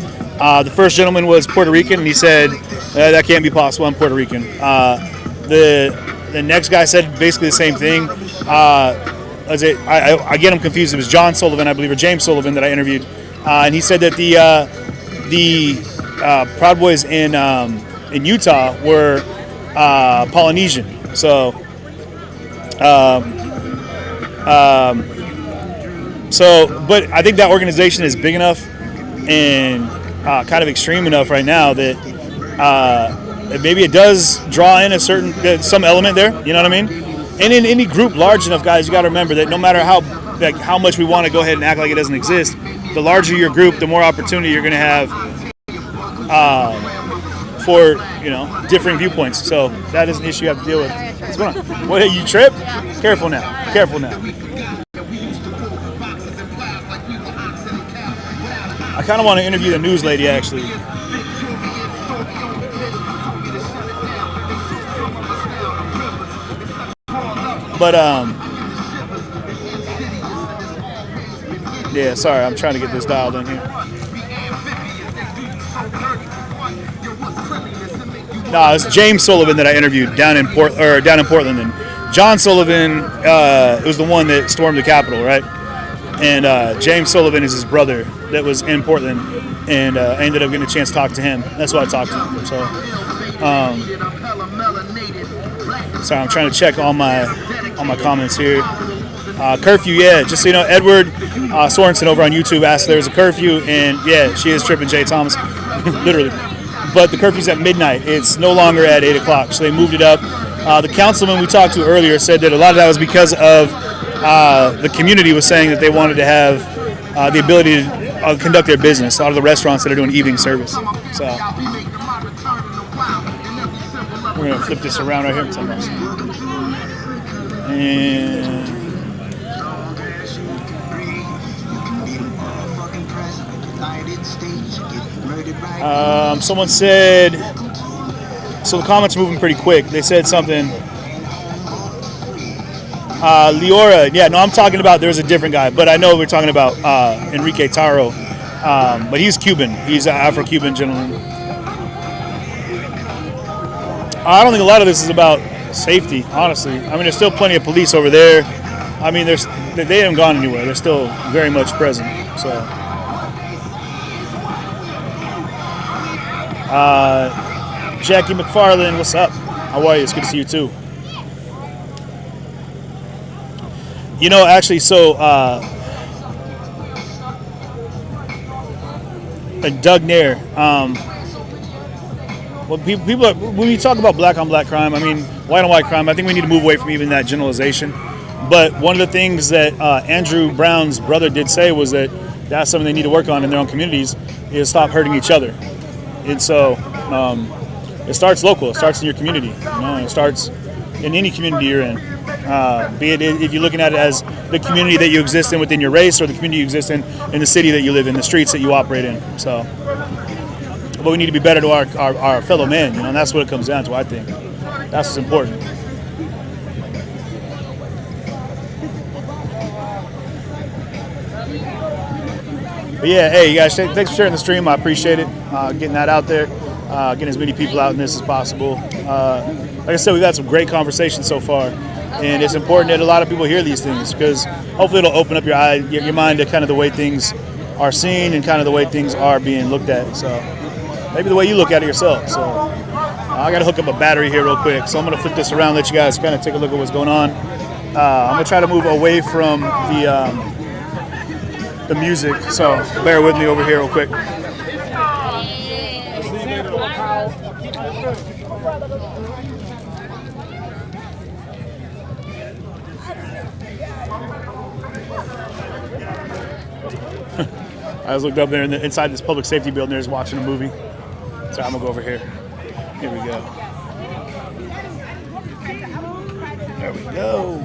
The first gentleman was Puerto Rican, and he said, that can't be possible, I'm Puerto Rican. The next guy said basically the same thing. Again, I'm confused. It was John Sullivan, I believe, or James Sullivan that I interviewed, and he said that the Proud Boys in Utah were Polynesian. So, but I think that organization is big enough and kind of extreme enough right now that maybe it does draw in some element there. You know what I mean? And in any group large enough, guys, you got to remember that no matter how much we want to go ahead and act like it doesn't exist, the larger your group, the more opportunity you're going to have for differing viewpoints. So that is an issue you have to deal with. What's going on? What, you tripped? Careful now. Careful now. I kind of want to interview the news lady, actually. But yeah, sorry, I'm trying to get this dialed in here. No, it's James Sullivan that I interviewed down in Portland, and John Sullivan was the one that stormed the Capitol, right? And James Sullivan is his brother that was in Portland, and I ended up getting a chance to talk to him. That's why I talked to him. So, sorry, I'm trying to check all my comments here. Curfew, yeah, just so you know, Edward Sorensen over on YouTube asked if there was a curfew, and yeah, she is tripping Jay Thomas, literally. But the curfew's at midnight. It's no longer at 8 o'clock, so they moved it up. The councilman we talked to earlier said that a lot of that was because of the community was saying that they wanted to have the ability to conduct their business. A lot of the restaurants that are doing evening service. So we're going to flip this around right here. And someone said, so the comments are moving pretty quick. They said something. Leora, yeah, no, I'm talking about, there's a different guy, but I know we're talking about Enrique Taro, but he's Cuban. He's an Afro-Cuban gentleman. I don't think a lot of this is about safety, honestly. I mean, there's still plenty of police over there. I mean, they haven't gone anywhere. They're still very much present. So, Jackie McFarland, what's up? How are you? It's good to see you too. You know, actually, so Doug Nair. Well, people are, when we talk about black on black crime, I mean white on white crime, I think we need to move away from even that generalization. But one of the things that Andrew Brown's brother did say was that that's something they need to work on in their own communities is stop hurting each other. And so it starts local. It starts in your community. It starts in any community you're in. Be it if you're looking at it as the community that you exist in within your race, or the community you exist in the city that you live in, the streets that you operate in. So, but we need to be better to our fellow men, and that's what it comes down to. I think that's what's important. But yeah, hey, you guys, thanks for sharing the stream. I appreciate it. Getting that out there, getting as many people out in this as possible. Like I said, we've had some great conversations so far, and it's important that a lot of people hear these things, because hopefully it'll open up your mind to kind of the way things are seen and kind of the way things are being looked at. So maybe the way you look at it yourself. So I got to hook up a battery here real quick. So I'm going to flip this around, let you guys kind of take a look at what's going on. I'm going to try to move away from the music. So bear with me over here real quick. I just looked up there inside this public safety building. There's watching a movie. So I'm gonna go over here. Here we go. There we go.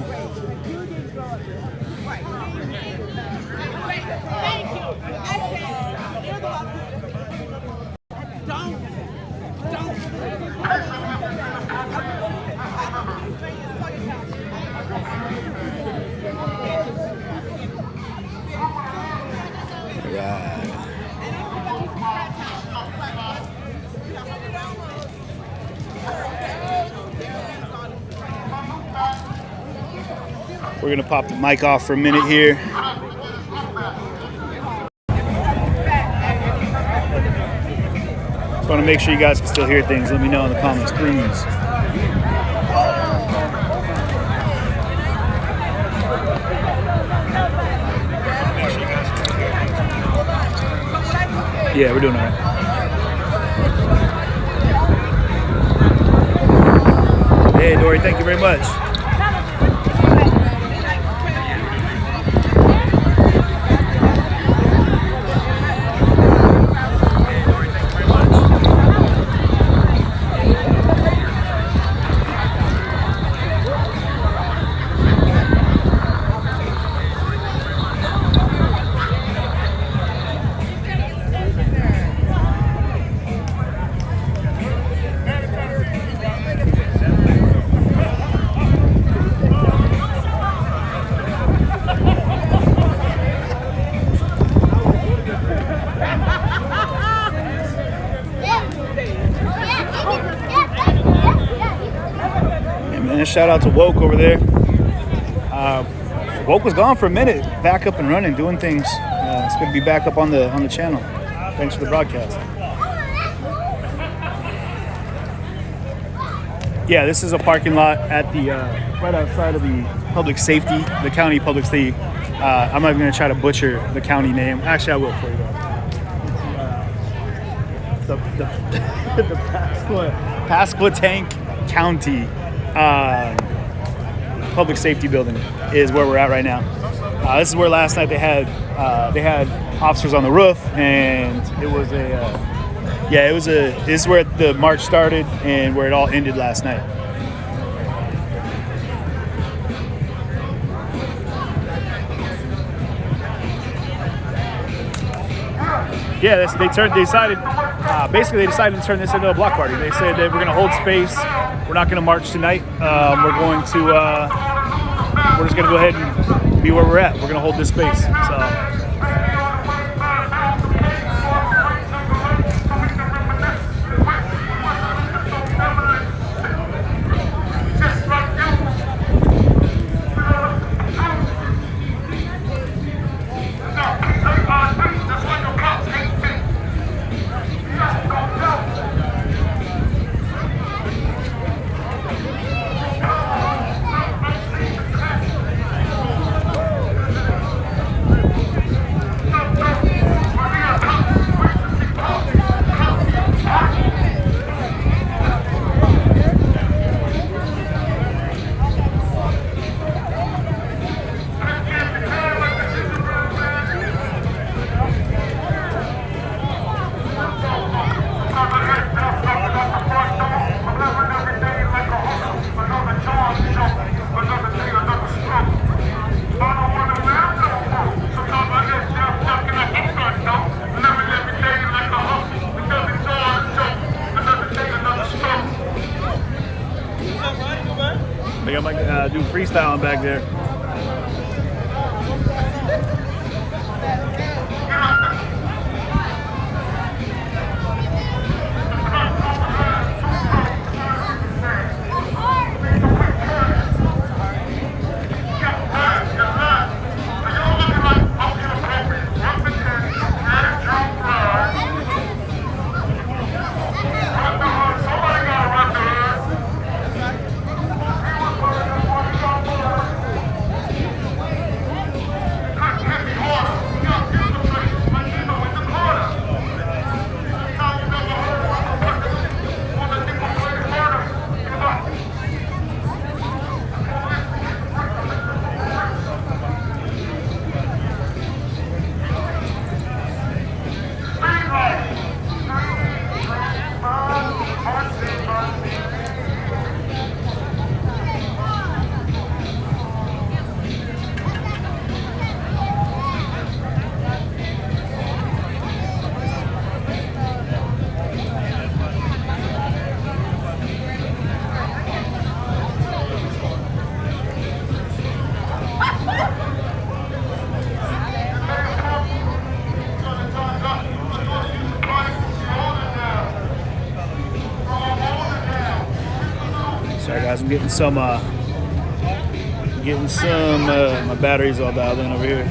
We're gonna pop the mic off for a minute here. Just want to make sure you guys can still hear things. Let me know in the comments, please. Yeah, we're doing all right. Hey, Dory, thank you very much. man. Shout out to Woke over there. Woke was gone for a minute, back up and running, doing things. It's good to be back up on the channel. Thanks for the broadcast. Yeah, this is a parking lot at the right outside of the public safety, the county public safety. I'm not even gonna try to butcher the county name. Actually, I will for you though. The Pasquotank County public safety building is where we're at right now. This is where last night they had officers on the roof, and it was this is where the march started and where it all ended last night. Yeah, they decided to turn this into a block party. They said that we're going to hold space. We're not going to march tonight. We're just going to go ahead and be where we're at. We're going to hold this space. So. I think I might do freestyling back there. Sorry guys, I'm getting some my batteries all dialed in over here.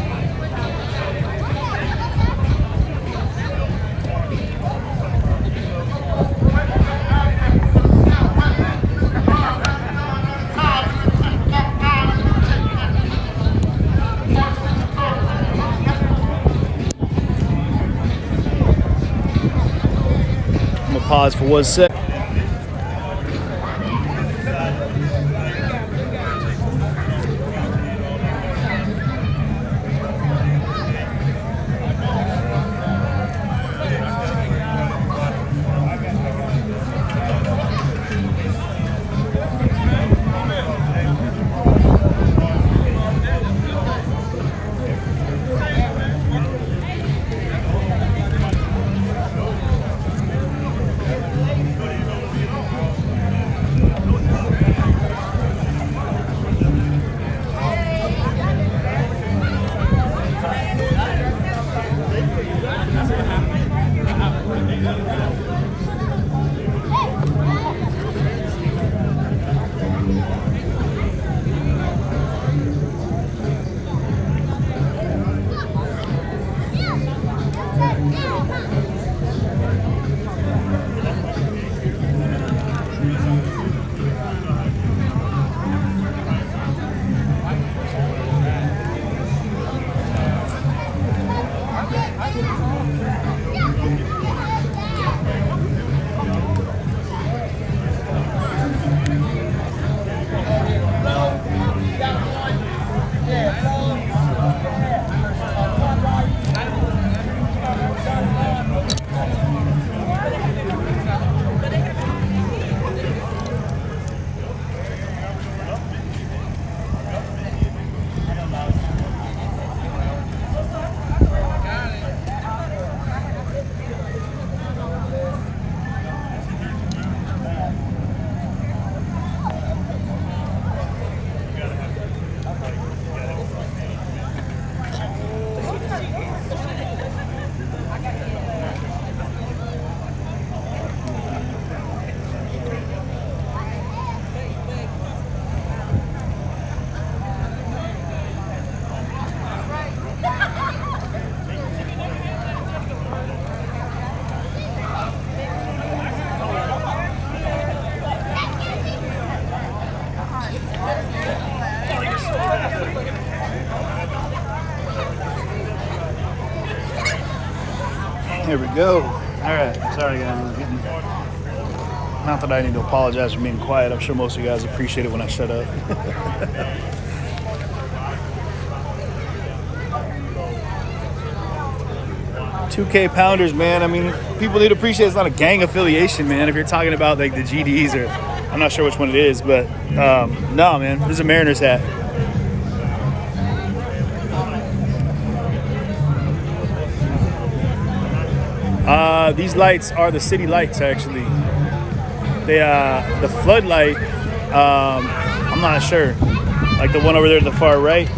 I'm gonna pause for 1 sec. Here we go. All right. Sorry, guys. Not that I need to apologize for being quiet. I'm sure most of you guys appreciate it when I shut up. 2K Pounders, man. I mean, people need to appreciate it's not a gang affiliation, man. If you're talking about like the GDs or I'm not sure which one it is, but no, man. This is a Mariners hat. These lights are the city lights, actually. They the floodlight. I'm not sure. Like the one over there to the far right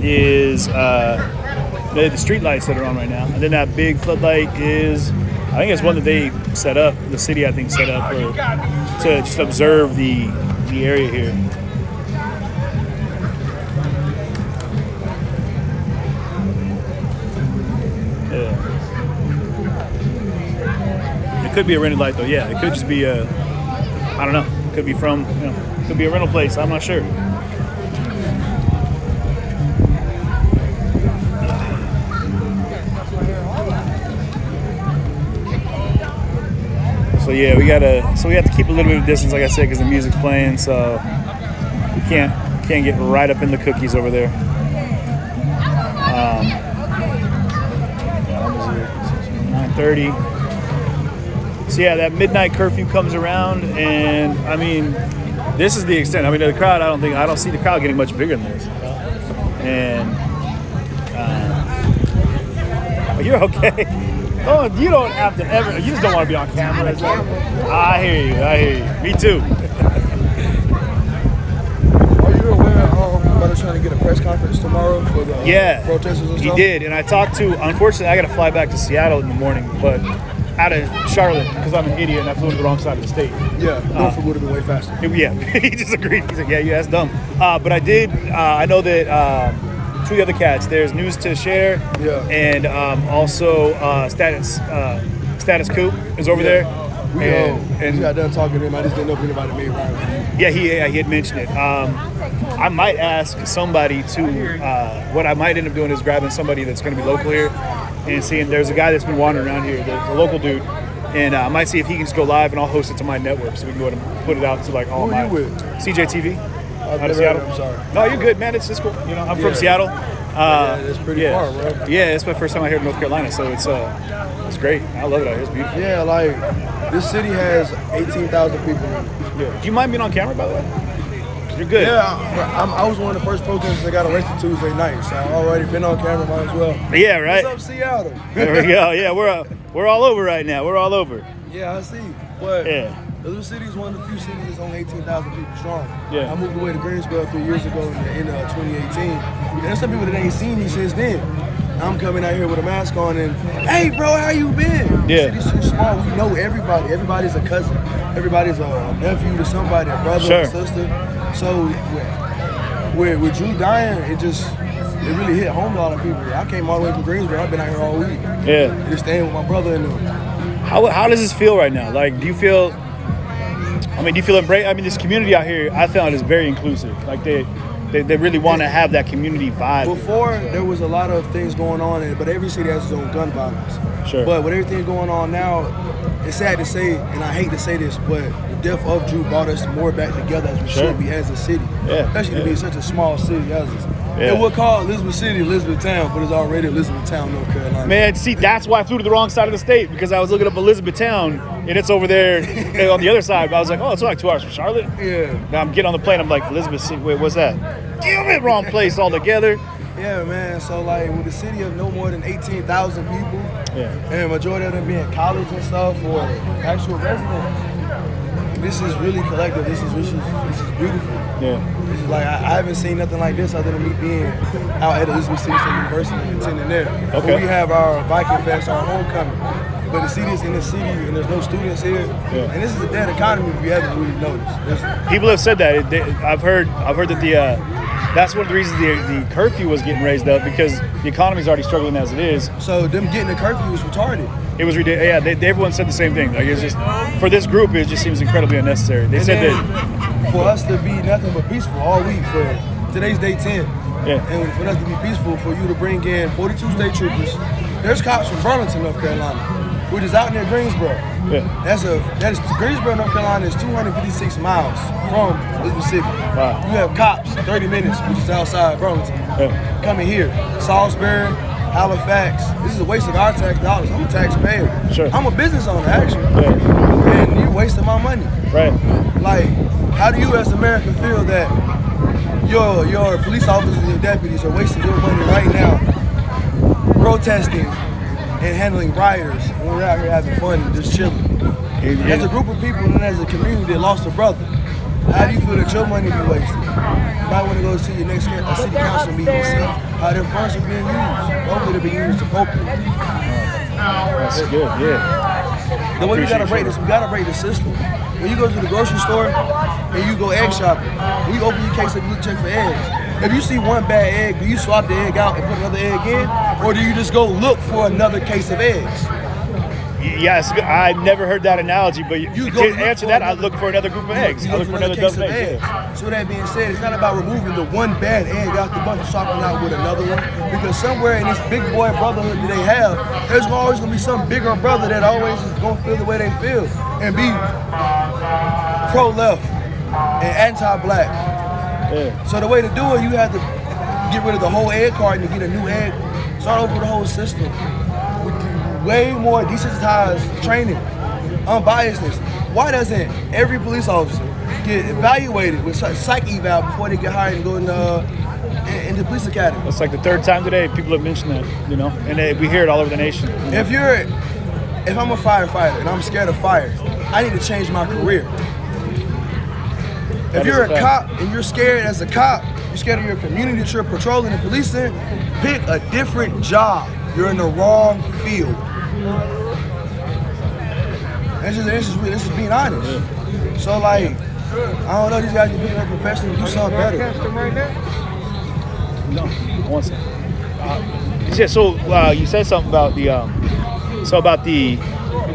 is the street lights that are on right now, and then that big floodlight is, I think it's one that they set up. The city, I think, set up to just observe the area here. Yeah. It could be a rented light though. Yeah, it could just be a, I don't know. It could be from, it could be a rental place. I'm not sure. So yeah, we have to keep a little bit of distance, like I said, because the music's playing. So we can't get right up in the cookies over there. 9:30. So yeah, that midnight curfew comes around, and I mean, this is the extent. I mean, the crowd. I don't see the crowd getting much bigger than this. And you're okay. Oh, you don't have to ever. You just don't want to be on camera. I hear you. Me too. Are you aware about trying to get a press conference tomorrow for the protesters and stuff? He did, and I talked to. Unfortunately, I got to fly back to Seattle in the morning, but out of Charlotte because I'm an idiot and I flew to the wrong side of the state. Yeah, Norfolk would have been way faster. Yeah, he just agreed. He's like, yeah, that's dumb. But I did. I know that. Two other cats. There's News to Share, and also Status Coop is over there. And got done talking to him. I just didn't know if anybody made rounds. Yeah, he had mentioned it. I might ask somebody to. What I might end up doing is grabbing somebody that's going to be local here, and seeing there's a guy that's been wandering around here, the local dude, and I might see if he can just go live, and I'll host it to my network, so we can go ahead and put it out to like all my. Who are you with? CJTV. Out of Seattle. I'm sorry. No, you're good, man. It's cool. You know, I'm from Seattle. It's pretty far, bro. Yeah, it's my first time out here in North Carolina, so it's great. I love it out here. It's beautiful. Yeah, like this city has 18,000 people in it. Yeah. Do you mind being on camera, by the way? You're good. Yeah, I was one of the first protesters that got arrested Tuesday night, so I've already been on camera. Might as well. Yeah, right. What's up, Seattle? There we go. Yeah, we're all over right now. We're all over. Yeah, I see. But the little city is one of the few cities that's only 18,000 people strong. Yeah. I moved away to Greensboro 3 years ago in 2018. And there's some people that ain't seen me since then. I'm coming out here with a mask on and, hey, bro, how you been? Yeah. The city's too small. We know everybody. Everybody's a cousin. Everybody's a nephew to somebody, a brother, a sister. So with Drew dying, it really hit home to a lot of people. I came all the way from Greensboro. I've been out here all week. Yeah. Just staying with my brother and them. How does this feel right now? Like, do you feel embraced? I mean, this community out here, I found is very inclusive. Like they really want to have that community vibe. Before, there was a lot of things going on, but every city has its own gun violence. Sure. But with everything going on now, it's sad to say, and I hate to say this, but the death of Drew brought us more back together as we should be as a city. Yeah. Especially to be such a small city as this. Yeah. And we'll call Elizabeth City Elizabethtown, but it's already Elizabethtown, North Carolina. Man, see, that's why I flew to the wrong side of the state, because I was looking up Elizabethtown, and it's over there on the other side. But I was like, oh, it's like 2 hours from Charlotte. Yeah. Now I'm getting on the plane. I'm like, Elizabeth City. Wait, what's that? Damn it, wrong place altogether. Yeah, man. So, like, with a city of no more than 18,000 people, and majority of them being college and stuff, or actual residents, this is really collective. This is beautiful. Yeah. This is like, I haven't seen nothing like this other than me being out at Elizabeth City State University and attending there. Okay. Where we have our Viking Fest, our homecoming. But the city is in the city and there's no students here. Yeah. And this is a dead economy if you haven't really noticed. People have said that. I've heard that that's one of the reasons the curfew was getting raised up, because the economy's already struggling as it is. So them getting the curfew was retarded. It was ridiculous. Yeah, everyone said the same thing. Like, it's just, for this group, it just seems incredibly unnecessary. They said that for us to be nothing but peaceful all week, for today's day 10, and for us to be peaceful, for you to bring in 42 state troopers. There's cops from Burlington, North Carolina. which is out near Greensboro. Yeah. That is Greensboro, North Carolina is 256 miles from Elizabeth City. Wow. You have cops 30 minutes, which is outside Burlington, coming here. Salisbury, Halifax. This is a waste of our tax dollars. I'm a taxpayer. Sure. I'm a business owner, actually. Yeah. And you're wasting my money. Right. Like, how do you as America feel that your police officers and your deputies are wasting your money right now protesting and handling rioters when we're out here having fun and just chilling? There's a group of people and there's a community that lost a brother. How do you feel that your money be wasted? You might want to go see your next city council meeting and see how their funds are being used. Hopefully they're being used appropriately. That's good, yeah. The way we gotta break this, we gotta break the system. When you go to the grocery store and you go egg shopping, when you open your case and you check for eggs, if you see one bad egg, do you swap the egg out and put another egg in? Or do you just go look for another case of eggs? Yes, I never heard that analogy, but to answer that, I look for another group of eggs. I look for another dozen eggs. So that being said, it's not about removing the one bad egg out the bunch and swapping out with another one. Because somewhere in this big boy brotherhood that they have, there's always going to be some bigger brother that always is going to feel the way they feel and be pro-left and anti-black. Yeah. So the way to do it, you have to get rid of the whole egg carton and get a new egg. Start over the whole system. Way more desensitized training, unbiasedness. Why doesn't every police officer get evaluated with psych eval before they get hired and go in the police academy? It's like the third time today people have mentioned that, you know, and we hear it all over the nation. If I'm a firefighter and I'm scared of fire, I need to change my career. If you're a cop and you're scared as a cop, you're scared of your community that you're patrolling and policing, pick a different job. You're in the wrong field. This is being honest. Yeah. So like, I don't know, these guys can pick up professionally and do something better. No, one second. Yeah, so you said something about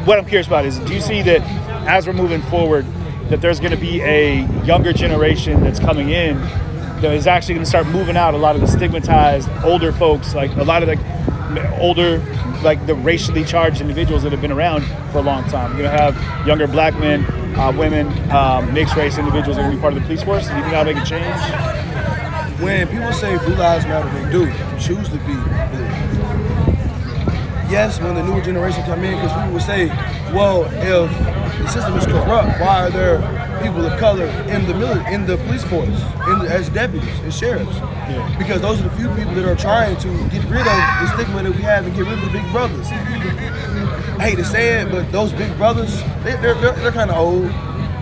what I'm curious about is, do you see that as we're moving forward, that there's going to be a younger generation that's coming in that is actually going to start moving out a lot of the stigmatized older folks, like a lot of the older, like the racially charged individuals that have been around for a long time? You're going to have younger black men, women, mixed race individuals that are going to be part of the police force. Do you think that'll make a change? When people say Blue Lives Matter, they do choose to be blue. Yes, when the newer generation come in, because people will say, well, if the system is corrupt, why are there people of color in the police force, as deputies and sheriffs? Yeah. Because those are the few people that are trying to get rid of the stigma that we have and get rid of the big brothers. I hate to say it, but those big brothers, they're kind of old,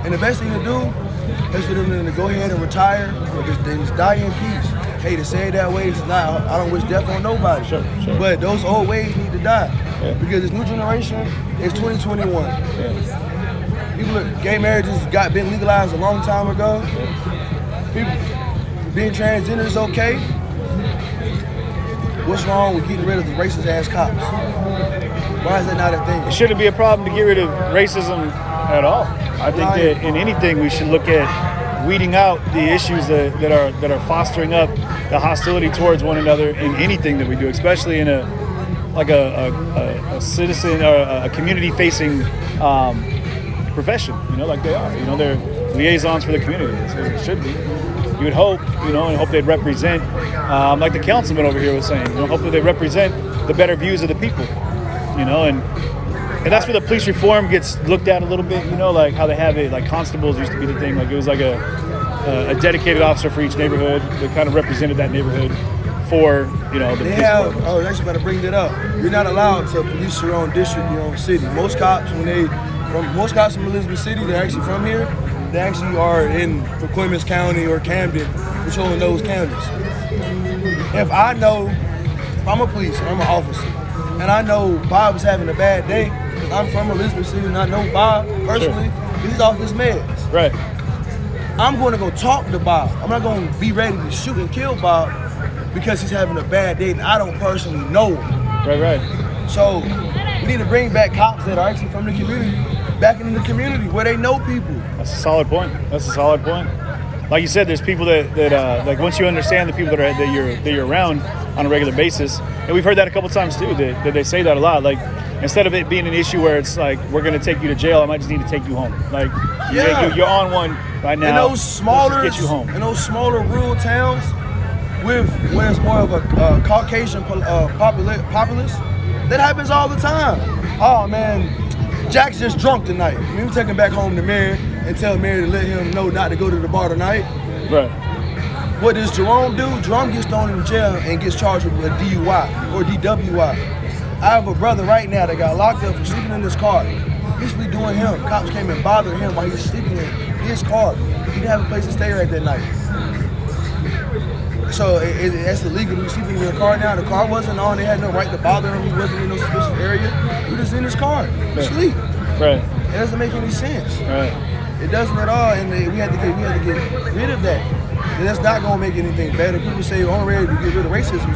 and the best thing to do is for them to go ahead and retire or just die in peace. Hate to say it that way, it's not, I don't wish death on nobody. Sure. But those old ways need to die. Yeah. Because this new generation is 2021. Yeah. Gay marriages been legalized a long time ago. Yeah. People being transgender is okay. What's wrong with getting rid of the racist ass cops? Why is that not a thing? It shouldn't be a problem to get rid of racism at all. I think that in anything we should look at weeding out the issues that are fostering up the hostility towards one another in anything that we do, especially in a citizen or a community-facing profession. You know, like they are. You know, they're liaisons for the community. So it should be. You would hope, and hope they'd represent, like the councilman over here was saying. Hopefully they represent the better views of the people. And that's where the police reform gets looked at a little bit, like how they have it, like constables used to be the thing, like it was like a dedicated officer for each neighborhood that kind of represented that neighborhood for, the police department. Oh, that's about to bring that up. You're not allowed to police your own district, your own city. Most cops from Elizabeth City, they're actually from here, they actually are in Clemens County or Camden, patrolling those counties. If I'm a police and I'm an officer, and I know Bob is having a bad day, because I'm from Elizabeth City and I know Bob personally, he's off his meds. Right. I'm going to go talk to Bob. I'm not going to be ready to shoot and kill Bob because he's having a bad day and I don't personally know him. Right. So we need to bring back cops that are actually from the community, back into the community where they know people. That's a solid point. Like you said, there's people that like once you understand the people that you're around on a regular basis, and we've heard that a couple times too, that they say that a lot. Like instead of it being an issue where it's like we're gonna take you to jail, I might just need to take you home. Like you're on one right now. In those smaller, let's just get you home. In those smaller rural towns, where it's more of a Caucasian populace, that happens all the time. Oh man, Jack's just drunk tonight. We take him back home to Mary and tell Mary to let him know not to go to the bar tonight. Right. What does Jerome do? Jerome gets thrown in jail and gets charged with a DUI or DWI. I have a brother right now that got locked up for sleeping in his car. Basically doing him. Cops came and bothered him while he was sleeping in his car. He didn't have a place to stay right that night. So that's illegal to be sleeping in your car now. The car wasn't on. They had no right to bother him. He wasn't in no suspicious area. He was in his car, asleep. Right. It doesn't make any sense. Right. It doesn't at all, and we had to get rid of that. And that's not gonna make anything better. People say, "Oh, I'm ready to get rid of racism."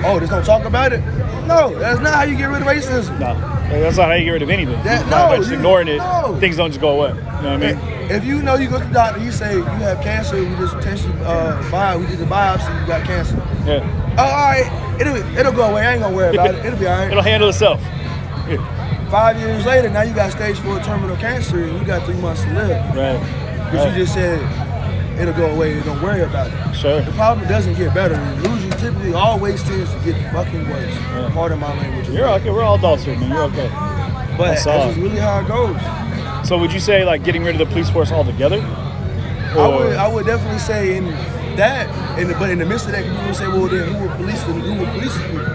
Oh, just don't talk about it. No, that's not how you get rid of racism. No, that's not how you get rid of anything. By just ignoring it, things don't just go away. You know what I mean? If you know you go to the doctor, you say you have cancer, we just test you, we did the biopsy, you got cancer. Yeah. Oh, all right, it'll go away. I ain't gonna worry about it. It'll be all right. It'll handle itself. Yeah. 5 years later, now you got stage 4 terminal cancer, and you got 3 months to live. Right. Because you just said it'll go away. Don't worry about it. Sure. The problem doesn't get better. Losing typically always tends to get fucking worse. Yeah. Pardon my language. You're okay. We're all adults here, man. You're okay. But that's just really how it goes. So would you say like getting rid of the police force altogether? I would definitely say in that, but in the midst of that, people would say, well, then who would police them? Who would police people?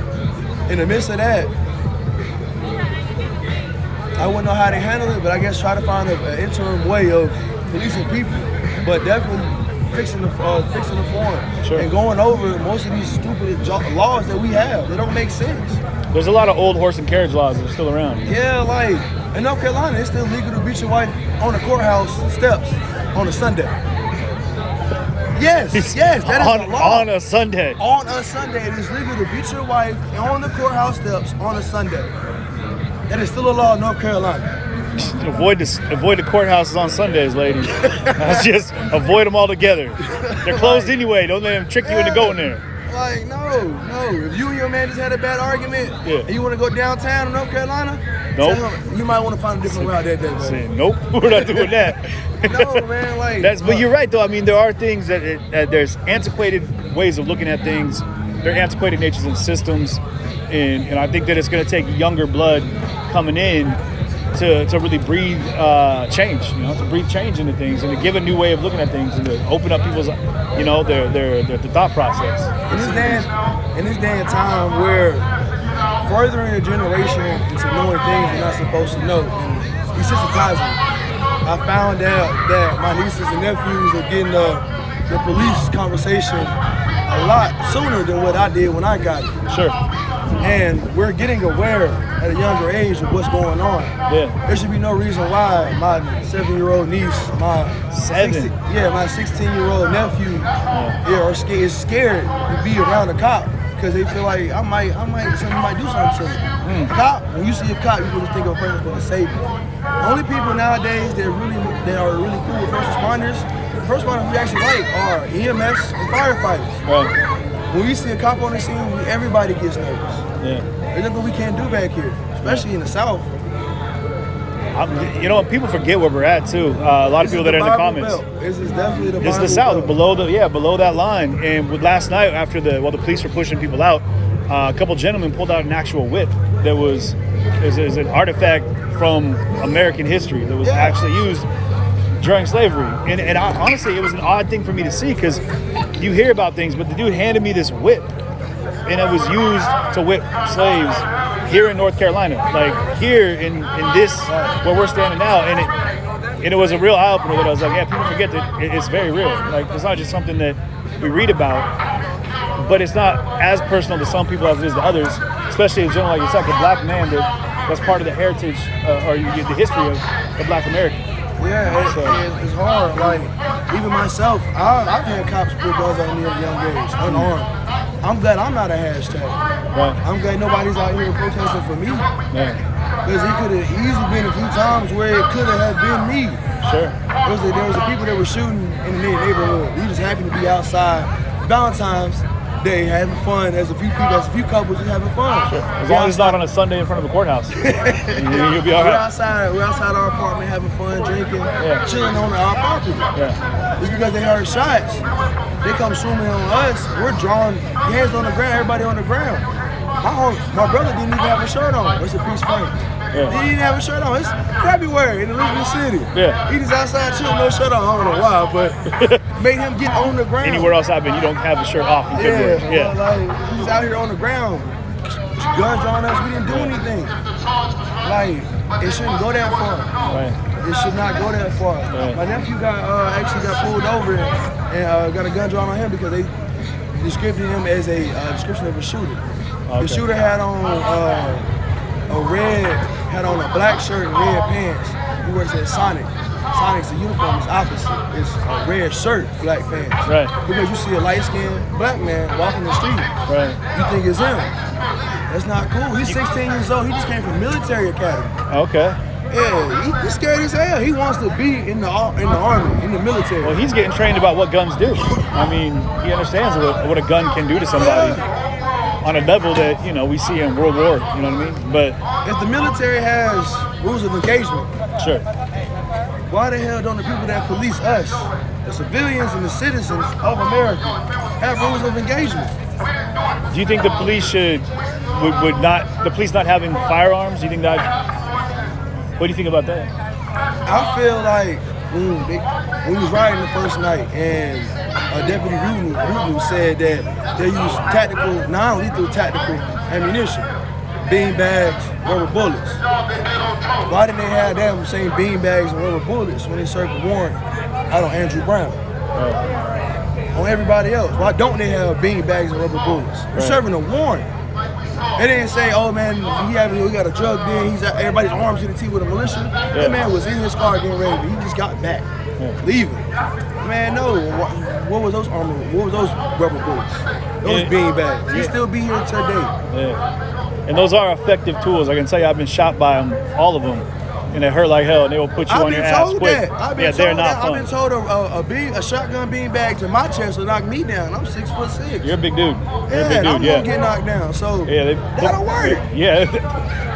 In the midst of that, I wouldn't know how to handle it, but I guess try to find an interim way of policing people, but definitely fixing the form and going over most of these stupid laws that we have. They don't make sense. There's a lot of old horse and carriage laws that are still around. Yeah, like in North Carolina, it's still legal to beat your wife on the courthouse steps on a Sunday. Yes, that is a law. On a Sunday. On a Sunday, it is legal to beat your wife on the courthouse steps on a Sunday. That is still a law in North Carolina. Avoid the courthouses on Sundays, ladies. Let's just avoid them altogether. They're closed anyway. Don't let them trick you into going there. Like, no. If you and your man just had a bad argument and you want to go downtown in North Carolina, nope. You might want to find a different route that day, man. Nope, we're not doing that. No, man, like... But you're right, though. I mean, there are things that there's antiquated ways of looking at things. There are antiquated natures and systems. And I think that it's going to take younger blood coming in to really breathe change, to breathe change into things and to give a new way of looking at things and to open up people's, their thought process. In this day and time where furthering a generation into knowing things they're not supposed to know and desensitizing, I found out that my nieces and nephews are getting the police conversation a lot sooner than what I did when I got it. Sure. And we're getting aware at a younger age of what's going on. Yeah. There should be no reason why my 7-year-old niece, my 16-year-old nephew, is scared to be around a cop because they feel like somebody might do something to them. Cop, when you see a cop, you just think of a person going to save you. The only people nowadays that are really cool with first responders we actually like are EMS and firefighters. Right. When we see a cop on the scene, everybody gets nervous. Yeah. There's nothing we can't do back here, especially in the South. People forget where we're at too. A lot of people that are in the comments. This is definitely the Bible It's the South, Belt. below that line. And last night, after the police were pushing people out, a couple gentlemen pulled out an actual whip that is an artifact from American history that was actually used during slavery. And honestly, it was an odd thing for me to see because you hear about things, but the dude handed me this whip, and it was used to whip slaves here in North Carolina, like here in this where we're standing now, and it was a real eye opener that I was like, yeah, people forget that it's very real. Like it's not just something that we read about, but it's not as personal to some people as it is to others, especially in general, like it's like a black man that's part of the heritage or the history of the Black American. Yeah, it's hard. Like, even myself, I've had cops put guns on me at a young age, unarmed. I'm glad I'm not a hashtag. Right. I'm glad nobody's out here protesting for me. Because it could have easily been a few times where it could have been me. Sure. There was the people that were shooting in the neighborhood. We just happen to be outside Valentine's They having fun. There's a few couples just having fun. Sure. As long as it's not on a Sunday in front of a courthouse, you'll be all right. We're outside our apartment having fun, drinking, chilling on our property. Yeah. Just because they heard shots, they come swimming on us. We're drawing hands on the ground, everybody on the ground. My brother didn't even have a shirt on. It's a peace Frank. Yeah. He didn't have a shirt on. It's February in Elizabeth City. Yeah. He just outside chilling, no shirt on. I don't know why, but made him get on the ground. Anywhere else I've been, you don't have the shirt off in February. Yeah. Like, he's out here on the ground. Guns on us. We didn't do anything. Like, it shouldn't go that far. Right. It should not go that far. Right. My nephew actually got pulled over and got a gun drawn on him because they described him as a description of a shooter. Okay. The shooter had on had on a black shirt and red pants. He works at Sonic. Sonic's uniform is opposite. It's a red shirt, black pants. Right. Because you see a light-skinned black man walking the street. Right. You think it's him. That's not cool. He's 16 years old. He just came from military academy. Okay. Yeah, he's scared as hell. He wants to be in the army, in the military. Well, he's getting trained about what guns do. I mean, he understands what a gun can do to somebody. On a level that, we see in World War, you know what I mean? But if the military has rules of engagement, sure. Why the hell don't the people that police us, the civilians and the citizens of America, have rules of engagement? Do you think the police the police not having firearms? Do you think that? What do you think about that? I feel like when we was riding the first night and Deputy Ruben said that they use non-lethal tactical ammunition, bean bags, rubber bullets. Why didn't they have them same bean bags and rubber bullets when they served the warrant out on Andrew Brown? On everybody else. Why don't they have bean bags and rubber bullets? You're serving a warrant. They didn't say, oh man, we got a drug den, everybody's arms to the teeth with a militia. Yeah. That man was in his car getting ready, but he just got back, leaving. Man, no, what was those rubber bullets? Those bean bags. He still be here today. Yeah. And those are effective tools. I can tell you I've been shot by them, all of them. And they hurt like hell, and they will put you on your ass quick. They're not fun. I've been told a shotgun bean bag to my chest will knock me down. I'm 6'6". You're a big dude. I'm gonna get knocked down. So that'll work. Yeah,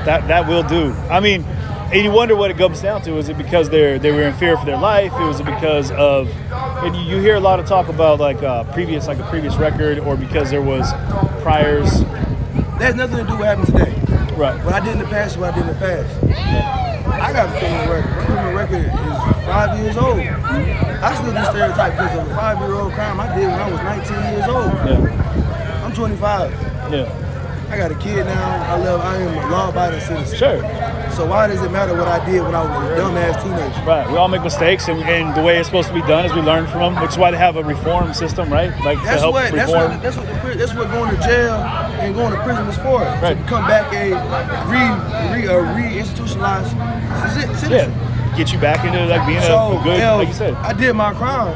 that will do. I mean, and you wonder what it comes down to. Is it because they were in fear for their life? Was it because of? And you hear a lot of talk about a previous record, or because there was priors. That has nothing to do with what happened today. Right. What I did in the past is what I did in the past. I got a criminal record. My criminal record is 5 years old. I still get stereotyped because of a 5-year-old crime I did when I was 19 years old. Yeah. I'm 25. Yeah. I got a kid now. I am a law-abiding citizen. Sure. So why does it matter what I did when I was a dumbass teenager? Right. We all make mistakes, and the way it's supposed to be done is we learn from them, which is why they have a reform system, right? That's what going to jail and going to prison is for. Right. To come back a re-institutionalized citizen. Yeah. Get you back into being a good, like you said. I did my crime.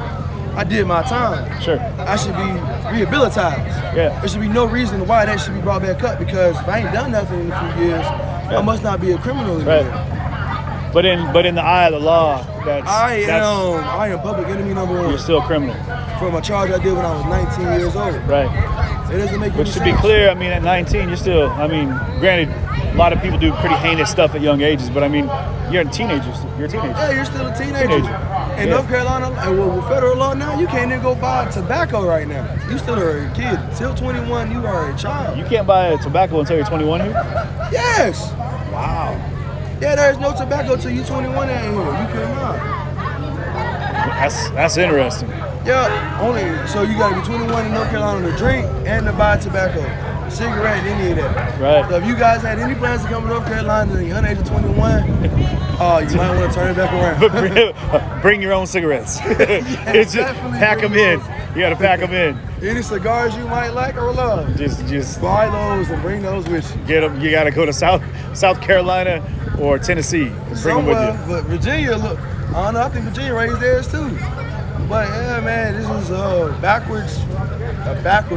I did my time. Sure. I should be rehabilitized. Yeah. There should be no reason why that should be brought back up, because if I ain't done nothing in a few years, I must not be a criminal anymore. Right. But in the eye of the law, I am public enemy number 1. You're still a criminal. From a charge I did when I was 19 years old. Right. It doesn't make any sense. But to be clear, at 19, you're still, granted, a lot of people do pretty heinous stuff at young ages, but you're a teenager. You're a teenager. Yeah, you're still a teenager. In North Carolina, with federal law now, you can't even go buy tobacco right now. You still are a kid. Till 21, you are a child. You can't buy tobacco until you're 21 here? Yes. Wow. Yeah, there's no tobacco till you're 21 out here. You cannot. That's interesting. Yeah, so you gotta be 21 in North Carolina to drink and to buy tobacco, cigarette, any of that. Right. So if you guys had any plans to come to North Carolina and you're under age of 21, you might want to turn it back around. Bring your own cigarettes. Just pack them in. You gotta pack them in. Any cigars you might like or love, just buy those and bring those with you. Get them. You gotta go to South Carolina or Tennessee. Bring them with you. But Virginia, look, I don't know. I think Virginia raised theirs too. But yeah, man, this is a backward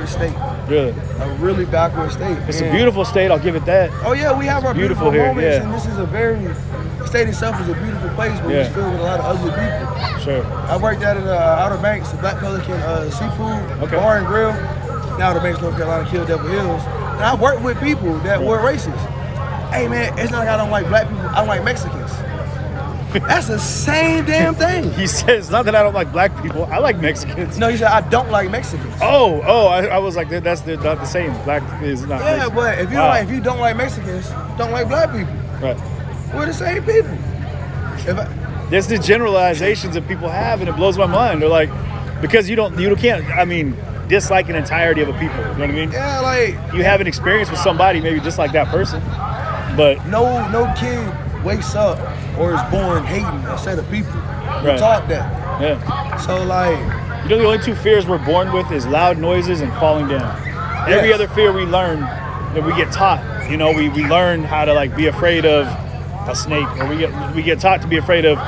state. Really? A really backward state. It's a beautiful state, I'll give it that. Oh yeah, we have our beautiful here, moments, and this is the state itself is a beautiful place, but it's filled with a lot of ugly people. Sure. I worked out at Outer Banks, the Black Pelican Seafood Bar and Grill, now the Banks, North Carolina, Kill Devil Hills. And I've worked with people that were racist. Hey man, it's not like I don't like black people, I don't like Mexicans. That's the same damn thing. He says, not that I don't like black people, I like Mexicans. No, he said, I don't like Mexicans. I was like, that's not the same. Black is not Yeah, racist. but if you don't like Mexicans, don't like black people. Right. We're the same people. There's these generalizations that people have, and it blows my mind. They're like, because you can't, dislike an entirety of a people. You know what I mean? Yeah, like you have an experience with somebody, maybe just like that person, but no kid wakes up or is born hating a set of people. We taught that. Yeah. So like, the only two fears we're born with is loud noises and falling down. Yes. Every other fear we learn, that we get taught. We learn how to like be afraid of a snake, or we get taught to be afraid of,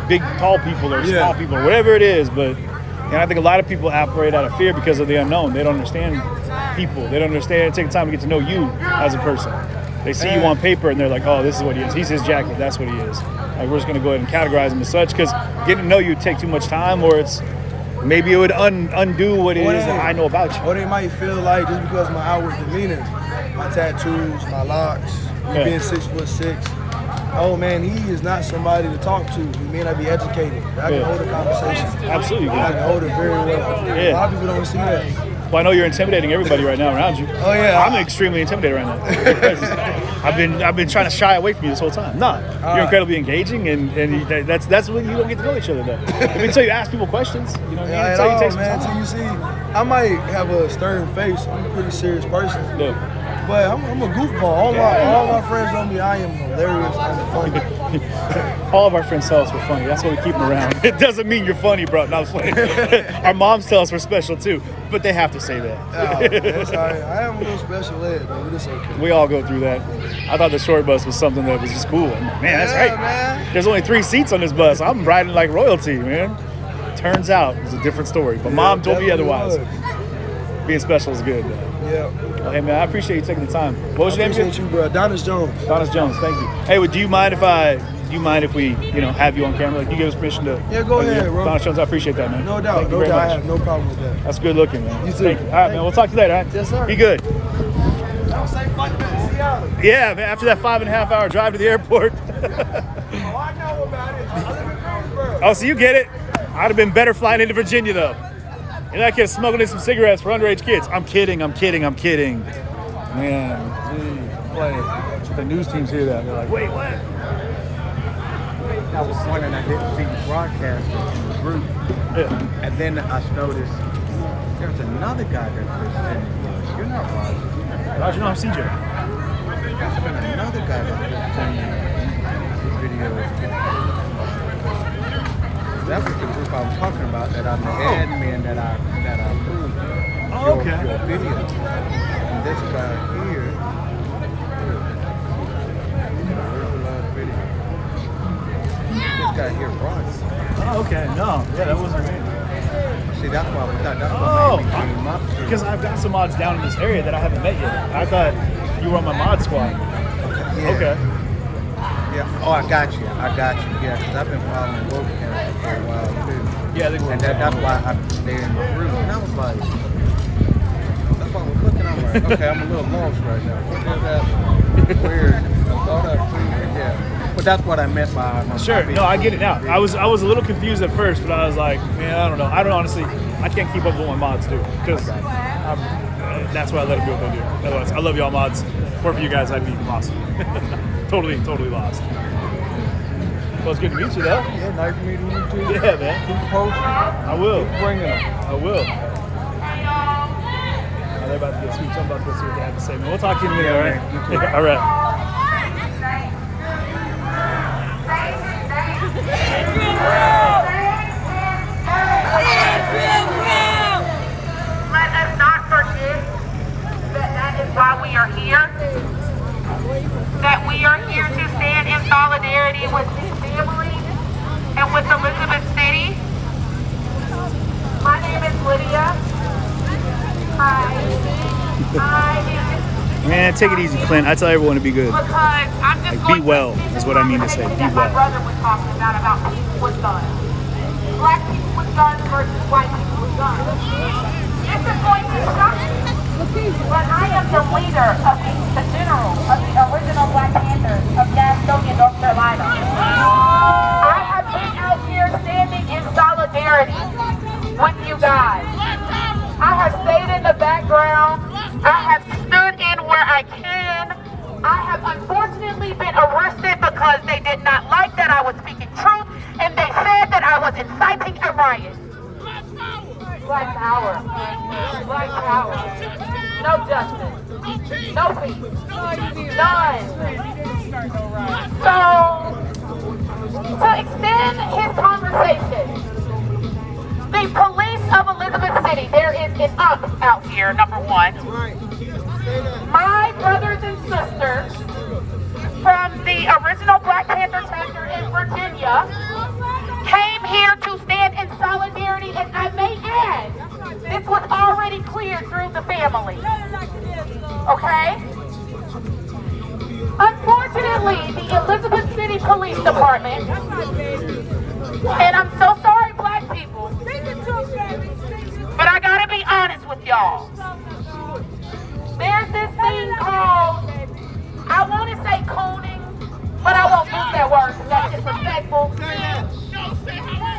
big tall people or small people, or whatever it is. And I think a lot of people operate out of fear because of the unknown. They don't understand people. They don't understand. Take the time to get to know you as a person. They see you on paper and they're like, oh, this is what he is. He's his jacket. That's what he is. Like, we're just going to go ahead and categorize him as such, because getting to know you would take too much time, or maybe it would undo what it is that I know about you. Or they might feel like just because of my outward demeanor, my tattoos, my locks, me being 6'6", oh man, he is not somebody to talk to. He may not be educated, but I can hold a conversation. Absolutely. I can hold it very well. Yeah. A lot of people don't see that. Well, I know you're intimidating everybody right now around you. Oh yeah. I'm extremely intimidated right now. I've been trying to shy away from you this whole time. No, you're incredibly engaging, and that's when you don't get to know each other though. Until you ask people questions, until you take some time. Until you see, I might have a stern face. I'm a pretty serious person. Yeah. But I'm a goofball. All my friends know me. I am hilarious. I'm funny. All of our friends tell us we're funny. That's why we keep them around. It doesn't mean you're funny, bro. No, it's funny. Our moms tell us we're special too, but they have to say that. That's all right. I am a little special ed, though, but it's okay. We all go through that. I thought the short bus was something that was just cool. I'm like, man, that's right. Man. There's only 3 seats on this bus. I'm riding like royalty, man. Turns out it was a different story, but mom told me otherwise. Being special is good, though. Yeah. Well, hey man, I appreciate you taking the time. What was your name? Appreciate you, bro. Donis Jones. Donis Jones, thank you. Hey, do you mind if we, have you on camera? Like, you give us permission to? Yeah, go ahead, bro. Donis Jones, I appreciate that, man. No doubt, Thank you no very doubt. much. I have no problem with that. That's good looking, man. You too. Thank you. All right, man. We'll talk to you later. All right? Yes, sir. Be good. Don't say fuck that. Seattle. Yeah, man. After that 5.5 hour drive to the airport. Oh, I know about it. I live in Greensboro. Oh, so you get it? I'd have been better flying into Virginia though. And that kid smuggling in some cigarettes for underage kids. I'm kidding. Man, geez, the news teams hear that. They're like, wait, what? I was wondering, I didn't see the broadcast in the group. Yeah. And then I noticed there's another guy that's presenting. You're not Roger. Roger, no, I'm CJ. There's been another guy that's presenting this video. That was the group I was talking about, that I'm the admin that I approved your video. And this guy here, where's the last video? This guy here, Ross. Oh, okay. No, yeah, that wasn't me. See, that's why we thought that's what made me came up. Because I've got some mods down in this area that I haven't met yet. I thought you were on my mod squad. Yeah. Okay. Yeah. Oh, I got you. Yeah, because I've been following Woke Camp for a while too. Yeah, I think and that's why I'm there in the group. And I was like, that's why we're looking. I'm like, okay, I'm a little lost right now. What is that? Weird. Yeah. But that's what I meant by my Sure. No, I get it now. I was a little confused at first, but I was like, man, I don't know. I can't keep up with what my mods do, because that's why I let them do what they do. Otherwise, I love y'all mods. Or for you guys, I'd be lost. totally lost. Well, it's good to meet you, though. Yeah, nice meeting you too. Yeah, man. Keep posting. I will. Keep bringing them. I will. They're about to get sweet. So I'm about to go see what they have to say, man. We'll talk to you in a minute, all right? All right. Let us not forget that is why we are here. That we are here to stand in solidarity with this family and with Elizabeth City. My name is Lydia. Man, take it easy, Clint. I tell everyone to be good. Because I'm just be well is what I mean to say. Be that my well. brother was talking about people with guns. Black people with guns versus white people with guns. This is going to shock you, but I am the leader of the general of the original Black Panthers of Gastonia, North Carolina. I have been out here standing in solidarity with you guys. I have stayed in the background. I have stood in where I can. I have unfortunately been arrested because they did not like that I was speaking truth, and they said that I was inciting a riot. Black power. Black power. No justice. No peace. None. So, to extend his conversation, the police of Elizabeth City, there is an up out here, number one. My brothers and sisters from the original Black Panther chapter in Virginia came here to stand in solidarity, and I may add, this was already cleared through the family. Okay? Unfortunately, the Elizabeth City Police Department, and I'm so sorry, Black people, but I gotta be honest with y'all. There's this thing called, I want to say cooning, but I won't use that word because that's disrespectful.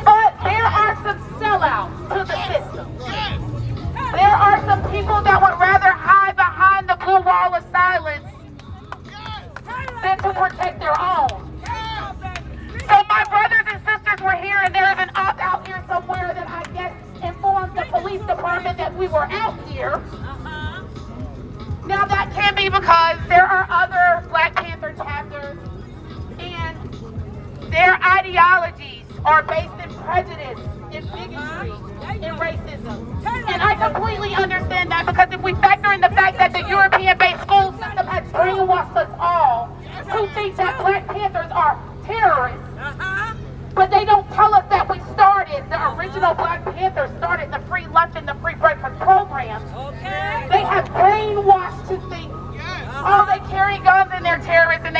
But there are some sellouts to the system. There are some people that would rather hide behind the blue wall of silence than to protect their own. So my brothers and sisters were here, and there is an op out here somewhere that I guess informed the police department that we were out here. Now that can be because there are other Black Panther chapters, and their ideologies are based in prejudice, in bigotry, in racism. And I completely understand that, because if we factor in the fact that the European-based school system has brainwashed us all to think that Black Panthers are terrorists, but they don't tell us that we started, the original Black Panthers started the free lunch and the